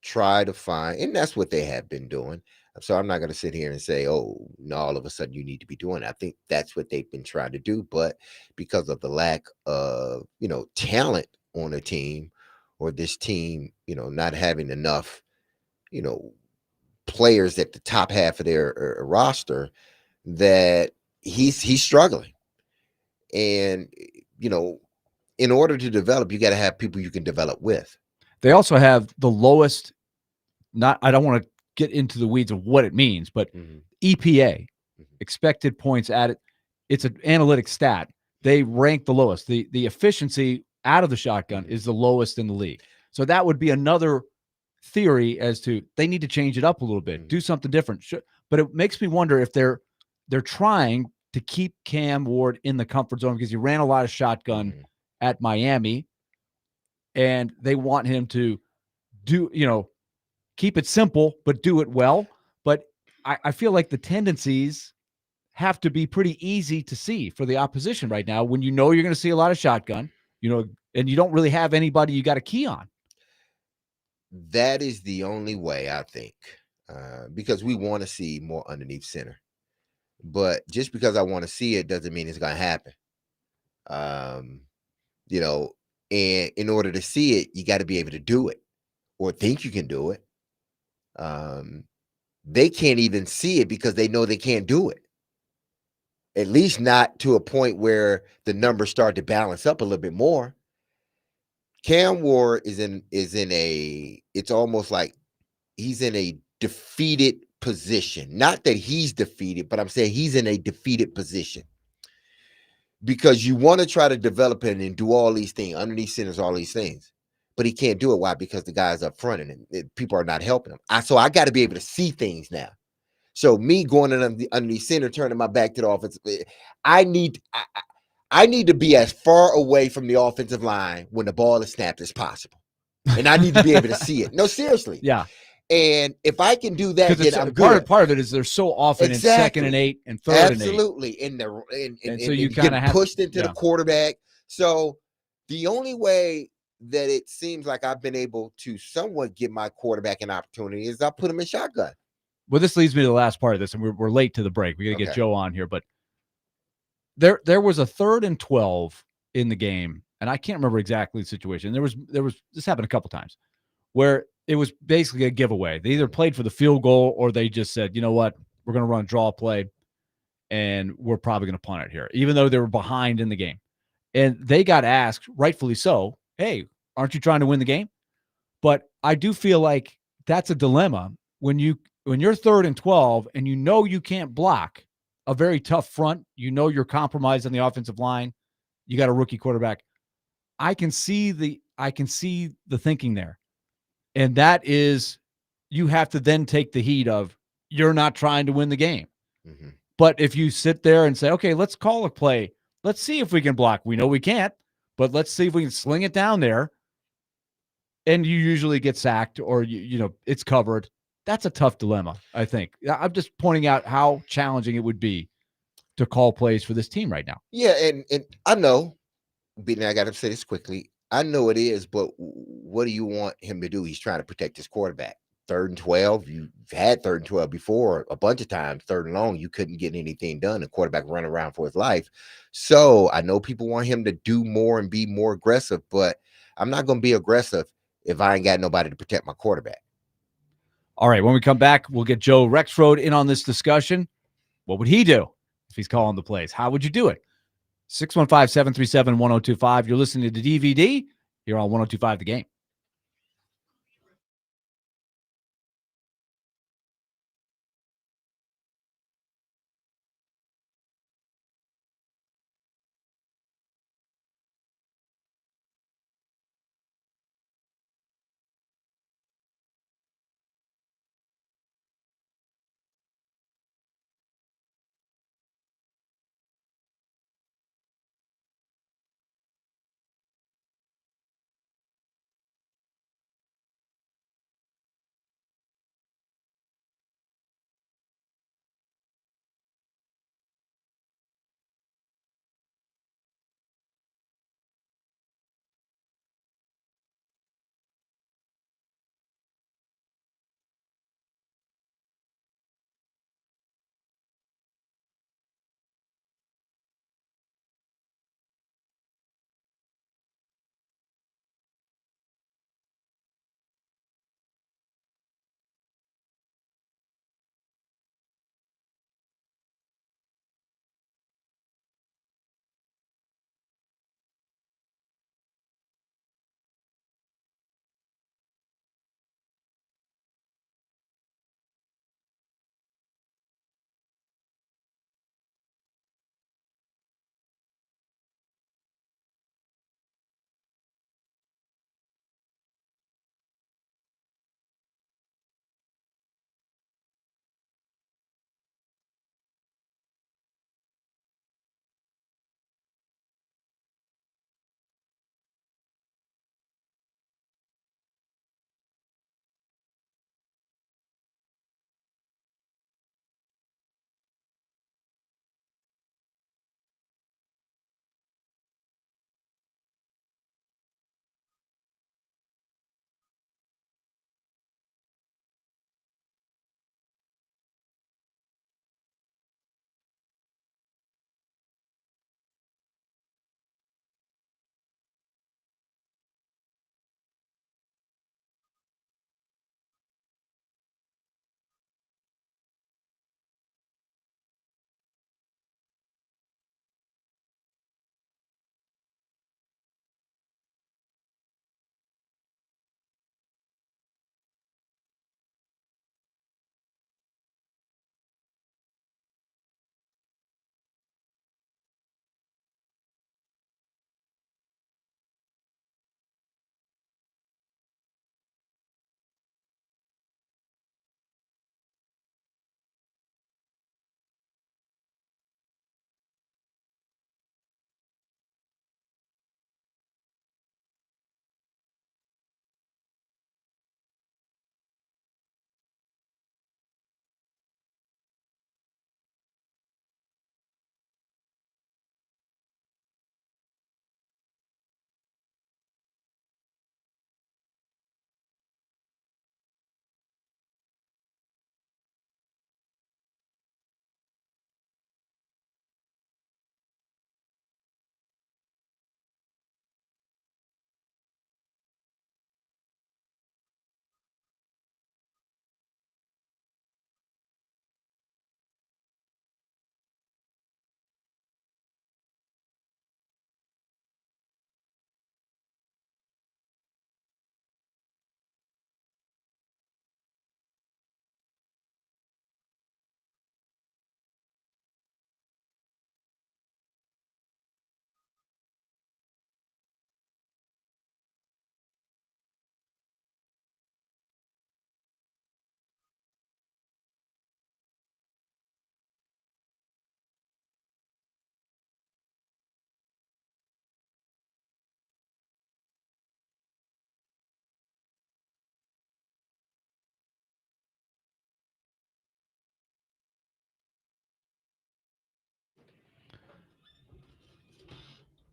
Try to find, and that's what they have been doing. So I'm not going to sit here and say, oh, no, all of a sudden you need to be doing it. I think that's what they've been trying to do. But because of the lack of, talent on a team, or this team, not having enough, players at the top half of their roster, that he's struggling. And, in order to develop, you got to have people you can develop with. They also have the lowest, I don't want to get into the weeds of what it means, but EPA, expected points added, it's an analytic stat. They rank the lowest. The efficiency out of the shotgun is the lowest in the league. So that would be another theory as to they need to change it up a little bit, do something different. But it makes me wonder if they're trying to keep Cam Ward in the comfort zone, because he ran a lot of shotgun at Miami, and they want him to do, keep it simple, but do it well. But I feel like the tendencies have to be pretty easy to see for the opposition right now, when you're going to see a lot of shotgun, and you don't really have anybody you got a key on. that is the only way, I think, because we want to see more underneath center. But just because I want to see it doesn't mean it's going to happen. You know, and in order to see it, you got to be able to do it or think you can do it. They can't even see it because they know they can't do it. At least not to a point where the numbers start to balance up a little bit more. Cam Ward is in a, it's almost like he's in a defeated position. Not that he's defeated, but I'm saying he's in a defeated position. Because you want to try to develop it and do all these things, underneath centers, all these things. But he can't do it. Why? Because the guy's up front and people are not helping him. So I got to be able to see things now. So me going underneath center, turning my back to the offense, I need to be as far away from the offensive line when the ball is snapped as possible. And I need to be able to see it. No, seriously. Yeah. And if I can do that, then I'm part good. Part of it is they're so often in 2nd and 8 and 3rd Absolutely. and 8. And So you get kind of have pushed into the quarterback. So the only way that it seems like I've been able to somewhat give my quarterback an opportunity is I put him in shotgun. Well, this leads me to the last part of this, and we're late to the break. We got to get Joe on here, but there was a 3rd and 12 in the game, and I can't remember exactly the situation. There was this happened a couple times where it was basically a giveaway. They either played for the field goal or they just said, you know what, we're going to run a draw play, and we're probably going to punt it here, even though they were behind in the game. And they got asked, rightfully so, hey, aren't you trying to win the game? But I do feel like that's a dilemma when you're 3rd and 12 and you know you can't block a very tough front. You know you're compromised on the offensive line. You got a rookie quarterback. I can see the thinking there. And that is, you have to then take the heat of you're not trying to win the game. Mm-hmm. But if you sit there and say, okay, let's call a play. Let's see if we can block. We know we can't, but let's see if we can sling it down there. And you usually get sacked or, you know, it's covered. That's a tough dilemma, I think. I'm just pointing out how challenging it would be to call plays for this team right now. Yeah, and I know, but I got to say this quickly. I know it is, but what do you want him to do? He's trying to protect his quarterback. 3rd and 12, you've had 3rd and 12 before a bunch of times. 3rd and long, you couldn't get anything done. The quarterback running around for his life. So I know people want him to do more and be more aggressive, but I'm not going to be aggressive if I ain't got nobody to protect my quarterback. All right, when we come back, we'll get Joe Rexroad in on this discussion. What would he do if he's calling the plays? How would you do it? 615-737-1025. You're listening to DVD here on 1025 The Game.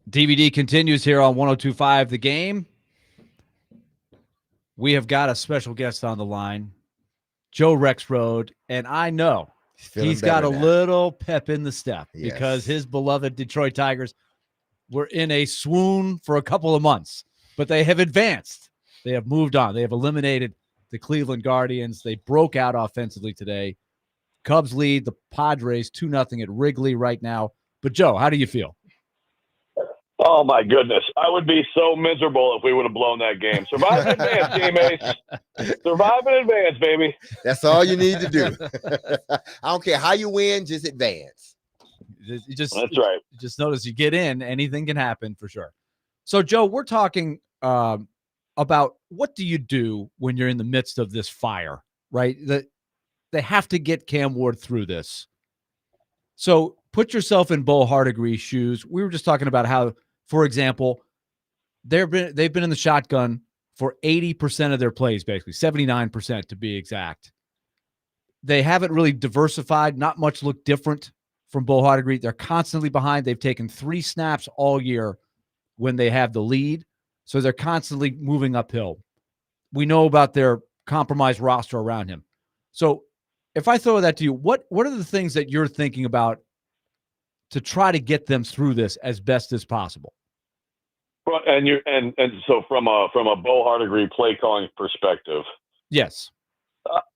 DVD continues here on 102.5 The Game. We have got a special guest on the line, Joe Rexrode, and I know he's got a little pep in the step because his beloved Detroit Tigers were in a swoon for a couple of months, but they have advanced. They have moved on. They have eliminated the Cleveland Guardians. They broke out offensively today. Cubs lead the Padres 2-0 at Wrigley right now. But, Joe, how do you feel? Oh, my goodness. I would be so miserable if we would have blown that game. Survive in advance, teammates. Survive in advance, baby. That's all you need to do. I don't care how you win, just advance. That's right. Just notice you get in, anything can happen for sure. So, Joe, we're talking about what do you do when you're in the midst of this fire, right? They have to get Cam Ward through this. So put yourself in Bo Hardegree's shoes. We were just talking about how, for example, they've been in the shotgun for 80% of their plays, basically 79% to be exact. They haven't really diversified. Not much look different from Bo Hardegree. They're constantly behind. They've taken 3 snaps all year when they have the lead, so they're constantly moving uphill. We know about their compromised roster around him. So if I throw that to you, what are the things that you're thinking about to try to get them through this as best as possible? And so from a Bo Hardegree play calling perspective, yes,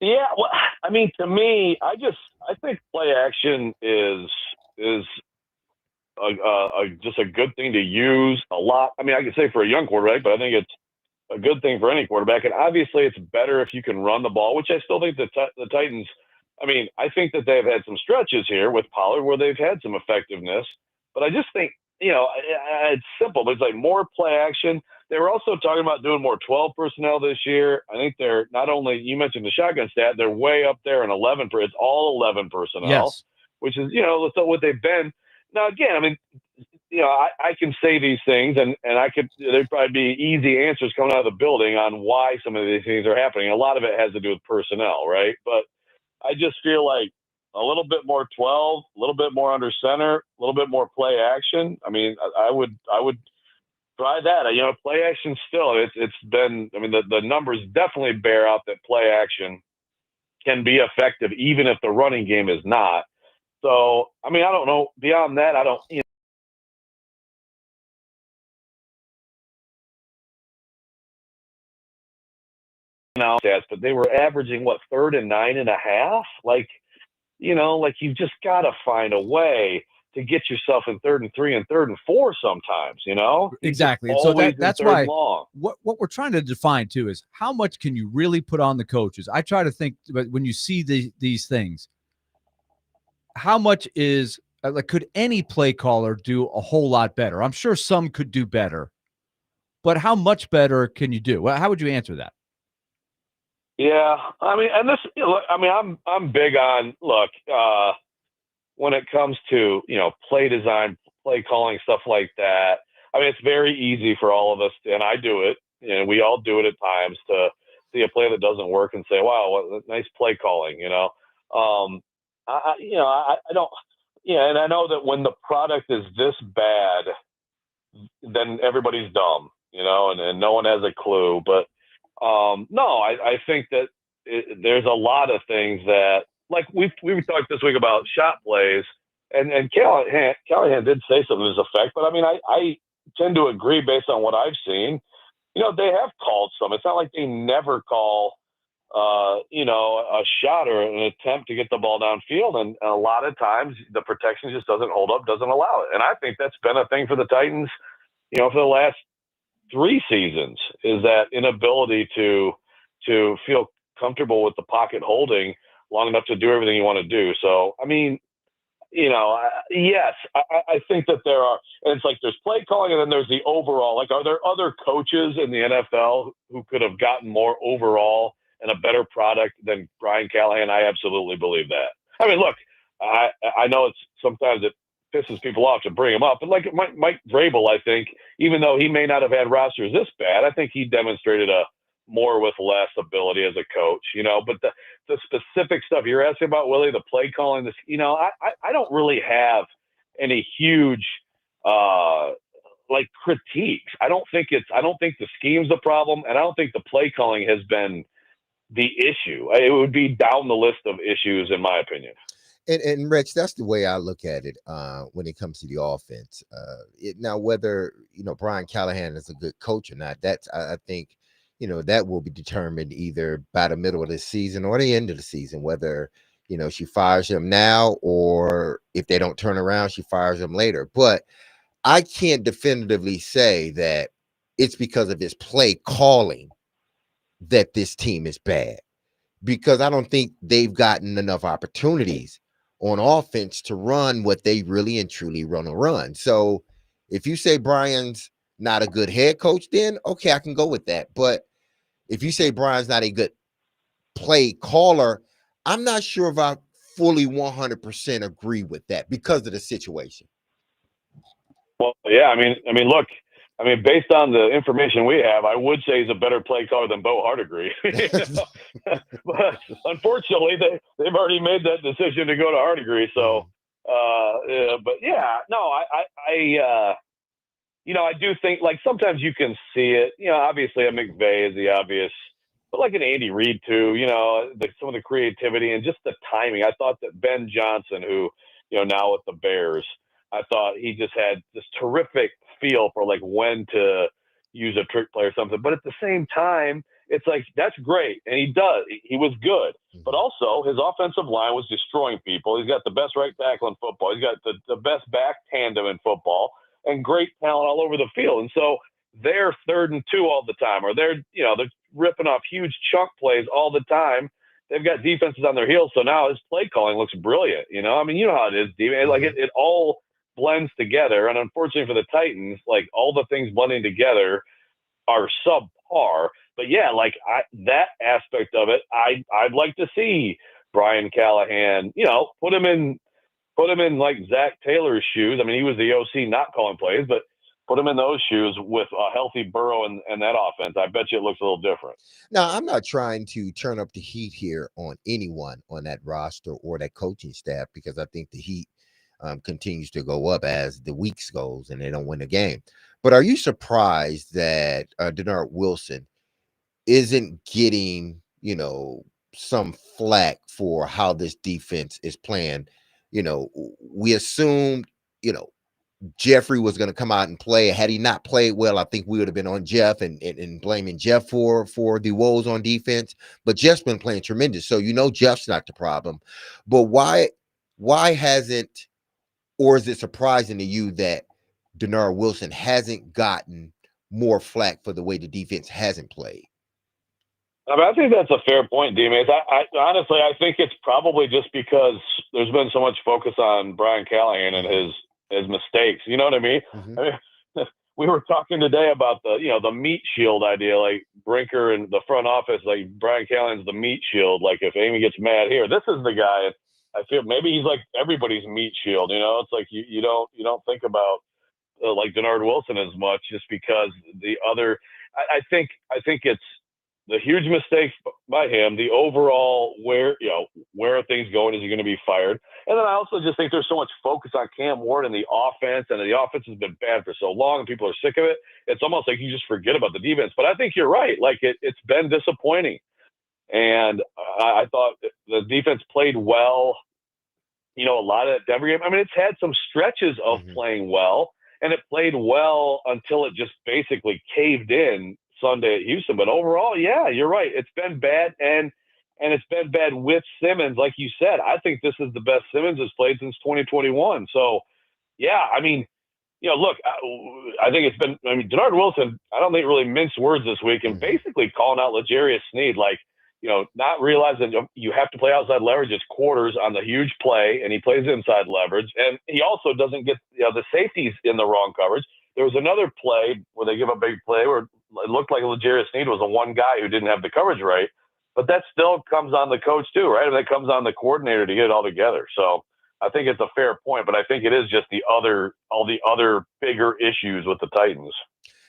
yeah. Well, I mean, to me, I think play action is just a good thing to use a lot. I mean, I could say for a young quarterback, but I think it's a good thing for any quarterback. And obviously, it's better if you can run the ball, which I still think the Titans. I mean, I think that they've had some stretches here with Pollard where they've had some effectiveness, but I just think, it's simple, but it's like more play action. They were also talking about doing more 12 personnel this year. I think they're not only, you mentioned the shotgun stat, they're way up there in 11. It's all 11 personnel, which is, what they've been. Now, again, I mean, I can say these things and there'd probably be easy answers coming out of the building on why some of these things are happening. A lot of it has to do with personnel, right? But I just feel like a little bit more 12, a little bit more under center, a little bit more play action. I mean, I would try that. Play action still, it's been, I mean, the numbers definitely bear out that play action can be effective even if the running game is not. So, I mean, I don't know. Beyond that, I don't, stats, but they were averaging 3rd and 9.5. Like you've just got to find a way to get yourself in 3rd and 3 and 3rd and 4 sometimes. Exactly. And so that's why what we're trying to define too is how much can you really put on the coaches. I try to think, but when you see these things, how much is could any play caller do a whole lot better? I'm sure some could do better, but how much better can you do? Well, how would you answer that? Yeah, I mean, and this, I mean, I'm big on when it comes to play design, play calling, stuff like that. I mean, it's very easy for all of us, and I do it, and we all do it at times, to see a play that doesn't work and say, "Wow, what nice play calling," I don't, and I know that when the product is this bad, then everybody's dumb, and no one has a clue, but. No, I think that there's a lot of things that, like we talked this week about shot plays, and Callahan did say something to this effect, but I mean, I tend to agree based on what I've seen. They have called some. It's not like they never call, a shot or an attempt to get the ball downfield, and a lot of times the protection just doesn't hold up, doesn't allow it, and I think that's been a thing for the Titans, for the last 3 seasons, is that inability to feel comfortable with the pocket holding long enough to do everything you want to do. So, I mean, yes, I think that there are, and it's like there's play calling and then there's the overall, like, are there other coaches in the NFL who could have gotten more overall and a better product than Brian Callahan? I absolutely believe that. I mean, look, I know it's sometimes it pisses people off to bring him up. But like Mike Vrabel, I think, even though he may not have had rosters this bad, I think he demonstrated a more with less ability as a coach, but the specific stuff you're asking about, Willie, the play calling, this, I don't really have any huge like critiques. I don't think the scheme's the problem, and I don't think the play calling has been the issue. It would be down the list of issues, in my opinion. And Rich, that's the way I look at it when it comes to the offense. Now, whether Brian Callahan is a good coach or not, that's I think that will be determined either by the middle of the season or the end of the season. Whether she fires him now, or if they don't turn around, she fires him later. But I can't definitively say that it's because of his play calling that this team is bad, because I don't think they've gotten enough opportunities on offense to run what they really and truly run a run. So if you say Brian's not a good head coach, then okay, I can go with that. But if you say Brian's not a good play caller, I'm not sure if I fully 100% agree with that because of the situation. Well, yeah, I mean, look, based on the information we have, I would say he's a better play caller than Bo Hardegree. But unfortunately, they've already made that decision to go to Hardegree. So, but yeah, no, I do think, like, sometimes you can see it. Obviously, a McVay is the obvious, but like an Andy Reid too. Some of the creativity and just the timing. I thought that Ben Johnson, who now with the Bears, I thought he just had this terrific feel for like when to use a trick play or something. But at the same time, it's like, that's great. And he was good. But also his offensive line was destroying people. He's got the best right tackle in football. He's got the best back tandem in football and great talent all over the field. And so they're 3rd and 2 all the time, or they're ripping off huge chunk plays all the time. They've got defenses on their heels. So now his play calling looks brilliant. You know how it is, D-Man. Like it all blends together. And unfortunately for the Titans, like all the things blending together are subpar. But yeah, like that aspect of it, I'd like to see Brian Callahan, put him in like Zach Taylor's shoes. I mean, he was the OC not calling plays, but put him in those shoes with a healthy Burrow and that offense. I bet you it looks a little different. Now, I'm not trying to turn up the heat here on anyone on that roster or that coaching staff, because I think the heat continues to go up as the weeks goes and they don't win the game. But are you surprised that Denard Wilson isn't getting, some flack for how this defense is playing? We assumed, Jeffrey was going to come out and play. Had he not played well, I think we would have been on Jeff and blaming Jeff for the woes on defense. But Jeff's been playing tremendous. So, Jeff's not the problem. But why hasn't, or is it surprising to you that Denard Wilson hasn't gotten more flack for the way the defense hasn't played? I think that's a fair point, D-Man. I honestly, I think it's probably just because there's been so much focus on Brian Callahan and his mistakes. You know what I mean? Mm-hmm. I mean, we were talking today about the meat shield idea, like Brinker and the front office, like Brian Callahan's the meat shield. Like if Amy gets mad here, this is the guy. I feel maybe he's like everybody's meat shield. It's like you don't think about like Denard Wilson as much, just because the other. I think it's the huge mistake by him. The overall where are things going? Is he going to be fired? And then I also just think there's so much focus on Cam Ward and the offense, and the offense has been bad for so long, and people are sick of it. It's almost like you just forget about the defense. But I think you're right. Like it's been disappointing. And I thought the defense played well, a lot of that Denver game. I mean, it's had some stretches of playing well, and it played well until it just basically caved in Sunday at Houston. But overall, yeah, you're right. It's been bad, and it's been bad with Simmons. Like you said, I think this is the best Simmons has played since 2021. So, yeah, I mean, look, I think it's been – Denard Wilson, I don't think really minced words this week, and basically calling out L'Jarius Sneed, like, not realizing you have to play outside leverage. It's quarters on the huge play, and he plays inside leverage. And he also doesn't get the safeties in the wrong coverage. There was another play where they give a big play where it looked like L'Jarius Sneed was the one guy who didn't have the coverage right. But that still comes on the coach too, right? And that comes on the coordinator to get it all together. So I think it's a fair point, but I think it is just all the other bigger issues with the Titans.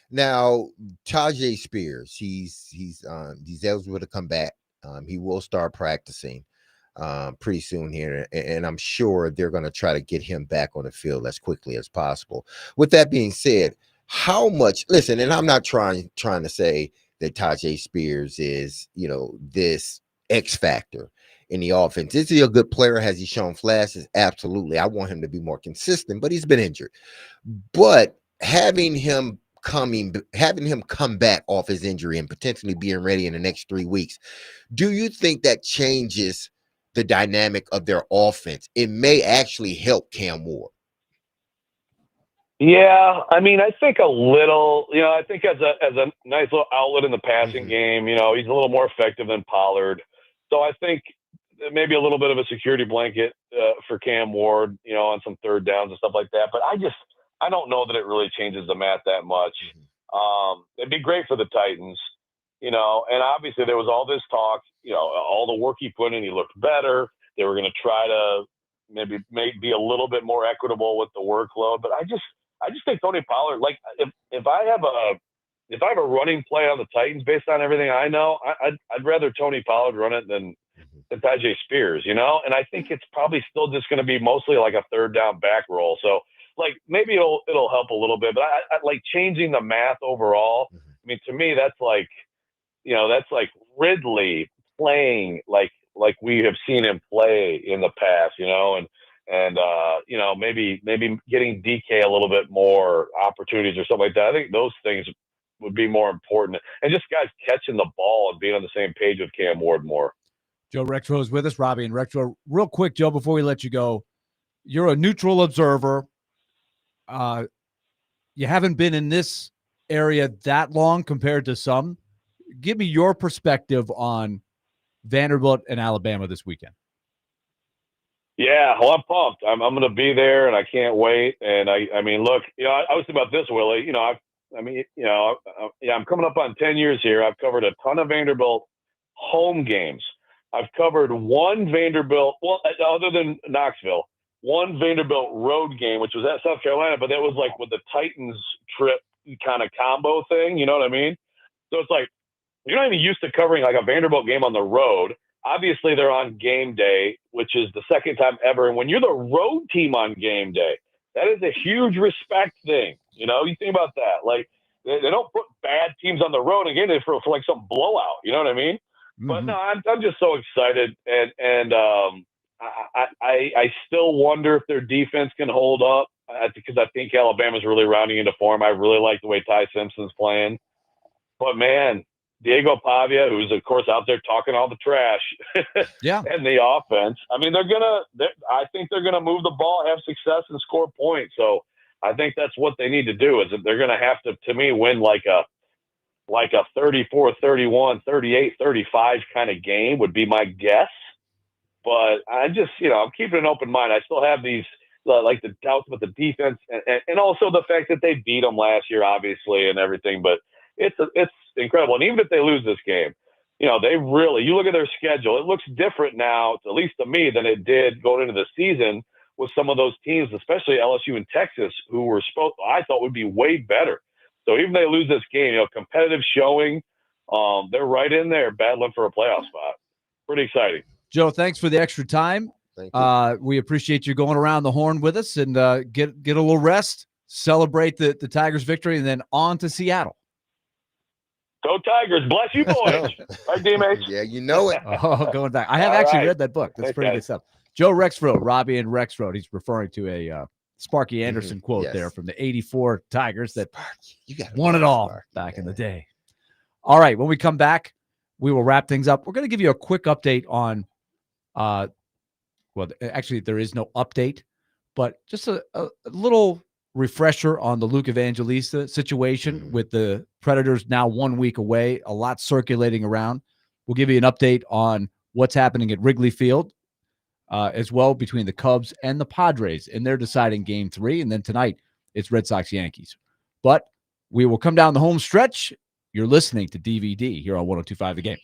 Now, Tajay Spears, he's eligible to come back. He will start practicing pretty soon here, and I'm sure they're going to try to get him back on the field as quickly as possible. With that being said, how much? Listen, and I'm not trying to say that Tajay Spears is, this X factor in the offense. Is he a good player? Has he shown flashes? Absolutely. I want him to be more consistent, but he's been injured. But having him come back off his injury and potentially being ready in the next 3 weeks, do you think that changes the dynamic of their offense? It may actually help Cam Ward. Yeah, I mean, I think a little. I think as a nice little outlet in the passing game, he's a little more effective than Pollard. So I think maybe a little bit of a security blanket for Cam Ward, on some third downs and stuff like that. But I don't know that it really changes the math that much. It'd be great for the Titans, and obviously there was all this talk, all the work he put in, he looked better. They were going to try to maybe be a little bit more equitable with the workload, but I just think Tony Pollard, like if I have a running play on the Titans based on everything I know, I'd rather Tony Pollard run it than Tajay Spears, and I think it's probably still just going to be mostly like a third down back roll. So like maybe it'll help a little bit, but I like changing the math overall. I mean, to me, that's like Ridley playing like we have seen him play in the past, and maybe getting DK a little bit more opportunities or something like that. I think those things would be more important, and just guys catching the ball and being on the same page with Cam Ward more. Joe Rexro is with us, Robbie and Rexro. Real quick, Joe, before we let you go, you're a neutral observer. You haven't been in this area that long compared to some. Give me your perspective on Vanderbilt and Alabama this weekend. Yeah, well, I'm pumped. I'm going to be there, and I can't wait. And I mean, look, I was thinking about this, Willie. I'm coming up on 10 years here. I've covered a ton of Vanderbilt home games. I've covered one Vanderbilt, well, other than Knoxville, one Vanderbilt road game, which was at South Carolina, but that was like with the Titans trip kind of combo thing. You know what I mean? So it's like you're not even used to covering like a Vanderbilt game on the road. Obviously, they're on game day, which is the second time ever. And when you're the road team on game day, that is a huge respect thing. You think about that. Like, they don't put bad teams on the road again for like some blowout. You know what I mean? Mm-hmm. But no, I'm just so excited. And I still wonder if their defense can hold up because I think Alabama's really rounding into form. I really like the way Ty Simpson's playing. But, man, Diego Pavia, who's of course out there talking all the trash, and the offense. I mean, I think they're gonna move the ball, have success, and score points. So I think that's what they need to do. Is that they're gonna have to me, win like a 34, 31, 38, 35 kind of game would be my guess. But I just, I'm keeping an open mind. I still have these like the doubts about the defense, and also the fact that they beat them last year, obviously, and everything. But it's incredible. And even if they lose this game, you look at their schedule, it looks different now, at least to me, than it did going into the season with some of those teams, especially LSU and Texas, who I thought would be way better. So even if they lose this game, competitive showing, they're right in there battling for a playoff spot. Pretty exciting. Joe, thanks for the extra time. Thank you. We appreciate you going around the horn with us and get a little rest, celebrate the Tigers' victory, and then on to Seattle. Go Tigers. Bless you, boys. Right, D-Mates? Yeah, you know it. Oh, going back. I have actually read that book. That's pretty good stuff. Joe Rexroad, Robbie and Rexroad. He's referring to a Sparky Anderson quote there from the 84 Tigers that won it all back in the day. All right, when we come back, we will wrap things up. We're going to give you a quick update on well, actually, there is no update, but just a little refresher on the Luke Evangelista situation with the Predators now 1 week away, a lot circulating around. We'll give you an update on what's happening at Wrigley Field as well between the Cubs and the Padres, and they're deciding game 3. And then tonight it's Red Sox-Yankees. But we will come down the home stretch. You're listening to DVD here on 102.5 The Game.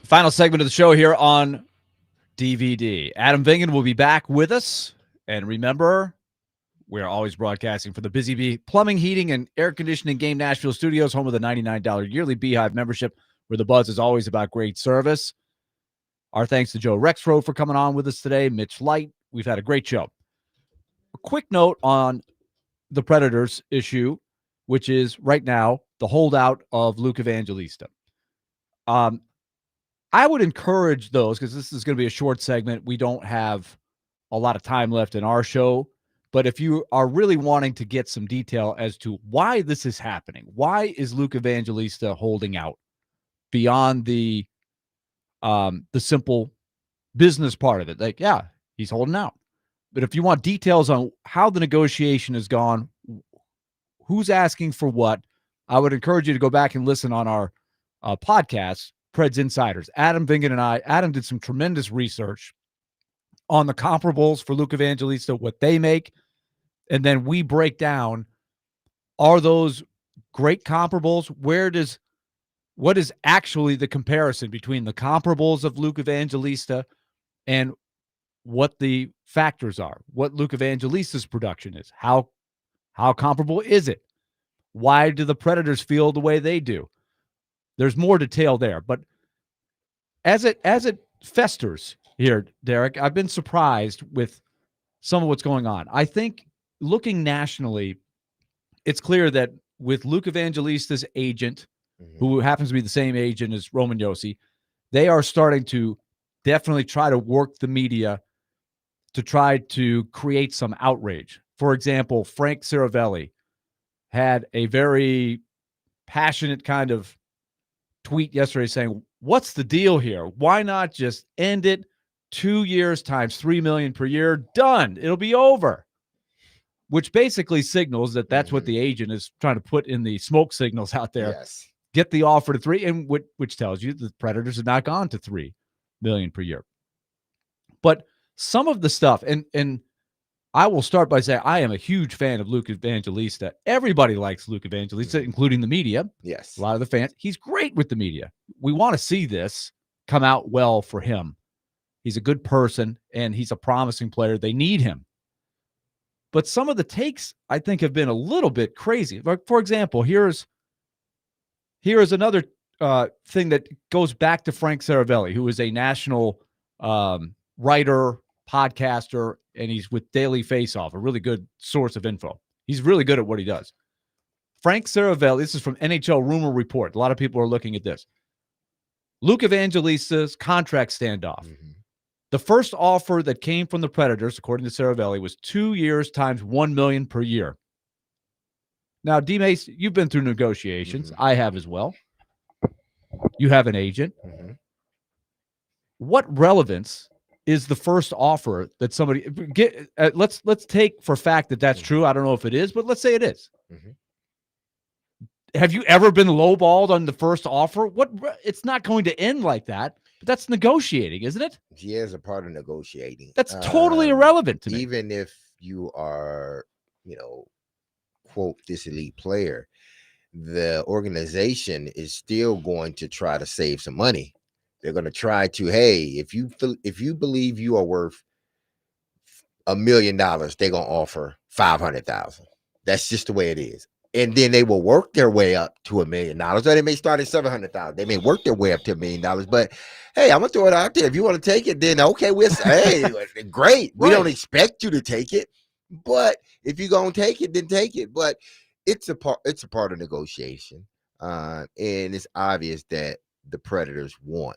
Final segment of the show here on DVD. Adam Vingan will be back with us. And remember, we're always broadcasting from the Busy Bee Plumbing, Heating, and Air Conditioning Game Nashville Studios, home of the $99 yearly Beehive membership, where the buzz is always about great service. Our thanks to Joe Rexrow for coming on with us today, Mitch Light. We've had a great show. A quick note on the Predators issue, which is right now the holdout of Luke Evangelista. I would encourage those, because this is going to be a short segment. We don't have a lot of time left in our show. But if you are really wanting to get some detail as to why this is happening, why is Luke Evangelista holding out beyond the simple business part of it? Like, yeah, he's holding out. But if you want details on how the negotiation has gone, who's asking for what, I would encourage you to go back and listen on our podcast, Preds Insiders. Adam Vingan and Adam did some tremendous research on the comparables for Luke Evangelista, what they make, and then we break down, are those great comparables? What is actually the comparison between the comparables of Luke Evangelista and what the factors are, what Luke Evangelista's production is, how comparable is it? Why do the Predators feel the way they do? There's more detail there, but as it festers here, Derek, I've been surprised with some of what's going on. I think looking nationally, it's clear that with Luke Evangelista's agent, who happens to be the same agent as Roman Josi, they are starting to definitely try to work the media to try to create some outrage. For example, Frank Saravelli had a very passionate kind of tweet yesterday saying, what's the deal here? Why not just end it? 2 years times $3 million per year, done. It'll be over. Which basically signals that that's what the agent is trying to put in the smoke signals out there. Yes. Get the offer to 3, and which tells you the Predators have not gone to $3 million per year. But some of the stuff, and I will start by saying I am a huge fan of Luke Evangelista. Everybody likes Luke Evangelista, including the media. Yes. A lot of the fans. He's great with the media. We want to see this come out well for him. He's a good person, and he's a promising player. They need him. But some of the takes, I think, have been a little bit crazy. Like, for example, here is another thing that goes back to Frank Saravelli, who is a national writer, podcaster, and he's with Daily Faceoff, a really good source of info. He's really good at what he does. Frank Saravelli, this is from NHL Rumor Report. A lot of people are looking at this. Luke Evangelista's contract standoff. The first offer that came from the Predators, according to Saravelli, was 2 years times $1 million per year. Now, D-Mace, you've been through negotiations. I have as well. You have an agent. What relevance is the first offer that somebody get? Let's take for fact that that's true. I don't know if it is, but let's say it is. Have you ever been lowballed on the first offer? It's not going to end like that. But that's negotiating, isn't it? Yeah, as a part of negotiating. That's totally irrelevant to me. Even if you are, quote, this elite player, the organization is still going to try to save some money. They're going to try to, hey, if you believe you are worth $1 million, they're going to offer $500,000. That's just the way it is. And then they will work their way up to $1 million. Or they may start at $700,000. They may work their way up to $1 million. But hey, I'm gonna throw it out there. If you want to take it, then okay, we'll say, hey, great. We don't expect you to take it, but if you're gonna take it, then take it. But it's a part of negotiation, and it's obvious that the Predators want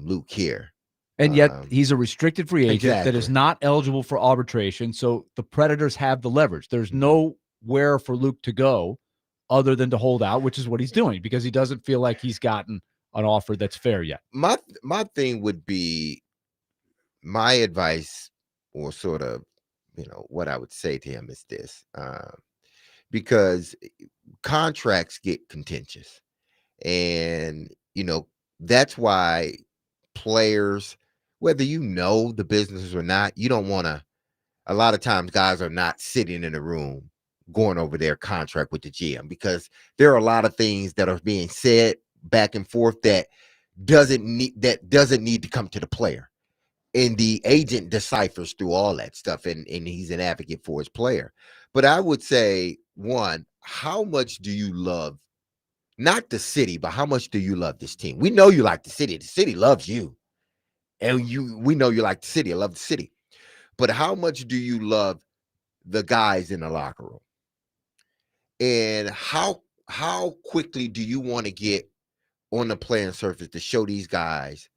Luke here. And yet he's a restricted free agent that is not eligible for arbitration. So the Predators have the leverage. There's nowhere for Luke to go other than to hold out, which is what he's doing because he doesn't feel like he's gotten an offer that's fair yet. My thing would be, my advice, or sort of, what I would say to him is this, because contracts get contentious, and that's why players, whether the business or not, you don't want to. A lot of times, guys are not sitting in a room going over their contract with the GM because there are a lot of things that are being said back and forth that doesn't need to come to the player. And the agent deciphers through all that stuff, and he's an advocate for his player. But I would say, one, how much do you love, not the city, but how much do you love this team? We know you like the city. The city loves you. And we know you like the city. I love the city. But how much do you love the guys in the locker room? And how quickly do you want to get on the playing surface to show these guys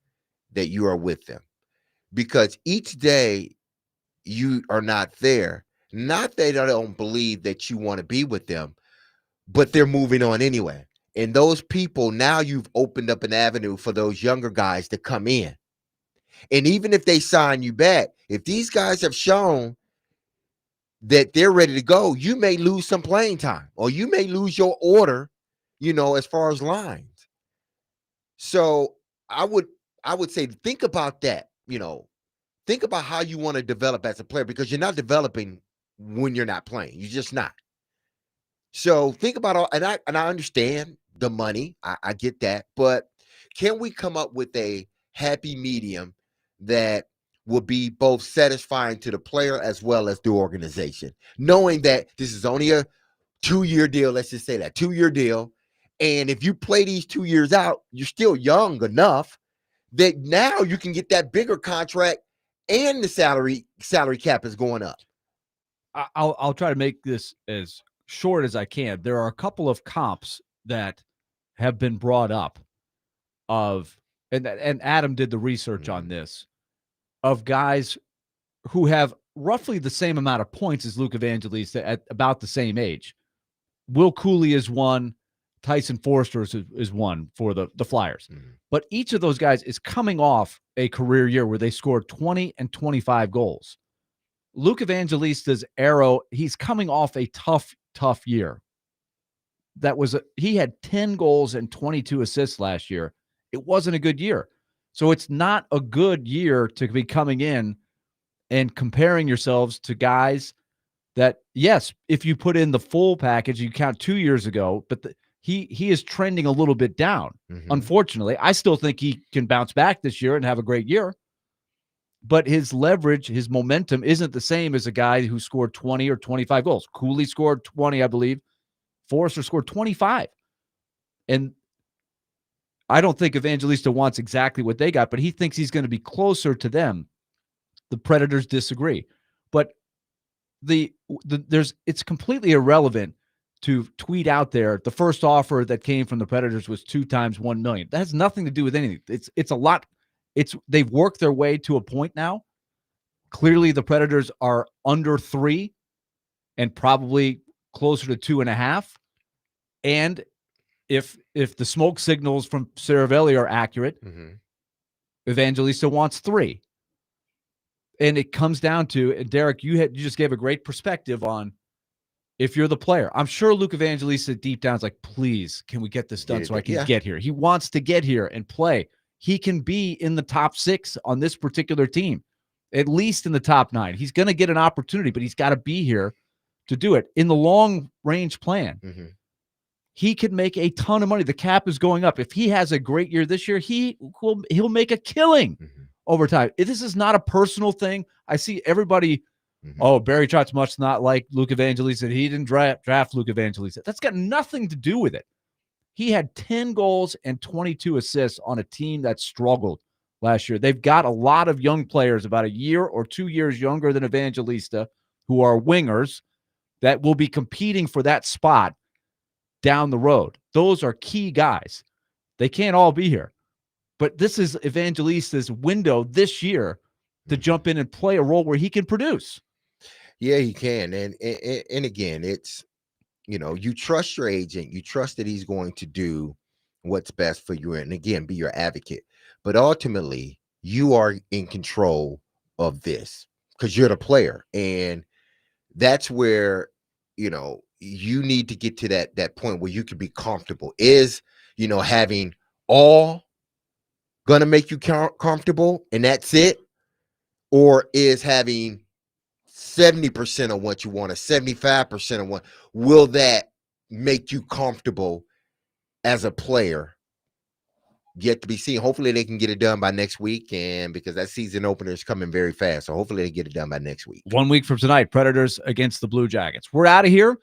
that you are with them? Because each day you are not there, not that they don't believe that you want to be with them, but they're moving on anyway. And those people, now you've opened up an avenue for those younger guys to come in. And even if they sign you back, if these guys have shown that they're ready to go, you may lose some playing time, or you may lose your order, as far as lines. So I would say, think about that, think about how you want to develop as a player, because you're not developing when you're not playing. You're just not. So think about all, and I understand the money. I get that, but can we come up with a happy medium that will be both satisfying to the player as well as the organization, knowing that this is only a 2-year deal? Let's just say that 2-year deal. And if you play these 2 years out, you're still young enough that now you can get that bigger contract, and the salary cap is going up. I'll try to make this as short as I can. There are a couple of comps that have been brought up and Adam did the research on this, of guys who have roughly the same amount of points as Luke Evangelista at about the same age. Will Cooley is one. Tyson Forster is one for the Flyers. But each of those guys is coming off a career year where they scored 20 and 25 goals. Luke Evangelista's arrow, he's coming off a tough year. He had 10 goals and 22 assists last year. It wasn't a good year. So it's not a good year to be coming in and comparing yourselves to guys that, yes, if you put in the full package, you count 2 years ago, but he is trending a little bit down. Unfortunately, I still think he can bounce back this year and have a great year. But his leverage, his momentum isn't the same as a guy who scored 20 or 25 goals. Cooley scored 20, I believe. Forrester scored 25. And I don't think Evangelista wants exactly what they got, but he thinks he's going to be closer to them. The Predators disagree. But it's completely irrelevant to tweet out there the first offer that came from the Predators was 2 times $1 million. That has nothing to do with anything. It's a lot. They've worked their way to a point now. Clearly, the Predators are under 3 and probably closer to 2.5. And if the smoke signals from Saravelli are accurate, Evangelista wants 3. And it comes down to, and Derek, you just gave a great perspective on if you're the player. I'm sure Luke Evangelista deep down is like, please, can we get this done so I can get here? He wants to get here and play. He can be in the top 6 on this particular team, at least in the top 9. He's going to get an opportunity, but he's got to be here to do it. In the long-range plan, he could make a ton of money. The cap is going up. If he has a great year this year, he'll make a killing over time. This is not a personal thing. I see everybody, Barry Trotz must not like Luke Evangelista. He didn't draft Luke Evangelista. That's got nothing to do with it. He had 10 goals and 22 assists on a team that struggled last year. They've got a lot of young players, about a year or 2 years younger than Evangelista, who are wingers that will be competing for that spot down the road. Those are key guys. They can't all be here. But this is Evangelista's window this year to jump in and play a role where he can produce. Yeah, he can. And again, it's, you trust your agent. You trust that he's going to do what's best for you. And again, be your advocate. But ultimately, you are in control of this because you're the player. And that's where, you need to get to that point where you can be comfortable. Is, having all going to make you comfortable and that's it? Or is having 70% of what you want or 75% of what, will that make you comfortable as a player yet to be seen. Hopefully they can get it done by next week, and because that season opener is coming very fast, so hopefully they get it done by next week. 1 week from tonight, Predators against the Blue Jackets. We're out of here.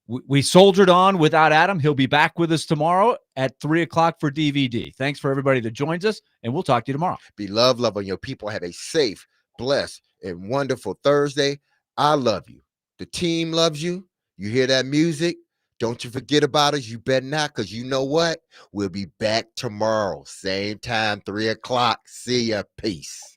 We soldiered on without Adam. He'll be back with us tomorrow at 3 o'clock for DVD. Thanks for everybody that joins us, and we'll talk to you tomorrow. Be love on your people. Have a safe, blessed, and wonderful Thursday. I love you. The team loves you. You hear that music? Don't you forget about us. You better not, because you know what? We'll be back tomorrow. Same time, 3 o'clock. See ya. Peace.